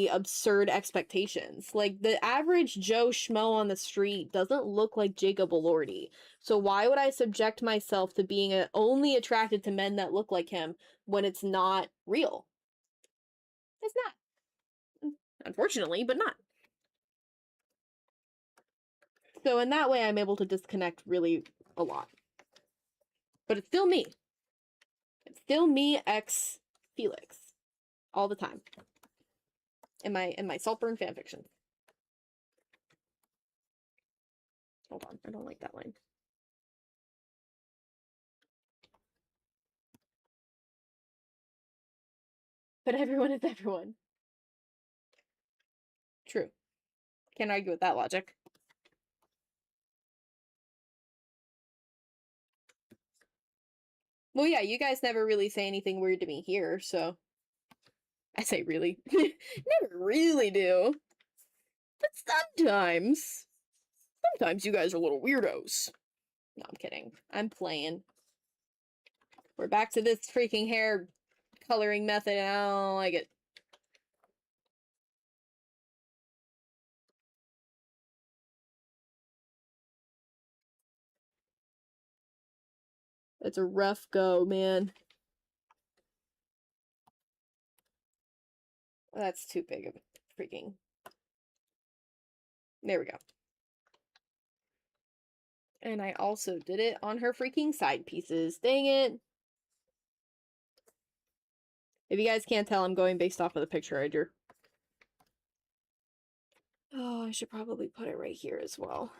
absurd expectations. Like, the average Joe Schmo on the street doesn't look like Jacob Elordi. So why would I subject myself to being only attracted to men that look like him when it's not real? It's not. Unfortunately, but not. So in that way, I'm able to disconnect really a lot. But it's still me. It's still me ex Felix. All the time. In my Saltburn fanfiction. Hold on, I don't like that line. But everyone is everyone. True. Can't argue with that logic. Well, yeah, you guys never really say anything weird to me here, so... I say really. Never really do. But sometimes... Sometimes you guys are little weirdos. No, I'm kidding. I'm playing. We're back to this freaking hair coloring method, and I don't like it. It's a rough go, man. That's too big of a freaking... There we go. And I also did it on her freaking side pieces. Dang it. If you guys can't tell, I'm going based off of the picture I drew. Oh, I should probably put it right here as well.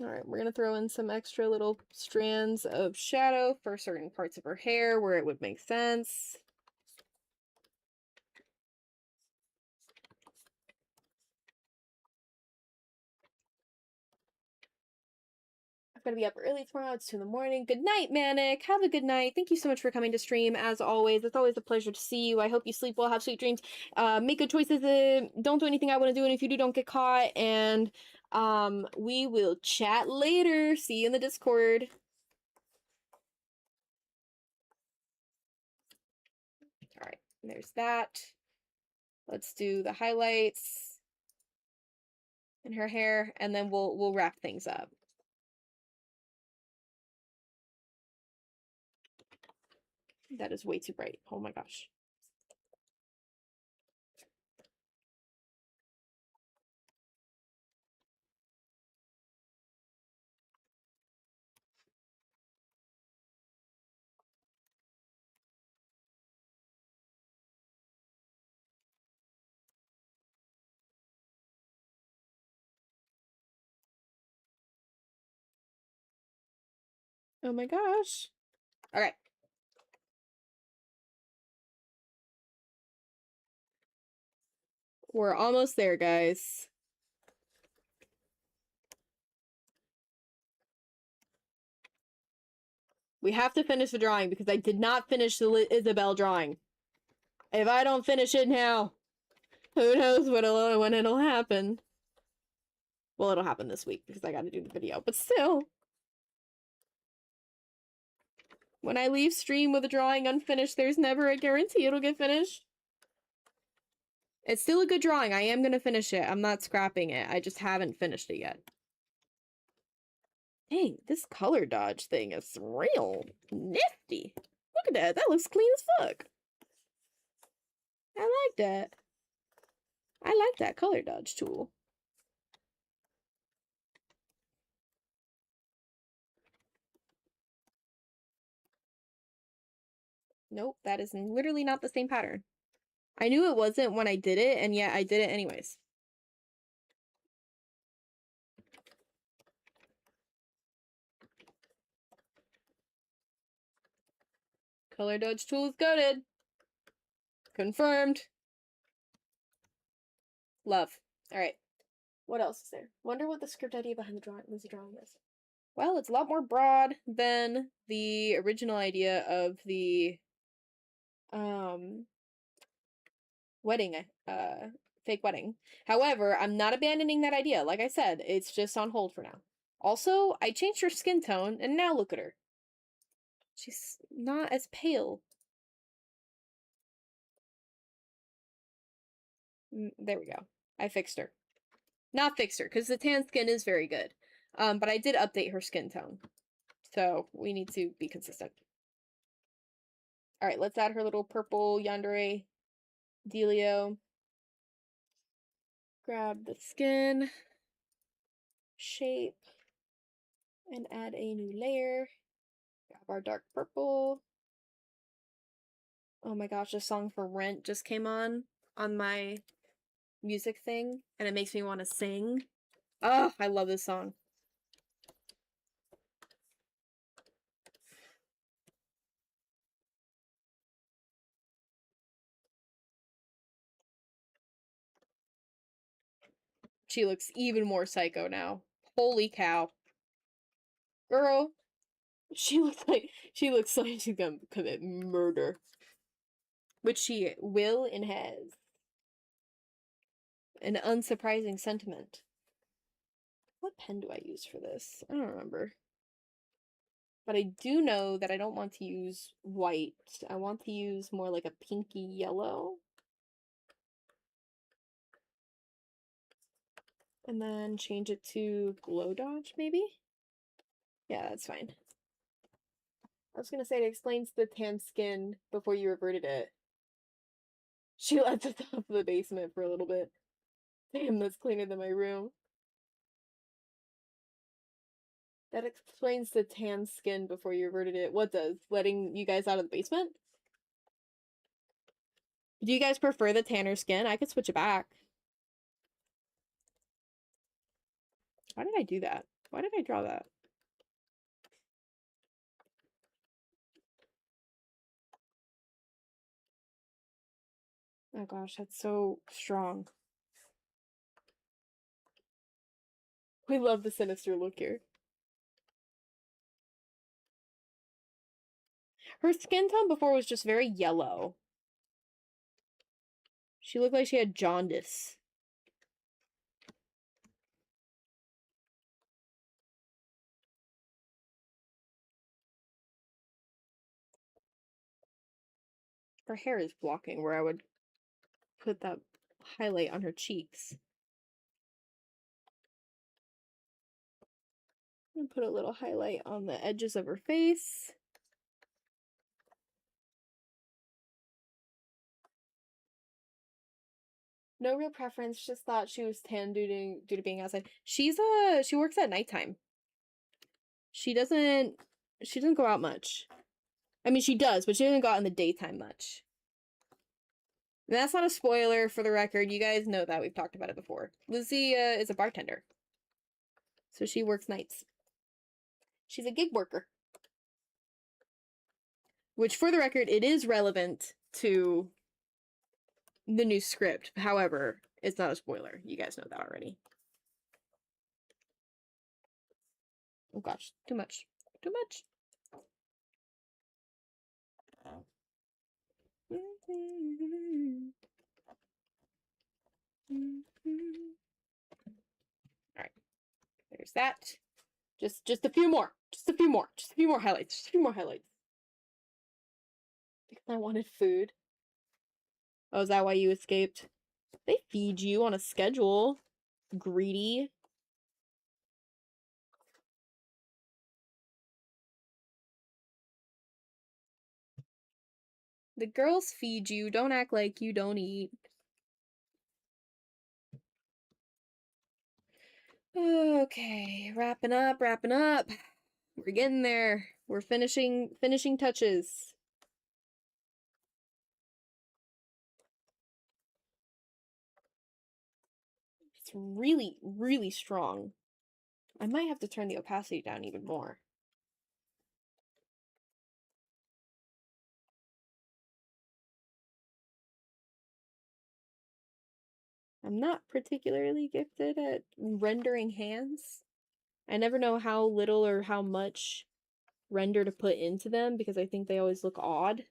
Alright, we're gonna throw in some extra little strands of shadow for certain parts of her hair where it would make sense. I'm gonna be up early tomorrow. It's 2 in the morning. Good night, Manic. Have a good night. Thank you so much for coming to stream, as always. It's always a pleasure to see you. I hope you sleep well, have sweet dreams. Make good choices. Don't do anything I want to do, and if you do, don't get caught. And we will chat later. See you in the Discord. Alright, there's that. Let's do the highlights in her hair, and then we'll wrap things up. That is way too bright. Oh my gosh. Oh my gosh. Okay. We're almost there, guys. We have to finish the drawing because I did not finish the Isabel drawing. If I don't finish it now, who knows when it'll happen. Well, it'll happen this week because I gotta do the video, but still. When I leave stream with a drawing unfinished, there's never a guarantee it'll get finished. It's still a good drawing. I am gonna finish it. I'm not scrapping it. I just haven't finished it yet. Dang, this color dodge thing is real nifty. Look at that. That looks clean as fuck. I like that. I like that color dodge tool. Nope, that is literally not the same pattern. I knew it wasn't when I did it, and yet I did it anyways. Color dodge tool is goated. Confirmed. Love. Alright. What else is there? Wonder what the script idea behind the drawing was is. Well, it's a lot more broad than the original idea of the wedding, fake wedding. However, I'm not abandoning that idea. Like I said, it's just on hold for now. Also, I changed her skin tone, and now look at her. She's not as pale. There we go. I fixed her. Not fixed her, because the tan skin is very good. But I did update her skin tone. So we need to be consistent. Alright, let's add her little purple yandere dealio. Grab the skin, shape, and add a new layer. Grab our dark purple. Oh my gosh, a song for Rent just came on my music thing, and it makes me want to sing. Oh, I love this song. She looks even more psycho now. Holy cow. Girl, she looks like she's gonna commit murder. Which she will and has. An unsurprising sentiment. What pen do I use for this? I don't remember. But I do know that I don't want to use white. I want to use more like a pinky yellow. And then change it to Glow Dodge, maybe? Yeah, that's fine. I was gonna say it explains the tan skin before you reverted it. She left at the top of the basement for a little bit. Damn, that's cleaner than my room. That explains the tan skin before you reverted it. What does? Letting you guys out of the basement? Do you guys prefer the tanner skin? I could switch it back. Why did I do that? Why did I draw that? Oh gosh, that's so strong. We love the sinister look here. Her skin tone before was just very yellow. She looked like she had jaundice. Her hair is blocking where I would put that highlight on her cheeks. I'm gonna put a little highlight on the edges of her face. No real preference, just thought she was tan due to being outside. She works at nighttime. She doesn't go out much. I mean, she does, but she doesn't go out in the daytime much. And that's not a spoiler for the record. You guys know that. We've talked about it before. Lizzie is a bartender. So she works nights. She's a gig worker. Which, for the record, it is relevant to the new script. However, it's not a spoiler. You guys know that already. Oh gosh, too much. Too much. Alright. There's that. Just a few more. Just a few more. Just a few more highlights. Just a few more highlights. Because I wanted food. Oh, is that why you escaped? They feed you on a schedule. Greedy. The girls feed you. Don't act like you don't eat. Okay, wrapping up. We're getting there. We're finishing touches. really, really strong. I might have to turn the opacity down even more. I'm not particularly gifted at rendering hands. I never know how little or how much render to put into them because I think they always look odd.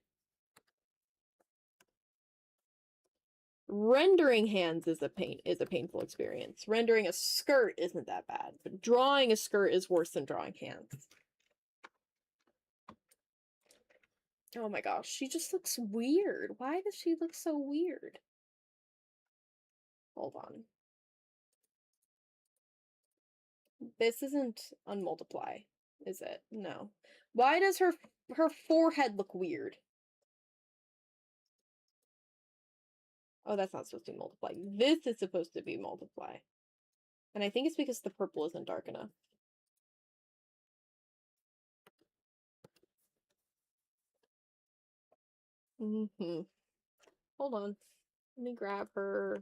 Rendering hands is a painful experience. Rendering a skirt isn't that bad, but drawing a skirt is worse than drawing hands. Oh my gosh, she just looks weird. Why does she look so weird? Hold on. This isn't unmultiply, is it? No. Why does her forehead look weird? Oh, that's not supposed to be multiply. This is supposed to be multiply. And I think it's because the purple isn't dark enough. Hold on. Let me grab her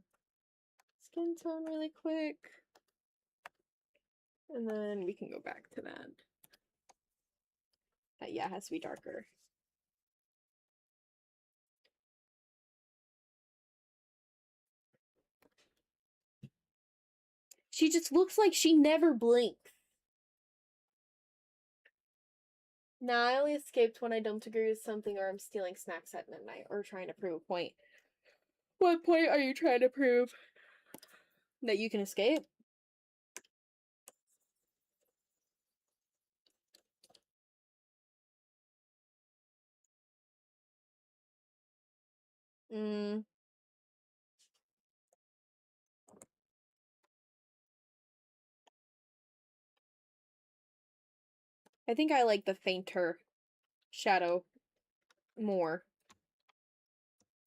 skin tone really quick. And then we can go back to that. Yeah, it has to be darker. She just looks like she never blinks. Nah, I only escaped when I don't agree with something or I'm stealing snacks at midnight or trying to prove a point. What point are you trying to prove? That you can escape? I think I like the fainter shadow more.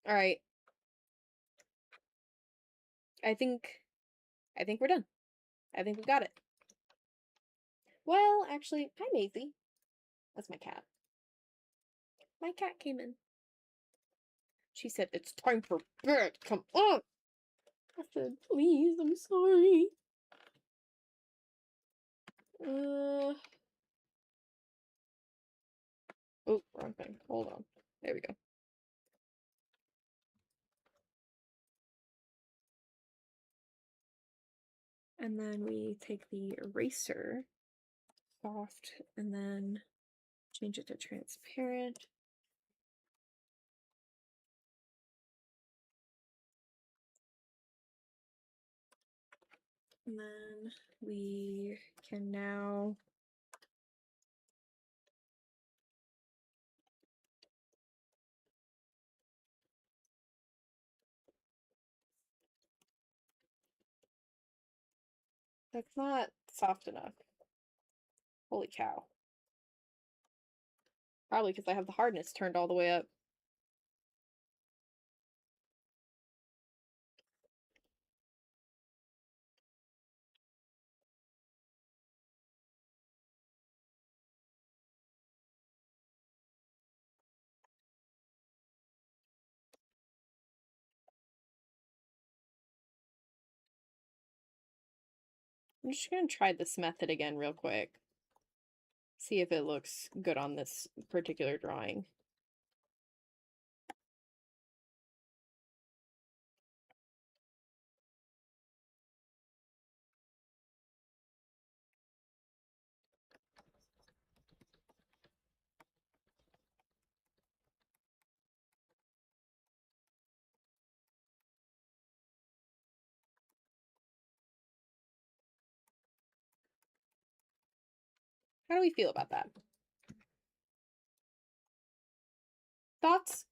Alright. I think we're done. I think we got it. Well, actually, hi Maisie. That's my cat. My cat came in. She said, it's time for bed. Come on. I said, please, I'm sorry. Oh, wrong thing. Hold on. There we go. And then we take the eraser, soft, and then change it to transparent. And then we can now that's not soft enough. Holy cow. Probably because I have the hardness turned all the way up. I'm just gonna try this method again real quick. See if it looks good on this particular drawing. How do we feel about that? Thoughts?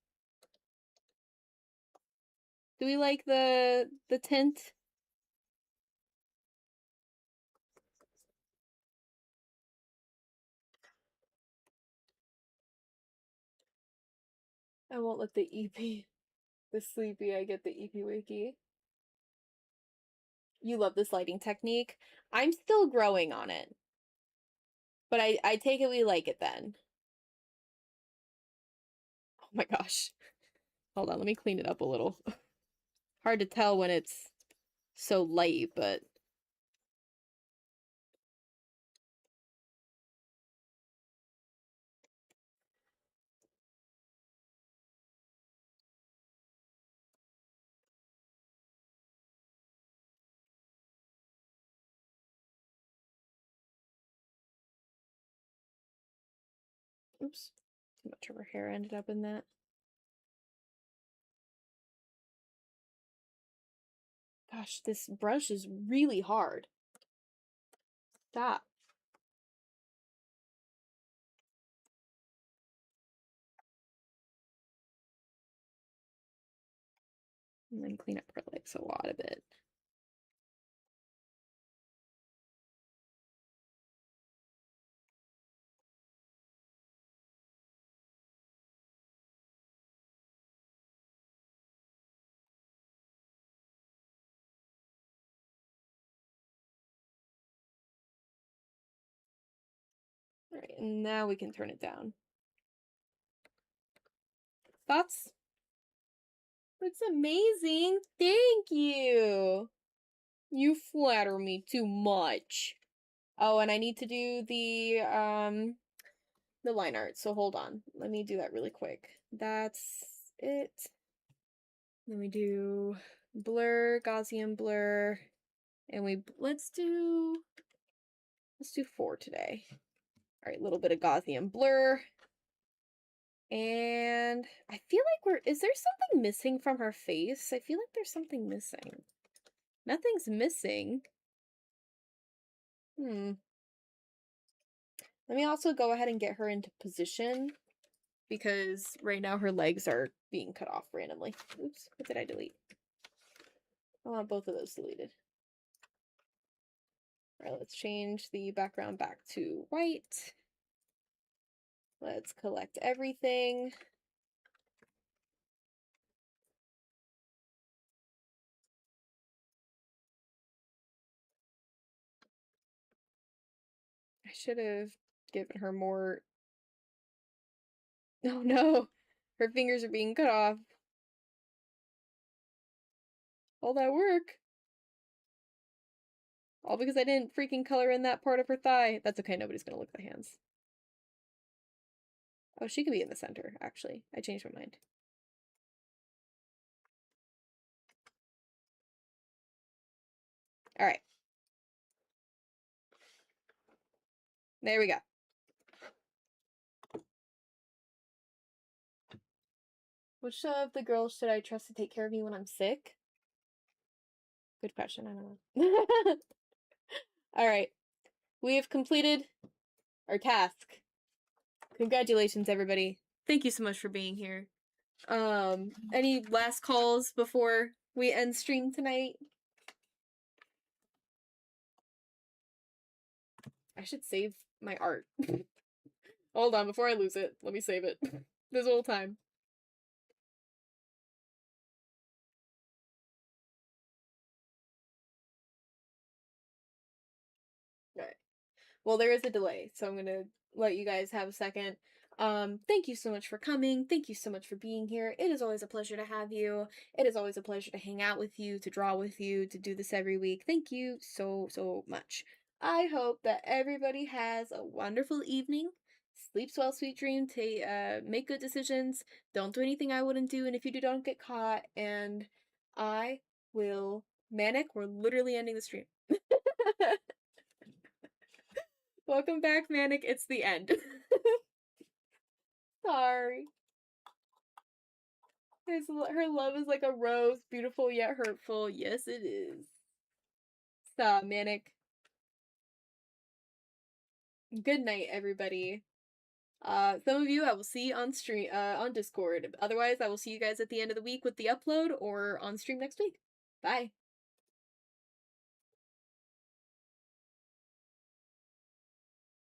Do we like the tint? I won't let the EP, the sleepy, I get the EP wakey. You love this lighting technique. I'm still growing on it. But I take it we like it then. Oh my gosh. Hold on, let me clean it up a little. Hard to tell when it's so light, but oops, too much of her hair ended up in that. Gosh, this brush is really hard. Stop. And then clean up her legs a lot of it. Alright, and now we can turn it down. Thoughts? It's amazing. Thank you. You flatter me too much. Oh, and I need to do the line art, so hold on. Let me do that really quick. That's it. Then we do blur, Gaussian blur, and let's do 4 today. All right, a little bit of Gaussian blur. And I feel like is there something missing from her face? I feel like there's something missing. Nothing's missing. Let me also go ahead and get her into position because right now her legs are being cut off randomly. Oops, what did I delete? I want both of those deleted. All right, let's change the background back to white. Let's collect everything. I should have given her more. Oh no, her fingers are being cut off. All that work. All because I didn't freaking color in that part of her thigh. That's okay, nobody's gonna look at the hands. Oh, she could be in the center, actually. I changed my mind. Alright. There we go. Which of the girls should I trust to take care of me when I'm sick? Good question, I don't know. Alright. We have completed our task. Congratulations, everybody. Thank you so much for being here. Any last calls before we end stream tonight? I should save my art. Hold on, before I lose it, let me save it. This whole time. Alright. Well, there is a delay, so I'm gonna let you guys have a second. Thank you so much for coming. Thank you so much for being here. It is always a pleasure to have you. It is always a pleasure to hang out with you, to draw with you, to do this every week. Thank you so, so much. I hope that everybody has a wonderful evening. Sleep well, sweet dream. Make good decisions. Don't do anything I wouldn't do, and if you do, don't get caught. And I will manic. We're literally ending the stream. Welcome back, Manic. It's the end. Sorry. Her love is like a rose, beautiful yet hurtful. Yes, it is. Stop, Manic. Good night, everybody. Some of you I will see on stream, on Discord. Otherwise, I will see you guys at the end of the week with the upload or on stream next week. Bye.